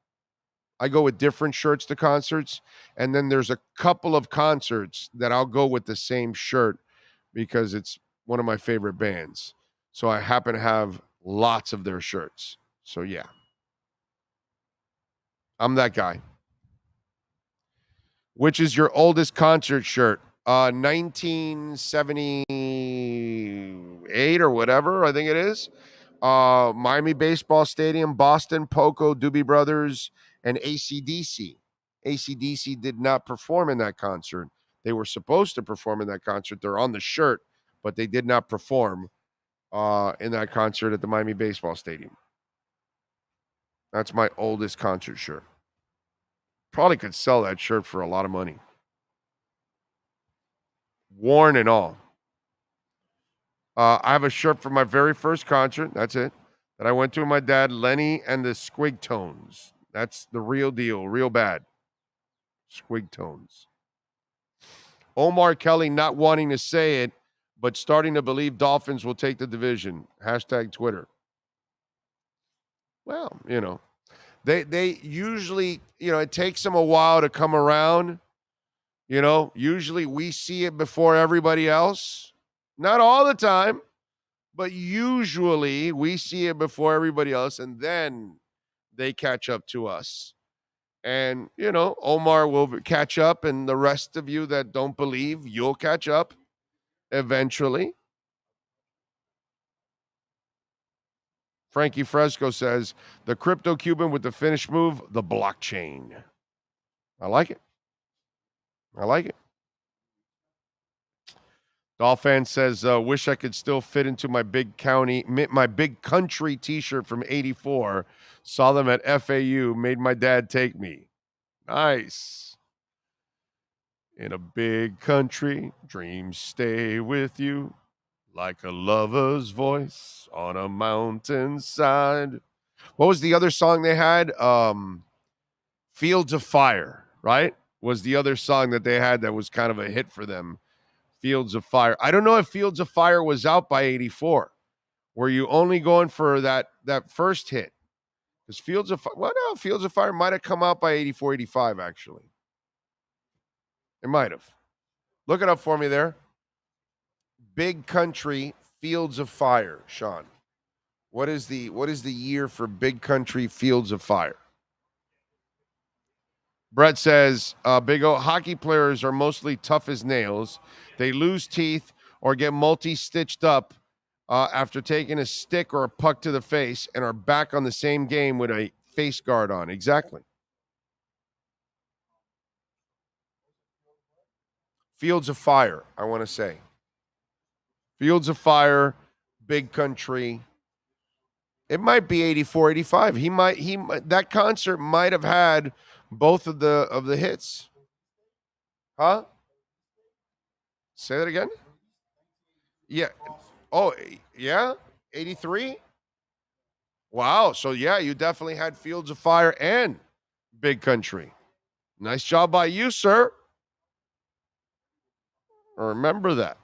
I go with different shirts to concerts, and then there's a couple of concerts that I'll go with the same shirt because it's one of my favorite bands. So I happen to have lots of their shirts. So yeah. I'm that guy. Which is your oldest concert shirt? 1978 or whatever, I think it is. Miami Baseball Stadium, Boston, Poco, Doobie Brothers, and AC/DC. AC/DC did not perform in that concert. They were supposed to perform in that concert. They're on the shirt, but they did not perform in that concert at the Miami Baseball Stadium. That's my oldest concert shirt. Probably could sell that shirt for a lot of money. Worn and all. I have a shirt from my very first concert. That's it. That I went to with my dad, Lenny and the Squig Tones. That's the real deal. Real bad. Squig Tones. Omar Kelly not wanting to say it, but starting to believe Dolphins will take the division. Hashtag Twitter. Well, they usually, it takes them a while to come around. Usually we see it before everybody else. Not all the time, but usually we see it before everybody else, and then they catch up to us. And, Omar will catch up, and the rest of you that don't believe, you'll catch up eventually. Frankie Fresco says, the crypto Cuban with the finish move, the blockchain. I like it. Dolphin says, wish I could still fit into my big country t-shirt from 84. Saw them at FAU, made my dad take me. Nice. In a big country, dreams stay with you. Like a lover's voice on a mountainside. What was the other song they had? Fields of Fire, right? Was the other song that they had that was kind of a hit for them. Fields of Fire. I don't know if Fields of Fire was out by 84. Were you only going for that first hit? Because Fields of Fire might have come out by 84, 85, actually. It might have. Look it up for me there. Big Country, Fields of Fire, Sean. What is the year for Big Country, Fields of Fire? Brett says, Big O, hockey players are mostly tough as nails. They lose teeth or get multi-stitched up after taking a stick or a puck to the face and are back on the same game with a face guard on. Exactly. Fields of Fire, I want to say. Fields of Fire, Big Country. It might be 84, 85. That concert might have had both of the hits. Huh? Say that again? Yeah. Oh, yeah? 83? Wow. So yeah, you definitely had Fields of Fire and Big Country. Nice job by you, sir. Remember that.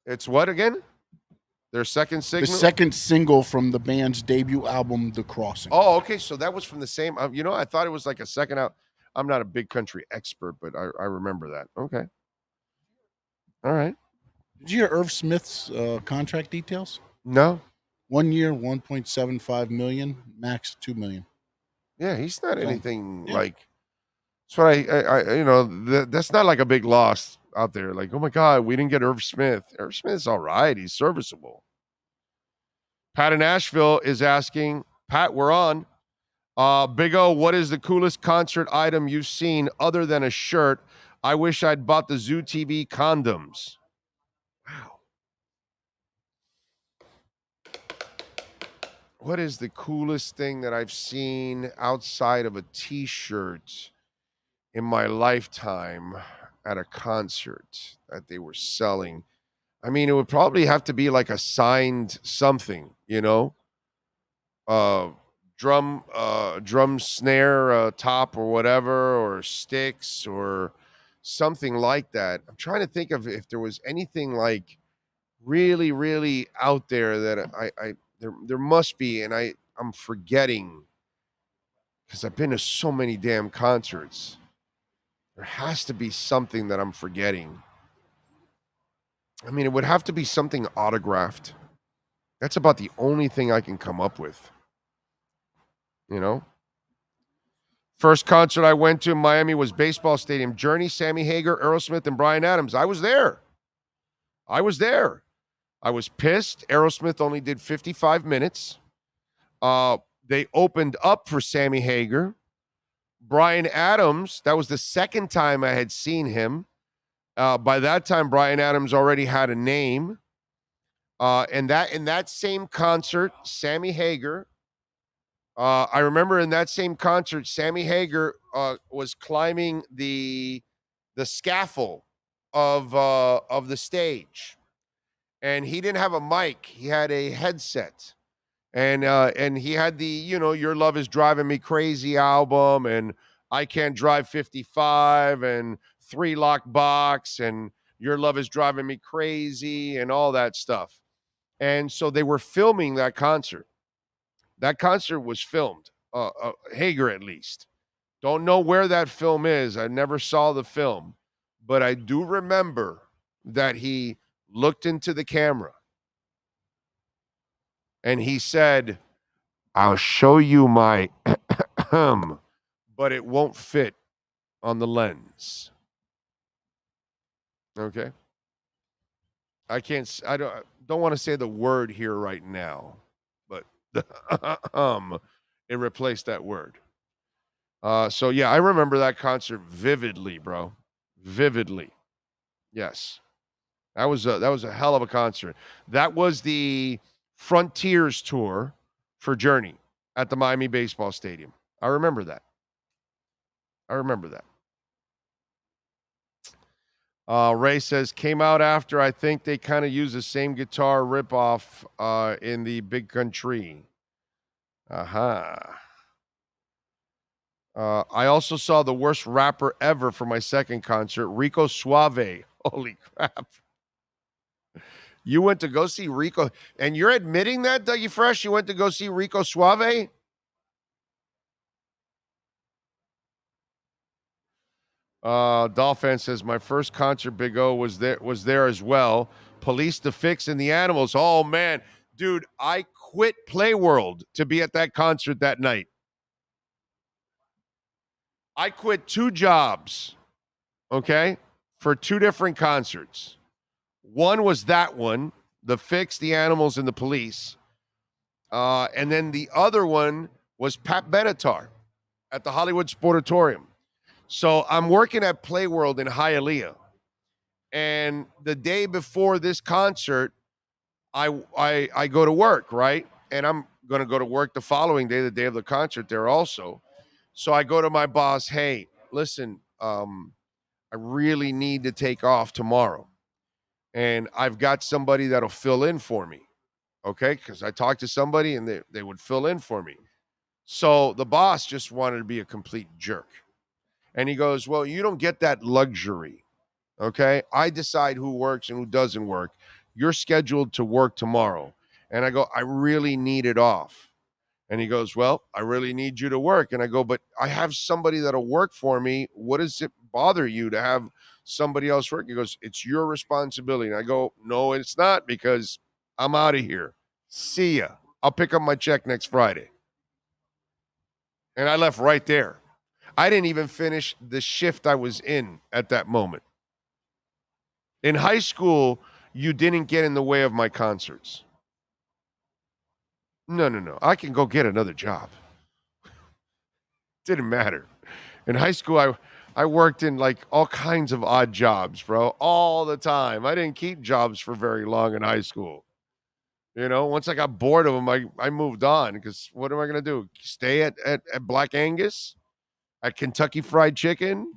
It's what again? Their second single? The second single from the band's debut album, The Crossing. Oh, okay. So that was from the same. I thought it was like a second out. I'm not a Big Country expert, but I remember that. Okay. All right. Did you hear Irv Smith's contract details? No. 1 year, 1.75 million, max 2 million. Yeah, he's not So, anything yeah. like. That's what I that's not like a big loss out there. Like, oh my God, we didn't get Irv Smith. Irv Smith's all right. He's serviceable. Pat in Nashville is asking, Pat, we're on. Big O, what is the coolest concert item you've seen other than a shirt? I wish I'd bought the Zoo TV condoms. Wow. What is the coolest thing that I've seen outside of a t-shirt in my lifetime at a concert that they were selling? I mean, it would probably have to be like a signed something, drum snare top or whatever, or sticks or something like that. I'm trying to think of if there was anything like really, really out there that there must be, and I'm forgetting because I've been to so many damn concerts. There has to be something that I'm forgetting. I mean, it would have to be something autographed. That's about the only thing I can come up with. First concert I went to in Miami was Baseball Stadium. Journey, Sammy Hagar, Aerosmith, and Bryan Adams. I was there. I was pissed. Aerosmith only did 55 minutes. They opened up for Sammy Hagar. Bryan Adams, that was the second time I had seen him. By that time, Bryan Adams already had a name. And that in that same concert, Sammy Hagar, I remember in that same concert, Sammy Hagar was climbing the scaffold of the stage, and he didn't have a mic; he had a headset, and he had the Your Love Is Driving Me Crazy album, and I Can't Drive 55, and Three Lock Box, and Your Love Is Driving Me Crazy, and all that stuff. And so they were filming that concert. That concert was filmed, Hagar at least. Don't know where that film is. I never saw the film, but I do remember that he looked into the camera and he said, I'll show you my but it won't fit on the lens. Okay. I don't want to say the word here right now, but it replaced that word. So yeah, I remember that concert vividly, bro. Vividly. Yes. That was a hell of a concert. That was the Frontiers tour for Journey at the Miami Baseball Stadium. I remember that. Ray says, came out after, I think they kind of use the same guitar ripoff in the Big Country. I also saw the worst rapper ever for my second concert, Rico Suave. Holy crap. You went to go see Rico, and you're admitting that, Dougie Fresh? You went to go see Rico Suave? Dolphin says, my first concert, Big O, was there as well. Police the Fix and the Animals. Oh, man. Dude, I quit Playworld to be at that concert that night. I quit 2 jobs, okay, for 2 different concerts. One was that one, the Fix, the Animals, and the Police. And then the other one was Pat Benatar at the Hollywood Sportatorium. So I'm working at Playworld in Hialeah. And the day before this concert, I go to work, right? And I'm going to go to work the following day, the day of the concert there also. So I go to my boss, hey, listen, I really need to take off tomorrow. And I've got somebody that'll fill in for me, okay? Because I talked to somebody and they would fill in for me. So the boss just wanted to be a complete jerk. And he goes, well, you don't get that luxury, okay? I decide who works and who doesn't work. You're scheduled to work tomorrow. And I go, I really need it off. And he goes, well, I really need you to work. And I go, but I have somebody that'll work for me. What does it bother you to have somebody else work? He goes, it's your responsibility. And I go, no, it's not, because I'm out of here. See ya. I'll pick up my check next Friday. And I left right there. I didn't even finish the shift I was in at that moment. In high school, you didn't get in the way of my concerts. No. I can go get another job. Didn't matter. In high school, I worked in like all kinds of odd jobs, bro, all the time. I didn't keep jobs for very long in high school. You know, once I got bored of them, I moved on, because what am I going to do? Stay at Black Angus? At Kentucky Fried Chicken?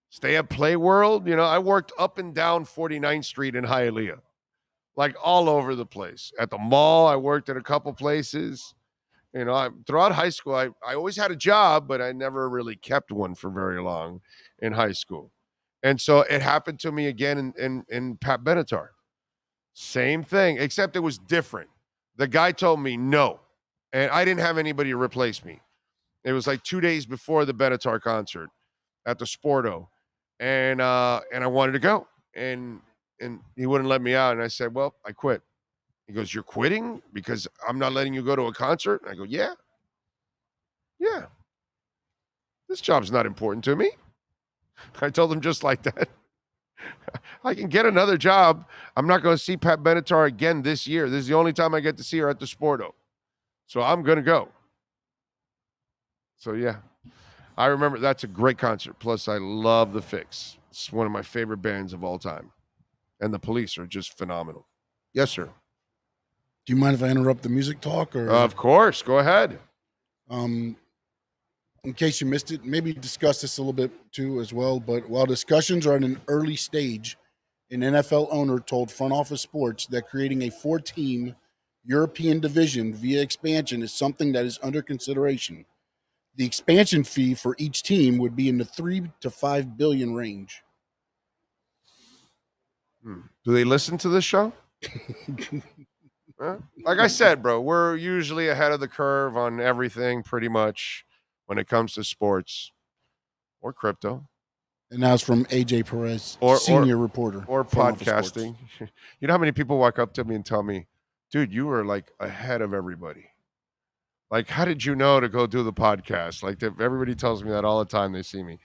Stay at Play World? You know, I worked up and down 49th Street in Hialeah, like all over the place. At the mall, I worked at a couple places. You know, throughout high school, I always had a job, but I never really kept one for very long in high school. And so it happened to me again in Pat Benatar. Same thing, except it was different. The guy told me no, and I didn't have anybody to replace me. It was like 2 days before the Benatar concert at the Sporto, and I wanted to go, and he wouldn't let me out, and I said, well, I quit. He goes, you're quitting because I'm not letting you go to a concert? And I go, yeah. This job's not important to me. I told him just like that. I can get another job. I'm not going to see Pat Benatar again this year. This is the only time I get to see her at the Sporto. So I'm going to go. So, yeah. I remember that's a great concert. Plus, I love The Fix. It's one of my favorite bands of all time. And the Police are just phenomenal. Yes, sir. Do you mind if I interrupt the music talk? Or of course, go ahead. In case you missed it, maybe discuss this a little bit too as well. But while discussions are at an early stage, an NFL owner told Front Office Sports that creating a 4-team European division via expansion is something that is under consideration. The expansion fee for each team would be in the $3 to $5 billion range. Do they listen to this show? Like I said, bro, we're usually ahead of the curve on everything pretty much when it comes to sports or crypto. And that's from AJ Perez, senior reporter. Or podcasting. You know how many people walk up to me and tell me, dude, you were like ahead of everybody. Like, how did you know to go do the podcast? Like, everybody tells me that all the time they see me.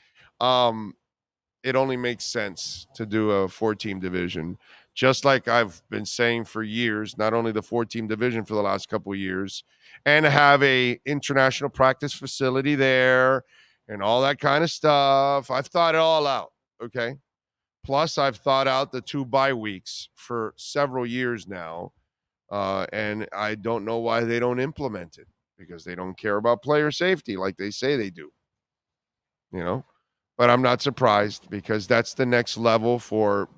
It only makes sense to do a 4-team division. Just like I've been saying for years, not only the 4-team division for the last couple of years, and have a international practice facility there and all that kind of stuff. I've thought it all out, okay? Plus, I've thought out the 2 bye weeks for several years now, and I don't know why they don't implement it, because they don't care about player safety like they say they do, you know? But I'm not surprised, because that's the next level for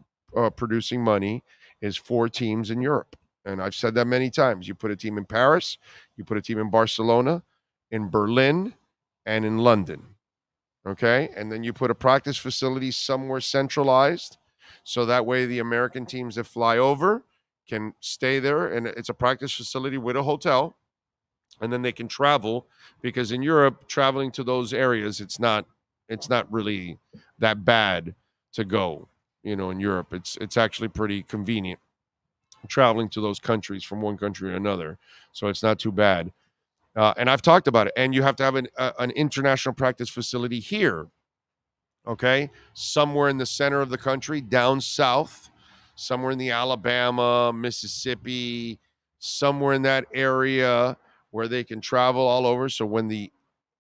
producing money is 4 teams in Europe. And I've said that many times. You put a team in Paris, you put a team in Barcelona, in Berlin, and in London. Okay? And then you put a practice facility somewhere centralized, so that way the American teams that fly over can stay there, and it's a practice facility with a hotel, and then they can travel, because in Europe, traveling to those areas, it's not really that bad to go. You know, in Europe, it's actually pretty convenient traveling to those countries from one country to another. So it's not too bad. And I've talked about it. And you have to have an international practice facility here, okay? Somewhere in the center of the country, down south, somewhere in the Alabama, Mississippi, somewhere in that area where they can travel all over. So when the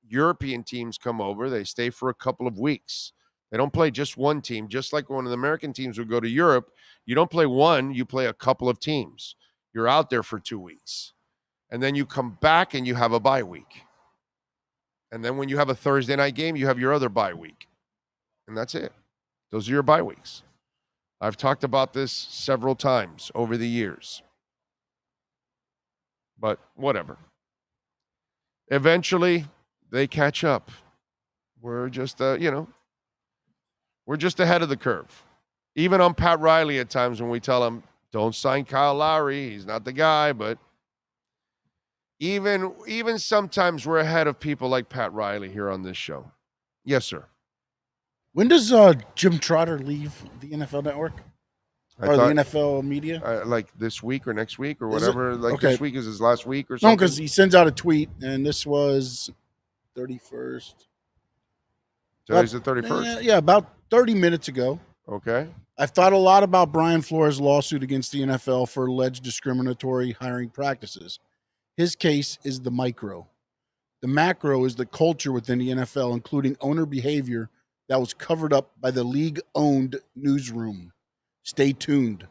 European teams come over, they stay for a couple of weeks. They don't play just one team. Just like when the American teams would go to Europe, you don't play one, you play a couple of teams. You're out there for 2 weeks. And then you come back and you have a bye week. And then when you have a Thursday night game, you have your other bye week. And that's it. Those are your bye weeks. I've talked about this several times over the years. But whatever. Eventually, they catch up. We're just, we're just ahead of the curve. Even on Pat Riley at times when we tell him, don't sign Kyle Lowry, he's not the guy, but even sometimes we're ahead of people like Pat Riley here on this show. Yes, sir. When does Jim Trotter leave the NFL Network or the NFL media? Like this week or next week or Is it? whatever. Like Okay. this week is his last week or No, something. because he sends out a tweet, and this was 31st. Today's the 31st. Yeah, about 30 minutes ago. Okay. I've thought a lot about Brian Flores' lawsuit against the NFL for alleged discriminatory hiring practices. His case is the micro. The macro is the culture within the NFL, including owner behavior that was covered up by the league-owned newsroom. Stay tuned.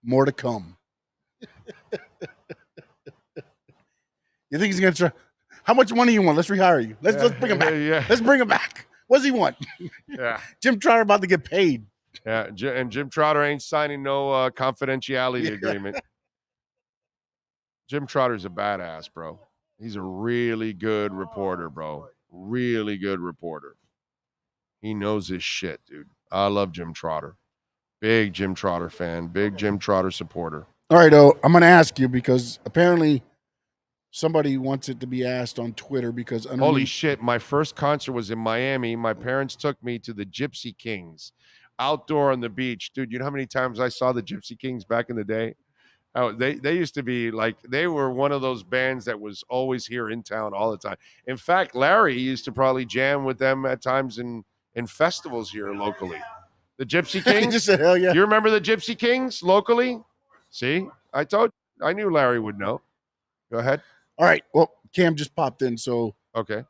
More to come. You think he's going to try? How much money you want? Let's rehire you. Let's bring him back. Yeah. Let's bring him back. What does he want? Yeah. Jim Trotter about to get paid. Yeah, and Jim Trotter ain't signing no confidentiality agreement. Jim Trotter's a badass, bro. He's a really good reporter, bro. Really good reporter. He knows his shit, dude. I love Jim Trotter. Big Jim Trotter fan. Big Jim Trotter supporter. All right, I'm going to ask you because apparently somebody wants it to be asked on Twitter because holy shit, my first concert was in Miami. My parents took me to the Gypsy Kings outdoor on the beach. Dude, you know how many times I saw the Gypsy Kings back in the day? Oh, they used to be like, they were one of those bands that was always here in town all the time. In fact, Larry used to probably jam with them at times in festivals here locally. The Gypsy Kings? Just said, hell yeah. You remember the Gypsy Kings locally? See, I knew Larry would know. Go ahead. All right. Well, Cam just popped in, so okay.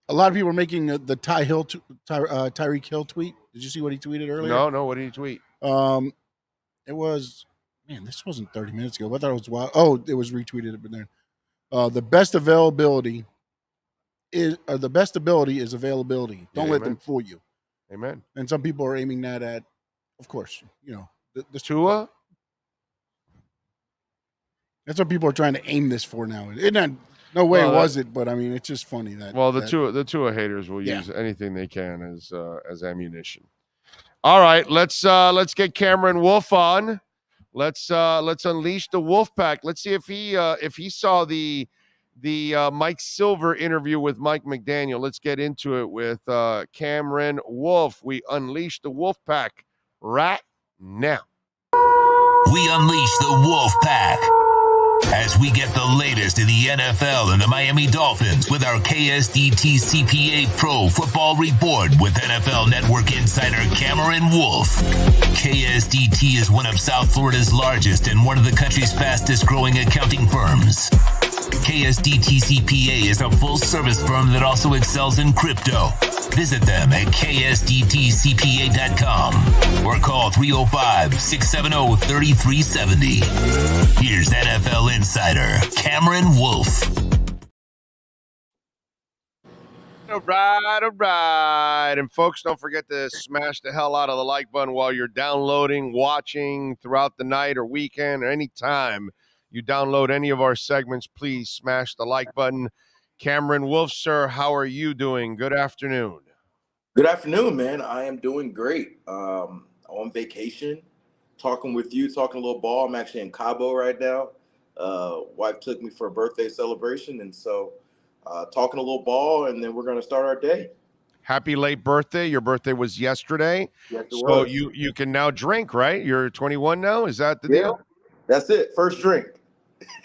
A lot of people are making the Tyreek Hill tweet. Did you see what he tweeted earlier? No. What did he tweet? It was, man, this wasn't 30 minutes ago. I thought it was wild. Oh, it was retweeted, but then the best ability is availability. Don't let them fool you. Amen. And some people are aiming that at, of course, the Tua. That's what people are trying to aim this for now. No way was it, but I mean, it's just funny that. Well, the Tua haters will use anything they can as ammunition. All right, let's get Cameron Wolf on. Let's unleash the Wolf Pack. Let's see if he saw the Mike Silver interview with Mike McDaniel. Let's get into it with Cameron Wolf. We unleash the Wolf Pack right now. We unleash the Wolf Pack as we get the latest in the NFL and the Miami Dolphins with our KSDT CPA Pro Football Report with NFL Network insider Cameron Wolf. KSDT is one of South Florida's largest and one of the country's fastest growing accounting firms. KSDT CPA is a full-service firm that also excels in crypto. Visit them at ksdtcpa.com or call 305-670-3370. Here's NFL insider Cameron Wolf. All right. And folks, don't forget to smash the hell out of the like button while you're downloading, watching throughout the night or weekend or any time you download any of our segments. Please smash the like button. Cameron Wolf, sir, how are you doing? Good afternoon. Good afternoon, man. I am doing great. On vacation, talking with you, talking a little ball. I'm actually in Cabo right now. Wife took me for a birthday celebration, and so talking a little ball, and then we're going to start our day. Happy late birthday. Your birthday was yesterday. Yes, it so was. You can now drink, right? You're 21 now? Is that the deal? That's it. First drink.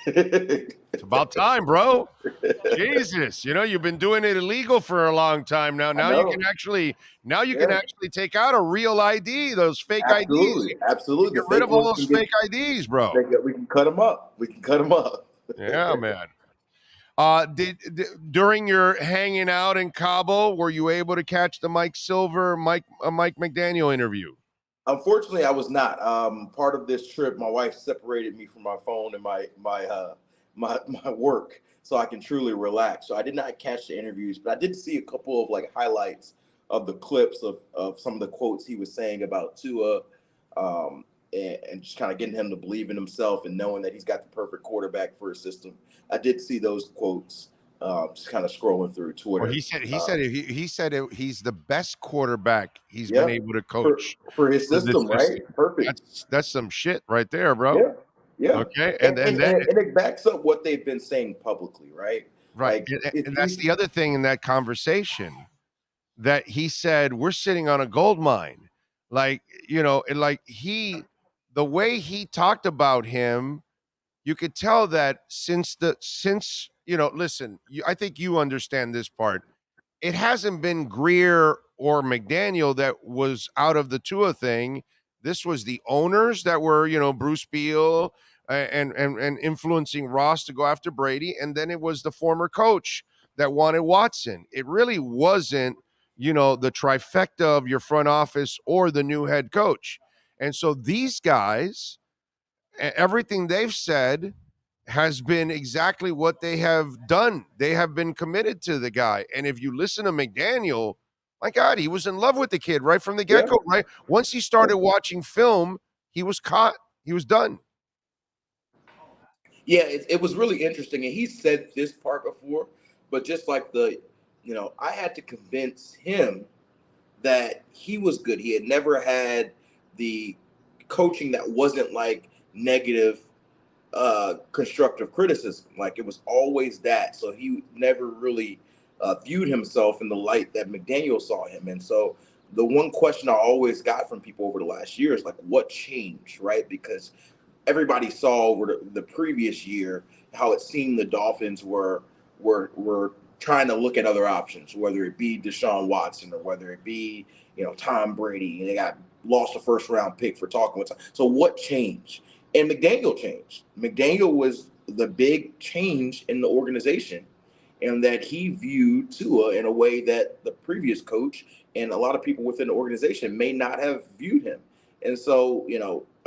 It's about time, bro. Jesus, you've been doing it illegal for a long time now. Now you can actually take out a real ID, those fake IDs. Absolutely. Get rid of all those fake IDs, bro. We can cut them up. Yeah, man. During your hanging out in Cabo, were you able to catch the Mike Silver, Mike McDaniel interview? Unfortunately, I was not. Part of this trip, my wife separated me from my phone and my work, so I can truly relax. So I did not catch the interviews, but I did see a couple of highlights of the clips of some of the quotes he was saying about Tua, and just kind of getting him to believe in himself and knowing that he's got the perfect quarterback for his system. I did see those quotes. Just kind of scrolling through Twitter. Well, he said he's the best quarterback he's been able to coach for his system, right? Perfect. That's some shit right there, bro. Yeah. Okay, and it backs up what they've been saying publicly, right? Right. And that's the other thing in that conversation that he said, we're sitting on a gold mine. Like, the way he talked about him, you could tell that since, listen, I think you understand this part. It hasn't been Greer or McDaniel that was out of the Tua thing. This was the owners that were, Bruce Beal and influencing Ross to go after Brady. And then it was the former coach that wanted Watson. It really wasn't, the trifecta of your front office or the new head coach. And so these guys, everything they've said has been exactly what they have done. They have been committed to the guy. And if you listen to McDaniel, my God, he was in love with the kid right from the get-go, right? Once he started watching film, he was caught. He was done. Yeah, it was really interesting. And he said this part before, but just like I had to convince him that he was good. He had never had the coaching that wasn't like negative, constructive criticism. Like it was always that. So he never really viewed himself in the light that McDaniel saw him. And so the one question I always got from people over the last year is like, what changed, right? Because everybody saw over the previous year how it seemed the Dolphins were trying to look at other options, whether it be Deshaun Watson or whether it be, Tom Brady, and they lost a first round pick for talking with Tom. So what changed? And McDaniel changed. McDaniel was the big change in the organization, and that he viewed Tua in a way that the previous coach and a lot of people within the organization may not have viewed him. And so,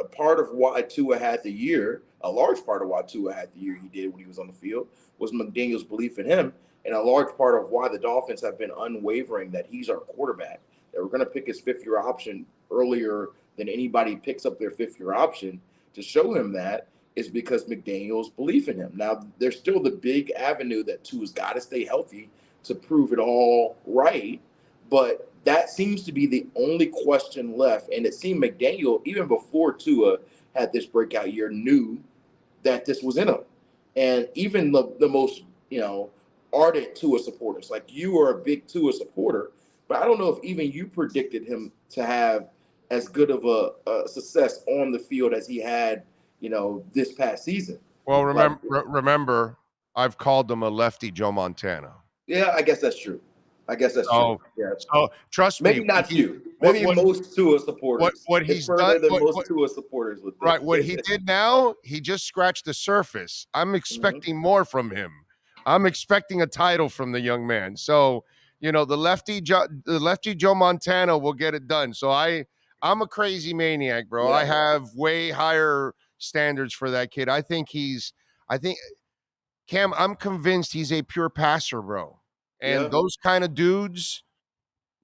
a part of why Tua had the year, a large part of why Tua had the year he did when he was on the field, was McDaniel's belief in him. And a large part of why the Dolphins have been unwavering that he's our quarterback, that we're going to pick his fifth-year option earlier than anybody picks up their fifth-year option to show him that, is because McDaniel's belief in him. Now, there's still the big avenue that Tua's got to stay healthy to prove it all right, but that seems to be the only question left. And it seemed McDaniel, even before Tua had this breakout year, knew that this was in him. And even the most, ardent Tua supporters, like you are a big Tua supporter, but I don't know if even you predicted him to have as good of a success on the field as he had, this past season. Well, remember, I've called him a lefty Joe Montana. Yeah, I guess that's true. True. Yeah. So trust me. Maybe not you. Maybe most Tua supporters. What he's done than most Tua supporters with this. Right. What he did now, he just scratched the surface. I'm expecting more from him. I'm expecting a title from the young man. So, the lefty Joe Montana will get it done. So I'm a crazy maniac, bro. Yeah. I have way higher standards for that kid. I think Cam, I'm convinced he's a pure passer, bro. And those kind of dudes,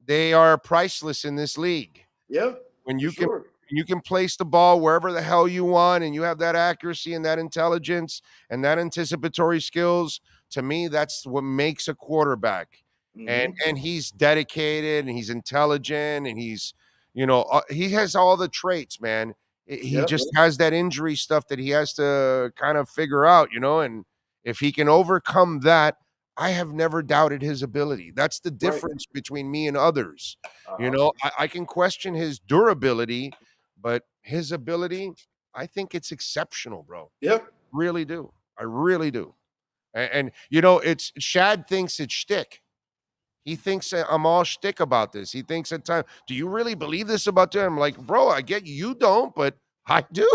they are priceless in this league. Yeah. When you can place the ball wherever the hell you want, and you have that accuracy and that intelligence and that anticipatory skills, to me, that's what makes a quarterback. Mm-hmm. And he's dedicated and he's intelligent and he's, he has all the traits, man. He just has that injury stuff that he has to kind of figure out, and if he can overcome that, I have never doubted his ability. That's the difference between me and others. I can question his durability, but his ability, I think it's exceptional, bro. Yep. Really do. I really do. And it's Shad thinks it's shtick. He thinks I'm all shtick about this. He thinks at times, do you really believe this about him? I'm like, bro, I get you don't, but I do.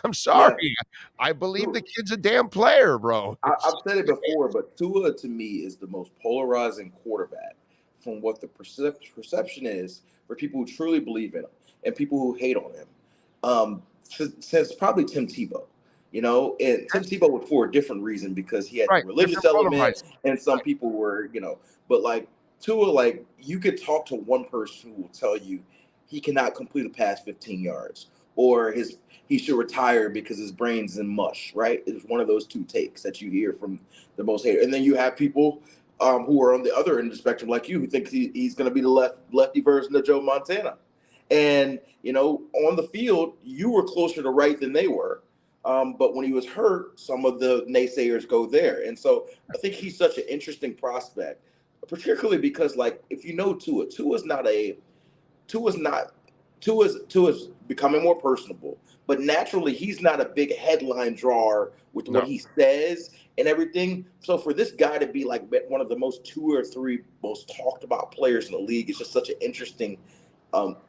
I'm sorry. Yeah. I believe the kid's a damn player, bro. I've said it before, but Tua to me is the most polarizing quarterback from what the perception is for people who truly believe in him and people who hate on him. Since probably Tim Tebow. And Tim Tebow was for a different reason because he had religious element, and some people were, but like Tua, like you could talk to one person who will tell you he cannot complete a pass 15 yards, or he should retire because his brain's in mush, right? It's one of those two takes that you hear from the most hater. And then you have people who are on the other end of the spectrum, like you, who think he's going to be the lefty version of Joe Montana. And, on the field, you were closer to right than they were. But when he was hurt, some of the naysayers go there. And so I think he's such an interesting prospect particularly because, like, if you know Tua's becoming more personable, but naturally he's not a big headline drawer with what he says and everything. So for this guy to be like one of the most 2 or 3 most talked about players in the league is just such an interesting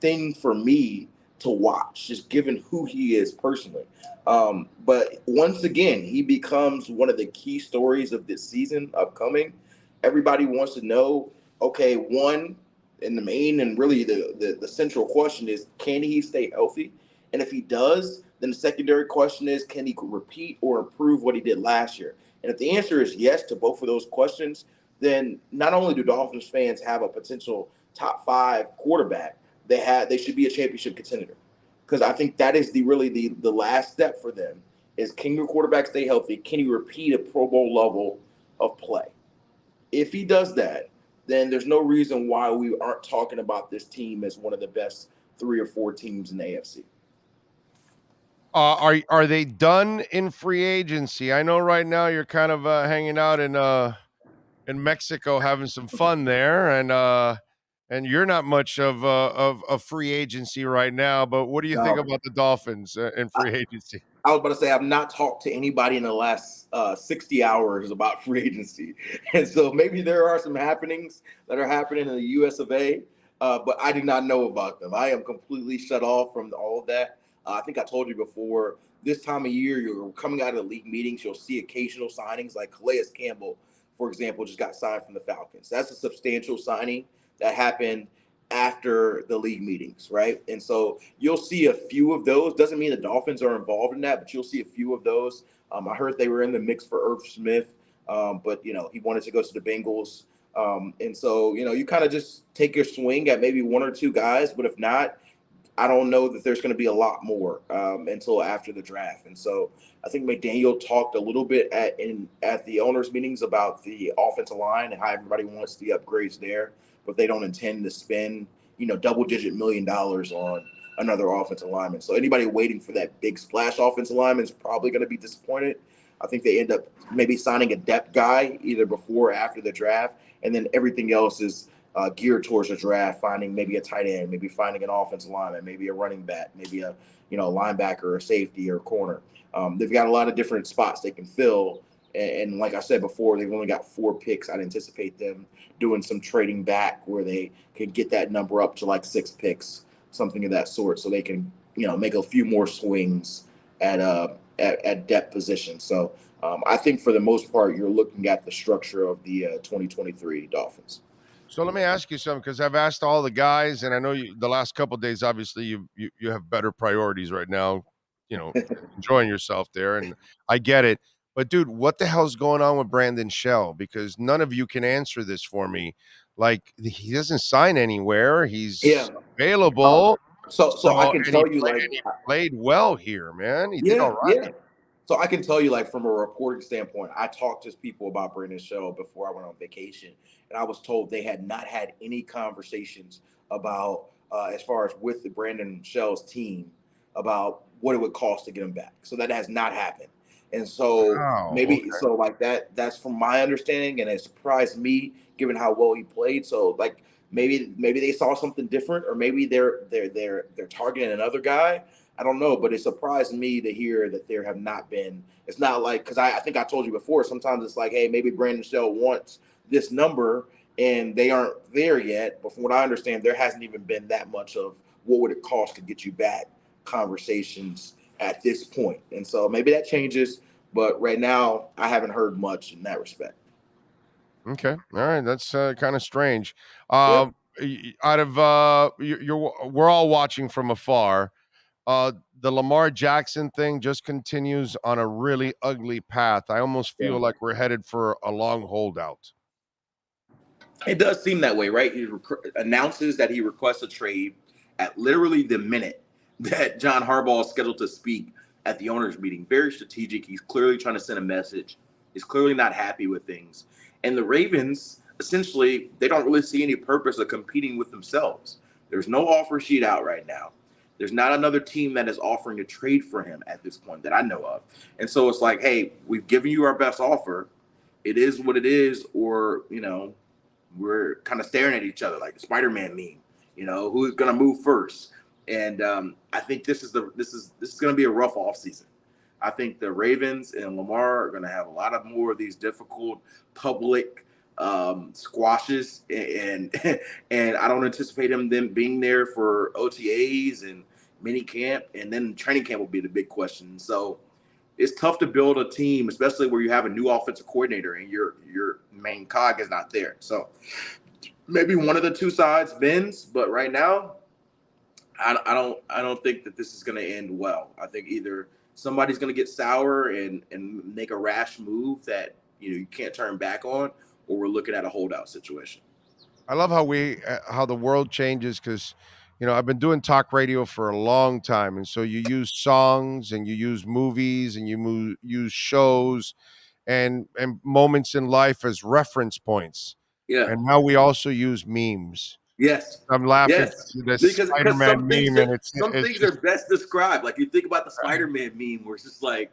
thing for me to watch, just given who he is personally. But once again, he becomes one of the key stories of this season upcoming. Everybody wants to know, okay, one, and the main and really the central question is, can he stay healthy? And if he does, then the secondary question is, can he repeat or improve what he did last year? And if the answer is yes to both of those questions, then not only do Dolphins fans have a potential top 5 quarterback, they should be a championship contender. Because I think that is the last step for them is, can your quarterback stay healthy? Can he repeat a Pro Bowl level of play? If he does that, then there's no reason why we aren't talking about this team as one of the best 3 or 4 teams in the AFC. Are they done in free agency? I know right now you're kind of hanging out in Mexico, having some fun there, and you're not much of a free agency right now. But what do you think about the Dolphins in free agency? I was about to say, I've not talked to anybody in the last 60 hours about free agency. And so maybe there are some happenings that are happening in the US of A, but I do not know about them. I am completely shut off from all of that. I think I told you before, this time of year, you're coming out of the league meetings, you'll see occasional signings like Calais Campbell, for example, just got signed from the Falcons. That's a substantial signing that happened after the league meetings, right? And so you'll see a few of those. Doesn't mean the Dolphins are involved in that, but you'll see a few of those. I heard they were in the mix for Irv Smith, but, he wanted to go to the Bengals. And so, you kind of just take your swing at maybe 1 or 2 guys, but if not, I don't know that there's going to be a lot more until after the draft. And so I think McDaniel talked a little bit at the owners' meetings about the offensive line and how everybody wants the upgrades there, but they don't intend to spend, double-digit $1 million on another offensive lineman. So anybody waiting for that big splash offensive lineman is probably going to be disappointed. I think they end up maybe signing a depth guy either before or after the draft, and then everything else is geared towards the draft, finding maybe a tight end, maybe finding an offensive lineman, maybe a running back, maybe a linebacker or safety or corner. They've got a lot of different spots they can fill. And like I said before, they've only got 4 picks. I'd anticipate them doing some trading back where they could get that number up to like 6 picks, something of that sort, so they can, make a few more swings at depth position. So I think for the most part, you're looking at the structure of the 2023 Dolphins. So let me ask you something, because I've asked all the guys, and I know the last couple of days, obviously you have better priorities right now, enjoying yourself there, and I get it. But dude, what the hell's going on with Brandon Shell? Because none of you can answer this for me. Like, he doesn't sign anywhere. He's available. So I can tell you, he played well here, man. He did all right. Yeah. So I can tell you, like, from a reporting standpoint, I talked to people about Brandon Shell before I went on vacation, and I was told they had not had any conversations about, as far as with the Brandon Shell's team, about what it would cost to get him back. So that has not happened. And so so like that's from my understanding, and it surprised me given how well he played. So like maybe they saw something different, or maybe they're targeting another guy. I don't know, but it surprised me to hear that there have not been. It's not like, because I think I told you before, sometimes it's like, hey, maybe Brandon Shell wants this number and they aren't there yet. But from what I understand, there hasn't even been that much of what would it cost to get you back conversations at this point. And so maybe that changes, but right now I haven't heard much in that respect. Okay. All right. That's kind of strange. Out of we're all watching from afar. The Lamar Jackson thing just continues on a really ugly path. I almost feel like we're headed for a long holdout. It does seem that way, right? He announces that he requests a trade at literally the minute that John Harbaugh is scheduled to speak at the owners' meeting. Very strategic. He's clearly trying to send a message. He's clearly not happy with things. And the Ravens, essentially, they don't really see any purpose of competing with themselves. There's no offer sheet out right now. There's not another team that is offering a trade for him at this point that I know of. And so it's like, hey, we've given you our best offer. It is what it is, or, we're kind of staring at each other like the Spider-Man meme. Who's going to move first? And I think this is going to be a rough offseason. I think the Ravens and Lamar are going to have a lot of more of these difficult public squashes, and I don't anticipate them being there for OTAs and mini camp, and then training camp will be the big question. So it's tough to build a team, especially where you have a new offensive coordinator and your main cog is not there. So maybe one of the two sides bends, but right now, I don't think that this is going to end well. I think either somebody's going to get sour and make a rash move that you can't turn back on, or we're looking at a holdout situation. I love how the world changes, because I've been doing talk radio for a long time, and so you use songs and you use movies and you use shows and moments in life as reference points. Yeah. And now we also use memes. Yes. I'm laughing at this because Spider-Man some meme, and some things are best described. Like you think about the Spider-Man meme, where it's just like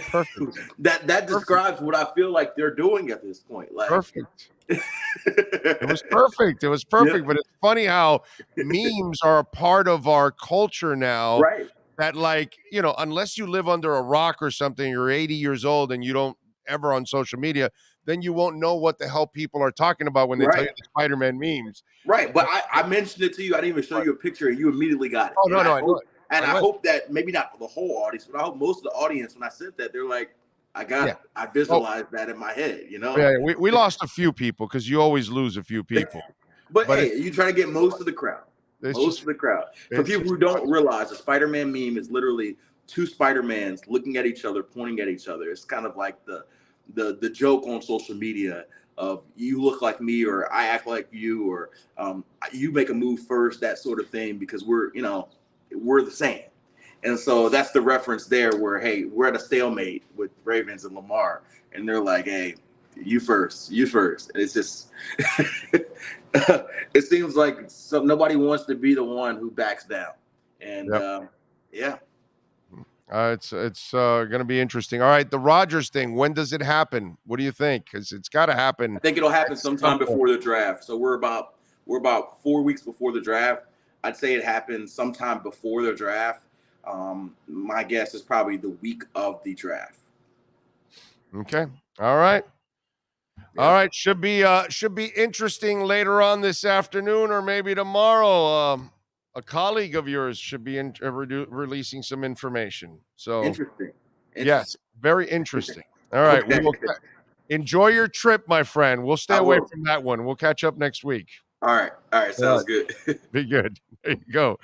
perfect. that describes what I feel like they're doing at this point. Like perfect. It was perfect. It was perfect. Yeah. But it's funny how memes are a part of our culture now. Right. That unless you live under a rock or something, you're 80 years old and you don't ever on social media, then you won't know what the hell people are talking about when they tell you the Spider-Man memes. Right. But I mentioned it to you. I didn't even show you a picture, and you immediately got it. Oh, no, I know it. And I hope that maybe not the whole audience, but I hope most of the audience, when I said that, they're like, I got it. I visualized that in my head, Yeah, we lost a few people, because you always lose a few people. but hey, you trying to get most of the crowd. Most of the crowd. For people who don't realize, the Spider-Man meme is literally two Spider-Mans looking at each other, pointing at each other. It's kind of like the joke on social media of you look like me, or I act like you, or you make a move first, that sort of thing, because we're the same. And so that's the reference there where, hey, we're at a stalemate with Ravens and Lamar, and they're like, hey, you first. And it's just it seems like nobody wants to be the one who backs down. And it's going to be interesting. All right, the Rodgers thing, when does it happen? What do you think? Because it's got to happen. I think it'll happen sometime before the draft. So we're about 4 weeks before the draft. I'd say it happens sometime before the draft. My guess is probably the week of the draft. Okay. All right. Yeah. All right. Should be interesting later on this afternoon, or maybe tomorrow. A colleague of yours should be releasing some information. So interesting. Yes, very interesting. All right. Okay. Enjoy your trip, my friend. We'll stay away from that one. We'll catch up next week. All right. Sounds good. Be good. There you go.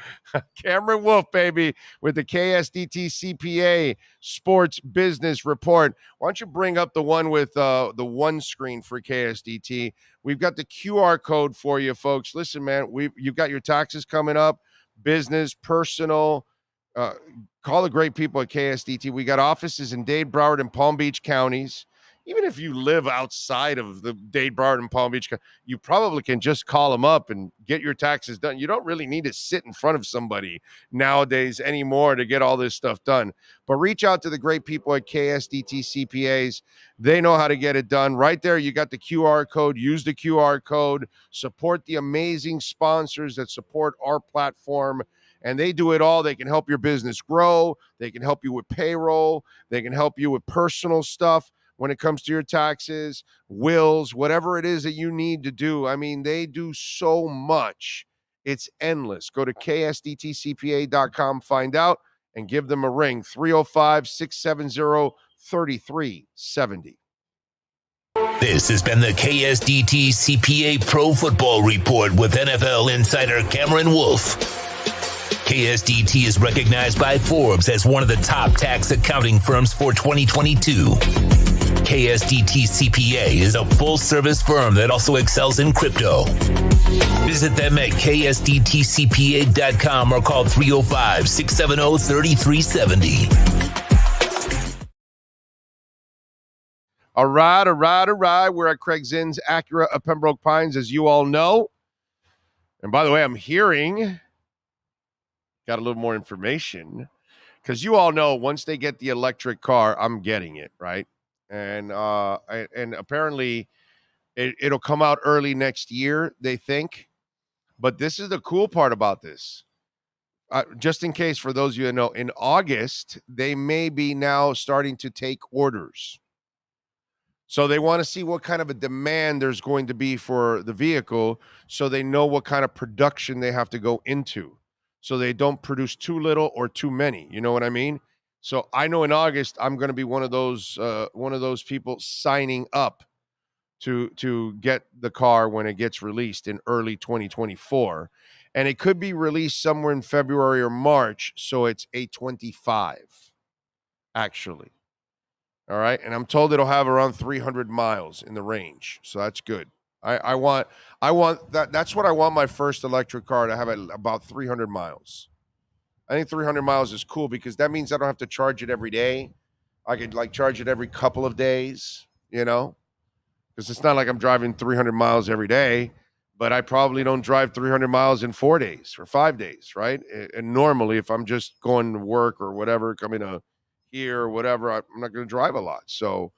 Cameron Wolf, baby, with the KSDT CPA Sports Business Report. Why don't you bring up the one with the one screen for KSDT? We've got the QR code for you, folks. Listen, man, you've got your taxes coming up, business, personal. Call the great people at KSDT. We got offices in Dade, Broward, and Palm Beach counties. Even if you live outside of the Dade, Broward, and Palm Beach, you probably can just call them up and get your taxes done. You don't really need to sit in front of somebody nowadays anymore to get all this stuff done. But reach out to the great people at KSDT CPAs. They know how to get it done. Right there, you got the QR code. Use the QR code. Support the amazing sponsors that support our platform. And they do it all. They can help your business grow. They can help you with payroll. They can help you with personal stuff. When it comes to your taxes, wills, whatever it is that you need to do. I mean, they do so much. It's endless. Go to ksdtcpa.com, find out, and give them a ring. 305-670-3370. This has been the KSDT CPA Pro Football Report with NFL insider Cameron Wolf. KSDT is recognized by Forbes as one of the top tax accounting firms for 2022. KSDT CPA is a full-service firm that also excels in crypto. Visit them at ksdtcpa.com or call 305-670-3370. All right. We're at Craig Zinn's Acura of Pembroke Pines, as you all know. And by the way, I'm hearing, got a little more information, because you all know once they get the electric car, I'm getting it, right? And apparently It'll come out early next year, they think. But this is the cool part about this. Just in case, for those of you that know, in August, they may be now starting to take orders. So they want to see what kind of a demand there's going to be for the vehicle so they know what kind of production they have to go into. So they don't produce too little or too many. You know what I mean? So I know in August, I'm going to be one of those people signing up to get the car when it gets released in early 2024. And it could be released somewhere in February or March. So it's a 25, actually. All right. And I'm told it'll have around 300 miles in the range. So that's good. I want that. That's what I want my first electric car to have, at about 300 miles. I think 300 miles is cool because that means I don't have to charge it every day. I could charge it every couple of days, because it's not like I'm driving 300 miles every day, but I probably don't drive 300 miles in 4 days or 5 days. Right. And normally if I'm just going to work or whatever, coming to here or whatever, I'm not going to drive a lot. So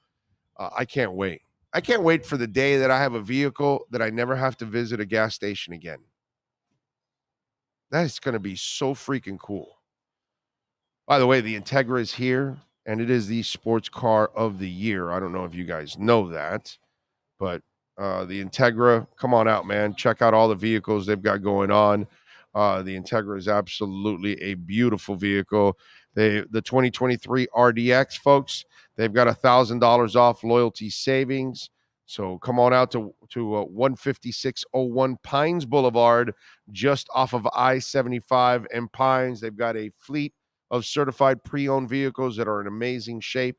I can't wait. I can't wait for the day that I have a vehicle that I never have to visit a gas station again. That is going to be so freaking cool. By the way, the Integra is here, and it is the sports car of the year. I don't know if you guys know that, but the Integra, come on out, man. Check out all the vehicles they've got going on. The Integra is absolutely a beautiful vehicle. The 2023 RDX, folks, they've got $1,000 off loyalty savings. So come on out to 15601 Pines Boulevard, just off of I-75 and Pines. They've got a fleet of certified pre-owned vehicles that are in amazing shape.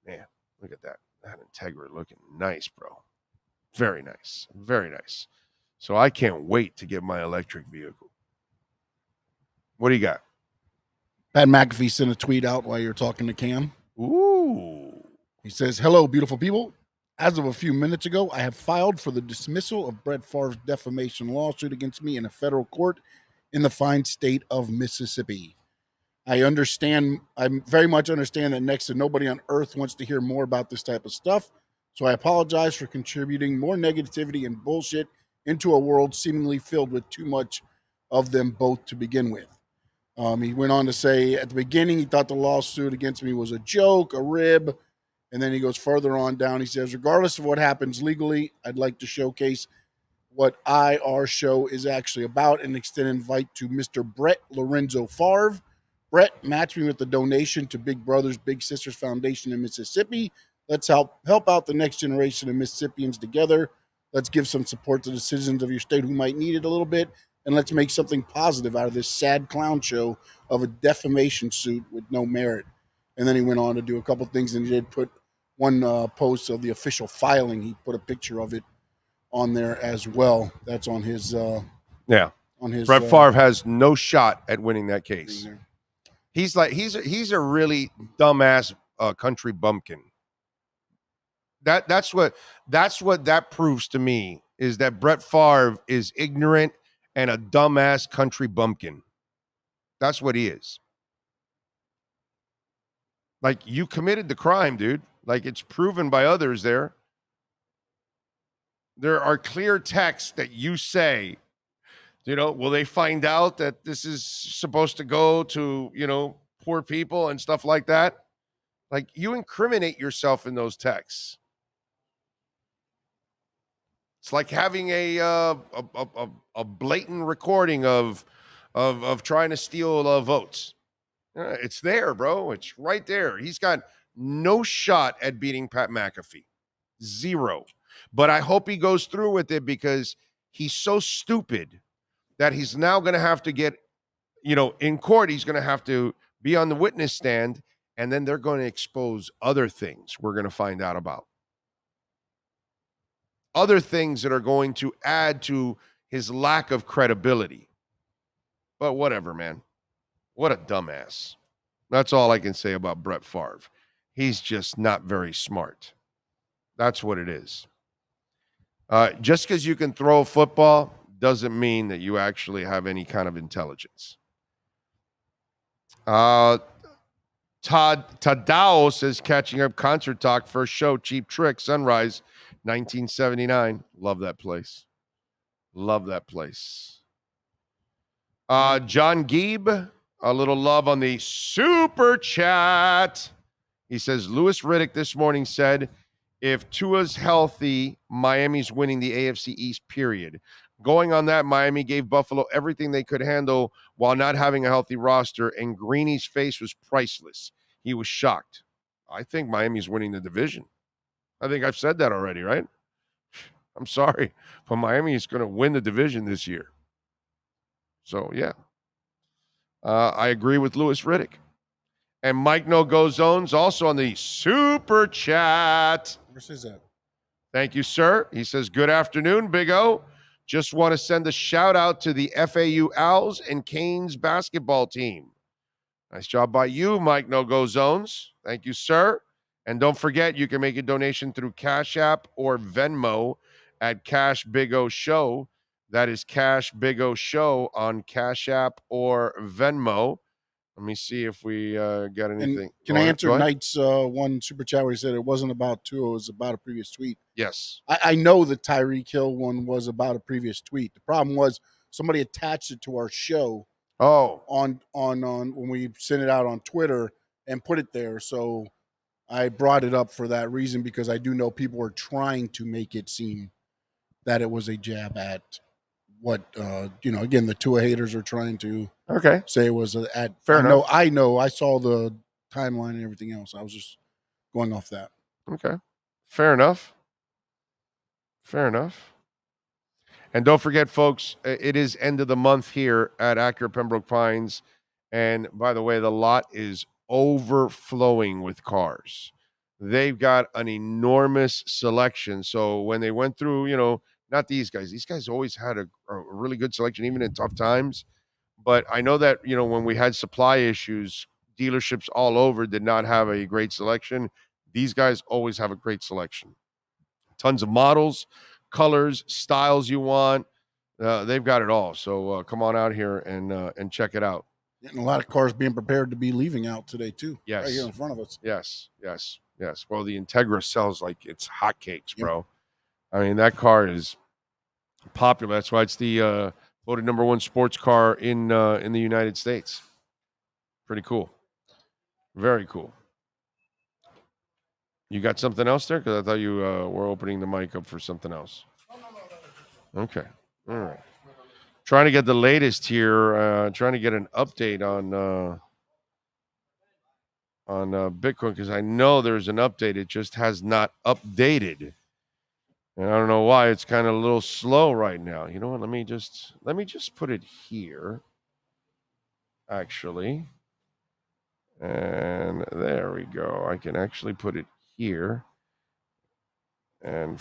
Man, look at that. That Integra looking nice, bro. Very nice. Very nice. So I can't wait to get my electric vehicle. What do you got? Pat McAfee sent a tweet out while you're talking to Cam. Ooh. He says, "Hello, beautiful people. As of a few minutes ago, I have filed for the dismissal of Brett Favre's defamation lawsuit against me in a federal court in the fine state of Mississippi. I very much understand that next to nobody on earth wants to hear more about this type of stuff. So I apologize for contributing more negativity and bullshit into a world seemingly filled with too much of them both to begin with." He went on to say, at the beginning, he thought the lawsuit against me was a joke, a rib. And then he goes further on down. He says, regardless of what happens legally, I'd like to showcase what our show is actually about and extend an invite to Mr. Brett Lorenzo Favre. Brett, match me with the donation to Big Brothers Big Sisters Foundation in Mississippi. Let's help out the next generation of Mississippians together. Let's give some support to the citizens of your state who might need it a little bit. And let's make something positive out of this sad clown show of a defamation suit with no merit. And then he went on to do a couple things, and he did put one post of the official filing. He put a picture of it on there as well. That's on his on his Brett Favre has no shot at winning that case. He's a really dumbass country bumpkin. That's what that proves to me, is that Brett Favre is ignorant and a dumbass country bumpkin. That's what he is. Like, you committed the crime, dude. Like, it's proven by others there. There are clear texts that you say, will they find out that this is supposed to go to, poor people and stuff like that? Like, you incriminate yourself in those texts. It's like having a blatant recording of trying to steal votes. It's there, bro. It's right there. He's got no shot at beating Pat McAfee. Zero. But I hope he goes through with it, because he's so stupid that he's now going to have to get, in court, he's going to have to be on the witness stand, and then they're going to expose other things we're going to find out about. Other things that are going to add to his lack of credibility. But whatever, man. What a dumbass. That's all I can say about Brett Favre. He's just not very smart. That's what it is. Just because you can throw a football doesn't mean that you actually have any kind of intelligence. Tadao says, catching up concert talk, first show, Cheap Trick, Sunrise, 1979. Love that place. Love that place. John Geeb, a little love on the super chat. He says, Louis Riddick this morning said, if Tua's healthy, Miami's winning the AFC East, period. Going on that, Miami gave Buffalo everything they could handle while not having a healthy roster, and Greeny's face was priceless. He was shocked. I think Miami's winning the division. I think I've said that already, right? I'm sorry, but Miami is going to win the division this year. So, yeah. I agree with Louis Riddick. And Mike No Go Zones also on the super chat. Where's his at? Thank you, sir. He says, good afternoon, Big O. Just want to send a shout out to the FAU Owls and Canes basketball team. Nice job by you, Mike No Go Zones. Thank you, sir. And don't forget, you can make a donation through Cash App or Venmo at Cash Big O Show. That is Cash Big O Show on Cash App or Venmo. Let me see if we got anything. And can I answer Knight's one super chat where he said it wasn't about Tua, it was about a previous tweet? Yes. I know the Tyreek Hill one was about a previous tweet. The problem was somebody attached it to our show. On when we sent it out on Twitter and put it there. So I brought it up for that reason, because I do know people were trying to make it seem that it was a jab at what again, the Tua haters are trying to say it was at. Fair enough. I know. I saw the timeline and everything else. I was just going off that. Okay. Fair enough. Fair enough. And don't forget, folks, it is end of the month here at Acura Pembroke Pines. And by the way, the lot is overflowing with cars. They've got an enormous selection. So when they went through, not these guys always had a really good selection, even in tough times. But I know that, when we had supply issues, dealerships all over did not have a great selection. These guys always have a great selection. Tons of models, colors, styles you want. They've got it all. So come on out here and check it out. And a lot of cars being prepared to be leaving out today too. Yes. Right here in front of us. Yes. Well, the Integra sells like it's hotcakes, bro. I mean, that car is popular. That's why it's the voted number one sports car in the United States. Pretty cool. Very cool. You got something else there? Because I thought you were opening the mic up for something else. Okay. All right. Trying to get the latest here. Trying to get an update on Bitcoin, because I know there's an update. It just has not updated. And I don't know why. It's kind of a little slow right now. You know what? Let me just put it here, actually. And there we go. I can actually put it here and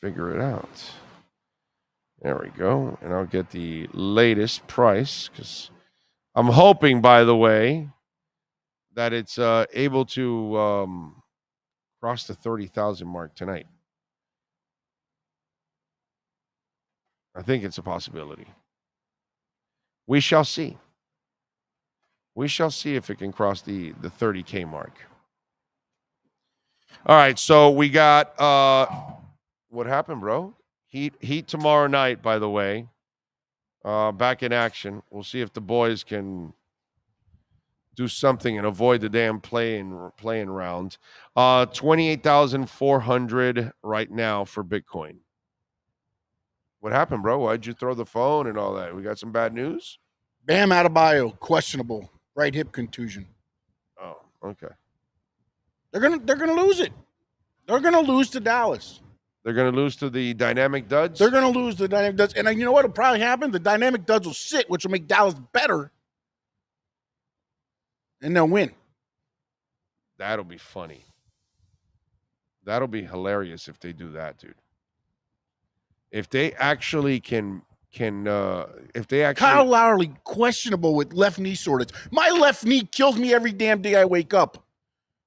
figure it out. There we go. And I'll get the latest price, because I'm hoping, by the way, that it's able to cross the 30,000 mark tonight. I think it's a possibility. We shall see. We shall see if it can cross the 30K mark. All right, so we got what happened, bro? Heat tomorrow night, by the way. Back in action. We'll see if the boys can do something and avoid the damn playing round. 28,400 right now for Bitcoin. What happened, bro? Why'd you throw the phone and all that? We got some bad news? Bam Adebayo, questionable. Right hip contusion. Oh, okay. They're gonna lose it. They're gonna lose to Dallas. They're gonna lose to the Dynamic Duds? They're gonna lose to the Dynamic Duds. And you know what will probably happen? The Dynamic Duds will sit, which will make Dallas better. And they'll win. That'll be funny. That'll be hilarious if they do that, dude. If they actually can if they actually Kyle Lowry questionable with left knee shortage. My left knee kills me every damn day I wake up.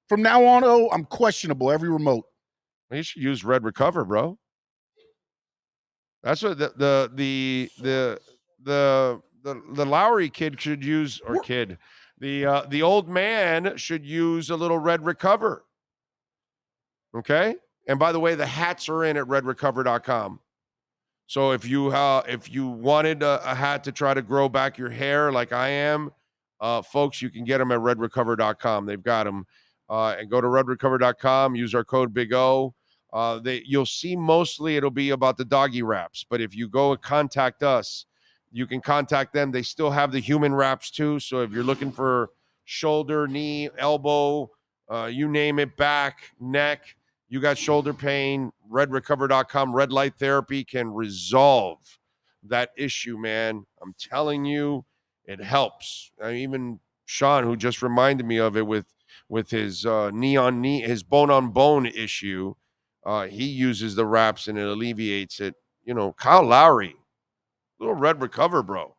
From now on, I'm questionable every remote. You should use Red Recover, bro. That's what the Lowry kid should use, or kid. The old man should use a little Red Recover. Okay? And by the way, the hats are in at redrecover.com. So if you wanted a hat to try to grow back your hair like I am, folks, you can get them at redrecover.com. They've got them. And go to redrecover.com, use our code Big O. You'll see mostly it'll be about the doggy wraps. But if you go and contact us, you can contact them. They still have the human wraps too. So if you're looking for shoulder, knee, elbow, you name it, back, neck, you got shoulder pain, redrecover.com, red light therapy can resolve that issue, man. I'm telling you, it helps. Even Sean, who just reminded me of it with his knee on knee, his bone on bone issue, he uses the wraps and it alleviates it. Kyle Lowry, little Red Recover, bro.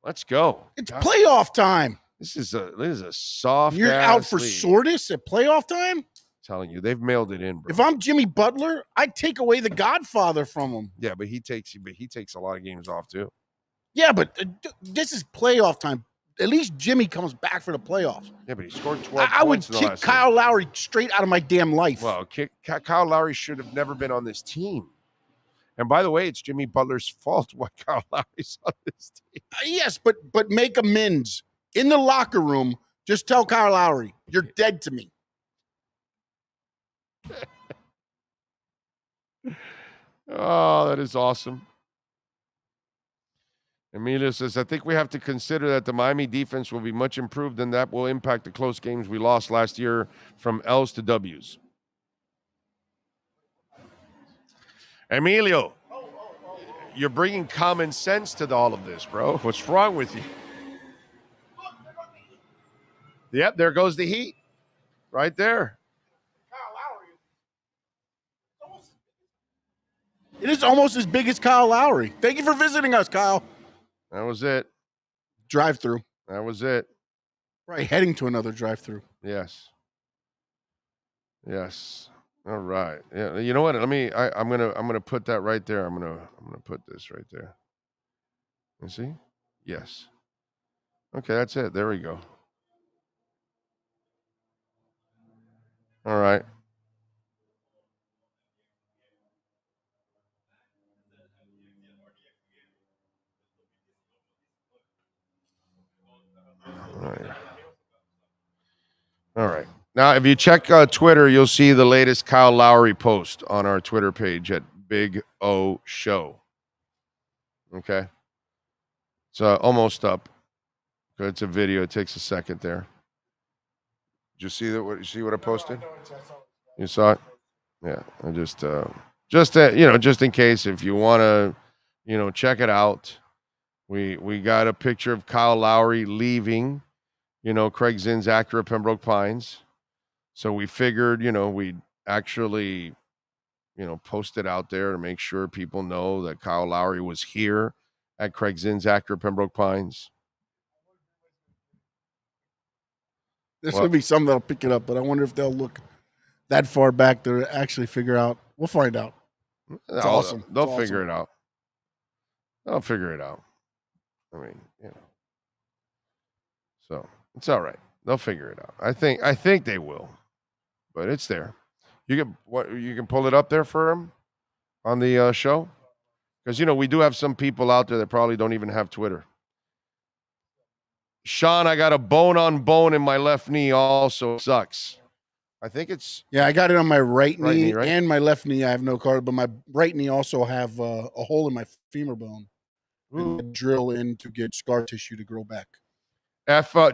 Let's go. It's playoff time. This is a soft. You're out for league. Sortis at playoff time? Telling you, they've mailed it in, bro. If I'm Jimmy Butler, I'd take away the Godfather from him. Yeah, but he takes a lot of games off too. Yeah, but this is playoff time. At least Jimmy comes back for the playoffs. Yeah, but he scored 12 I would points in the kick last Kyle Lowry straight out of my damn life. Well, Kyle Lowry should have never been on this team. And by the way, it's Jimmy Butler's fault why Kyle Lowry's on this team. Yes, but make amends in the locker room. Just tell Kyle Lowry, you're dead to me. Oh, that is awesome. Emilio says, I think we have to consider that the Miami defense will be much improved, and that will impact the close games we lost last year from L's to W's. Emilio, you're bringing common sense to all of this, bro. What's wrong with you? Yep, there goes the heat. Right there. It is almost as big as Kyle Lowry. Thank you for visiting us, Kyle. That was it. Drive-through. That was it. Right, heading to another drive-through. Yes. All right. Yeah. You know what? I'm gonna put that right there. I'm gonna put this right there. You see? Yes. Okay, that's it. There we go. All right. All right. Now, if you check Twitter, you'll see the latest Kyle Lowry post on our Twitter page at Big O Show. Okay. It's almost up. It's a video. It takes a second there. Did you see that? You see what I posted? You saw it? Yeah. I just in case if you want to, check it out. We got a picture of Kyle Lowry leaving, Craig Zinn's Acura Pembroke Pines. So we figured, we'd actually, post it out there to make sure people know that Kyle Lowry was here at Craig Zinn's Acura Pembroke Pines. There's going to be some that'll pick it up, but I wonder if they'll look that far back to actually figure out. We'll find out. It's awesome. They'll figure it out. They'll figure it out. I mean, So it's all right. They'll figure it out. I think they will, but it's there. You can pull it up there for them on the show, because we do have some people out there that probably don't even have Twitter. Sean, I got a bone on bone in my left knee. Also sucks. I think it's I got it on my right knee right? and my left knee. I have no card, but my right knee also have a hole in my femur bone. Drill in to get scar tissue to grow back.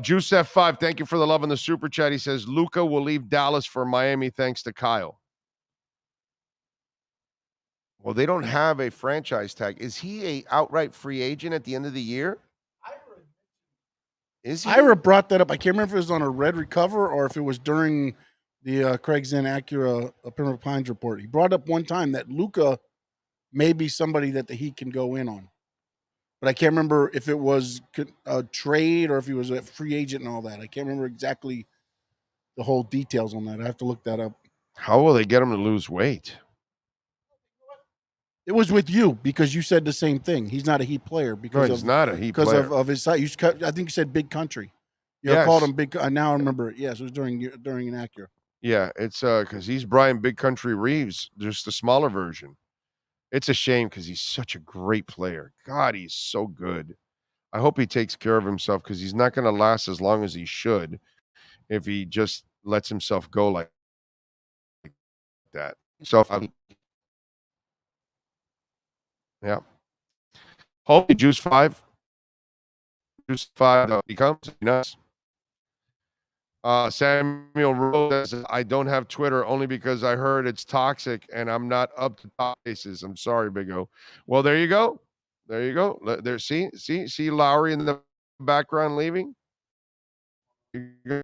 Juice F5, thank you for the love in the super chat. He says Luka will leave Dallas for Miami thanks to Kyle. Well, they don't have a franchise tag. Is he a outright free agent at the end of the year? Is he? Ira brought that up. I can't remember if it was on a Red Recover or if it was during the Craig Zinn Acura Pembroke Pines report. He brought up one time that Luka may be somebody that the Heat can go in on. But I can't remember if it was a trade or if he was a free agent and all that. I can't remember exactly the whole details on that. I have to look that up. How will they get him to lose weight? It was with you because you said the same thing. He's not a Heat player because he's not a Heat player because of his size. I think you said Big Country. You called him Big. Now I remember it. Yes, it was during an Acura. Yeah, it's because he's Brian Big Country Reeves, just a smaller version. It's a shame because he's such a great player. God, he's so good. I hope he takes care of himself because he's not going to last as long as he should if he just lets himself go like that. So, yeah. Holy Juice 5. Juice 5 becomes nice. Samuel Rose says, I don't have Twitter only because I heard it's toxic and I'm not up to top cases. I'm sorry, Big O. Well, there you go. There you go. There, see Lowry in the background leaving. There you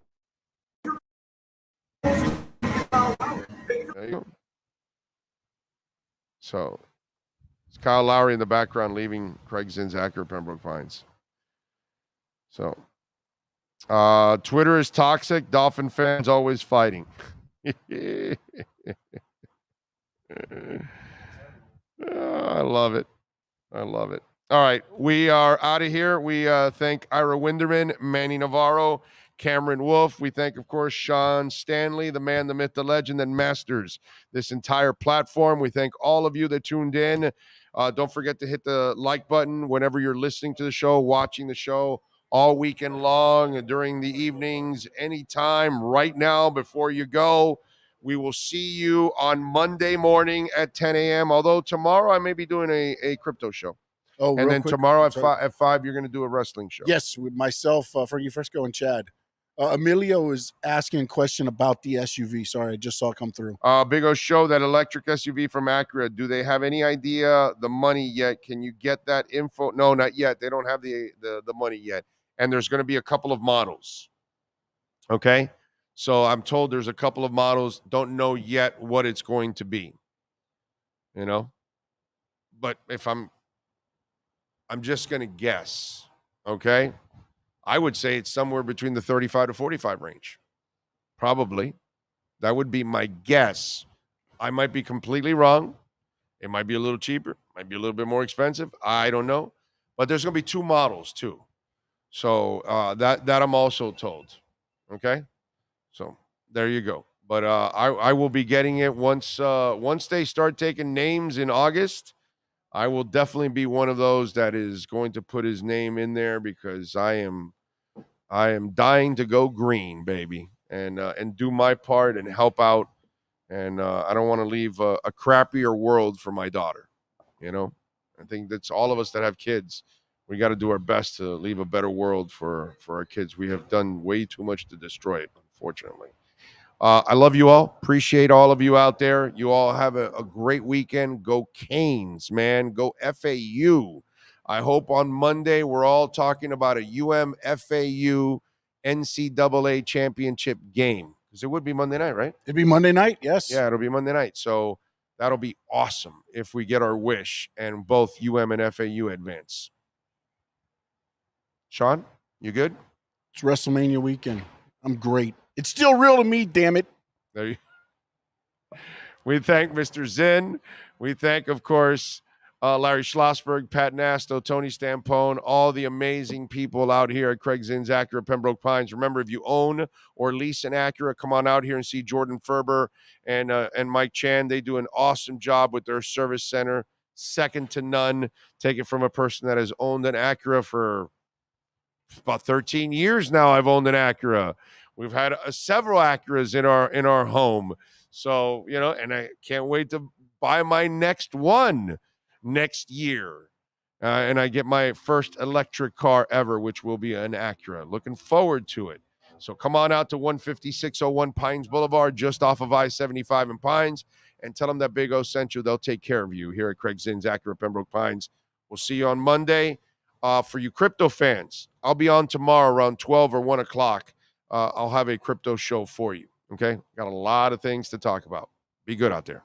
go. So it's Kyle Lowry in the background leaving Craig Zinn's Accurate Pembroke Pines. So Twitter is toxic. Dolphin fans always fighting. I love it. I love it. All right. We are out of here. We thank Ira Winderman, Manny Navarro, Cameron Wolf. We thank, of course, Sean Stanley, the man, the myth, the legend, that masters this entire platform. We thank all of you that tuned in. Don't forget to hit the like button whenever you're listening to the show, watching the show all weekend long, during the evenings, anytime, right now, before you go. We will see you on Monday morning at 10 a.m. Although tomorrow I may be doing a crypto show. Oh, and real then quick, tomorrow at 5, you're going to do a wrestling show. Yes, with myself, Fergie Frisco, and Chad. Emilio is asking a question about the SUV. Sorry, I just saw it come through. Big O show that electric SUV from Acura. Do they have any idea the money yet? Can you get that info? No, not yet. They don't have the money yet. And there's going to be a couple of models. Okay? So I'm told there's a couple of models. Don't know yet what it's going to be. You know? But if I'm just going to guess. Okay? I would say it's somewhere between the 35 to 45 range. Probably. That would be my guess. I might be completely wrong. It might be a little cheaper. Might be a little bit more expensive. I don't know. But there's going to be 2 models too. So that I'm also told. Okay? So there you go. But I will be getting it once they start taking names in August. I will definitely be one of those that is going to put his name in there because I am dying to go green, baby, and do my part and help out. And I don't want to leave a crappier world for my daughter. You know, I think that's all of us that have kids. We got to do our best to leave a better world for our kids. We have done way too much to destroy it, unfortunately. I love you all. Appreciate all of you out there. You all have a great weekend. Go Canes, man. Go FAU. I hope on Monday we're all talking about a FAU NCAA championship game. Because it would be Monday night, right? It'd be Monday night, yes. Yeah, it'll be Monday night. So that'll be awesome if we get our wish and both and FAU advance. Sean, you good? It's WrestleMania weekend. I'm great. It's still real to me, damn it. There you. We thank Mr. Zinn. We thank, of course, Larry Schlossberg, Pat Nasto, Tony Stampone, all the amazing people out here at Craig Zinn's Acura Pembroke Pines. Remember, if you own or lease an Acura, come on out here and see Jordan Ferber and Mike Chan. They do an awesome job with their service center, second to none. Take it from a person that has owned an Acura for about 13 years now. I've owned an Acura. We've had several Acuras in our home. So, you know, and I can't wait to buy my next one next year. And I get my first electric car ever, which will be an Acura. Looking forward to it. So come on out to 15601 Pines Boulevard, just off of I-75 in Pines, and tell them that Big O sent you. They'll take care of you here at Craig Zinn's Acura Pembroke Pines. We'll see you on Monday. For you crypto fans, I'll be on tomorrow around 12 or 1 o'clock. I'll have a crypto show for you. Okay? Got a lot of things to talk about. Be good out there.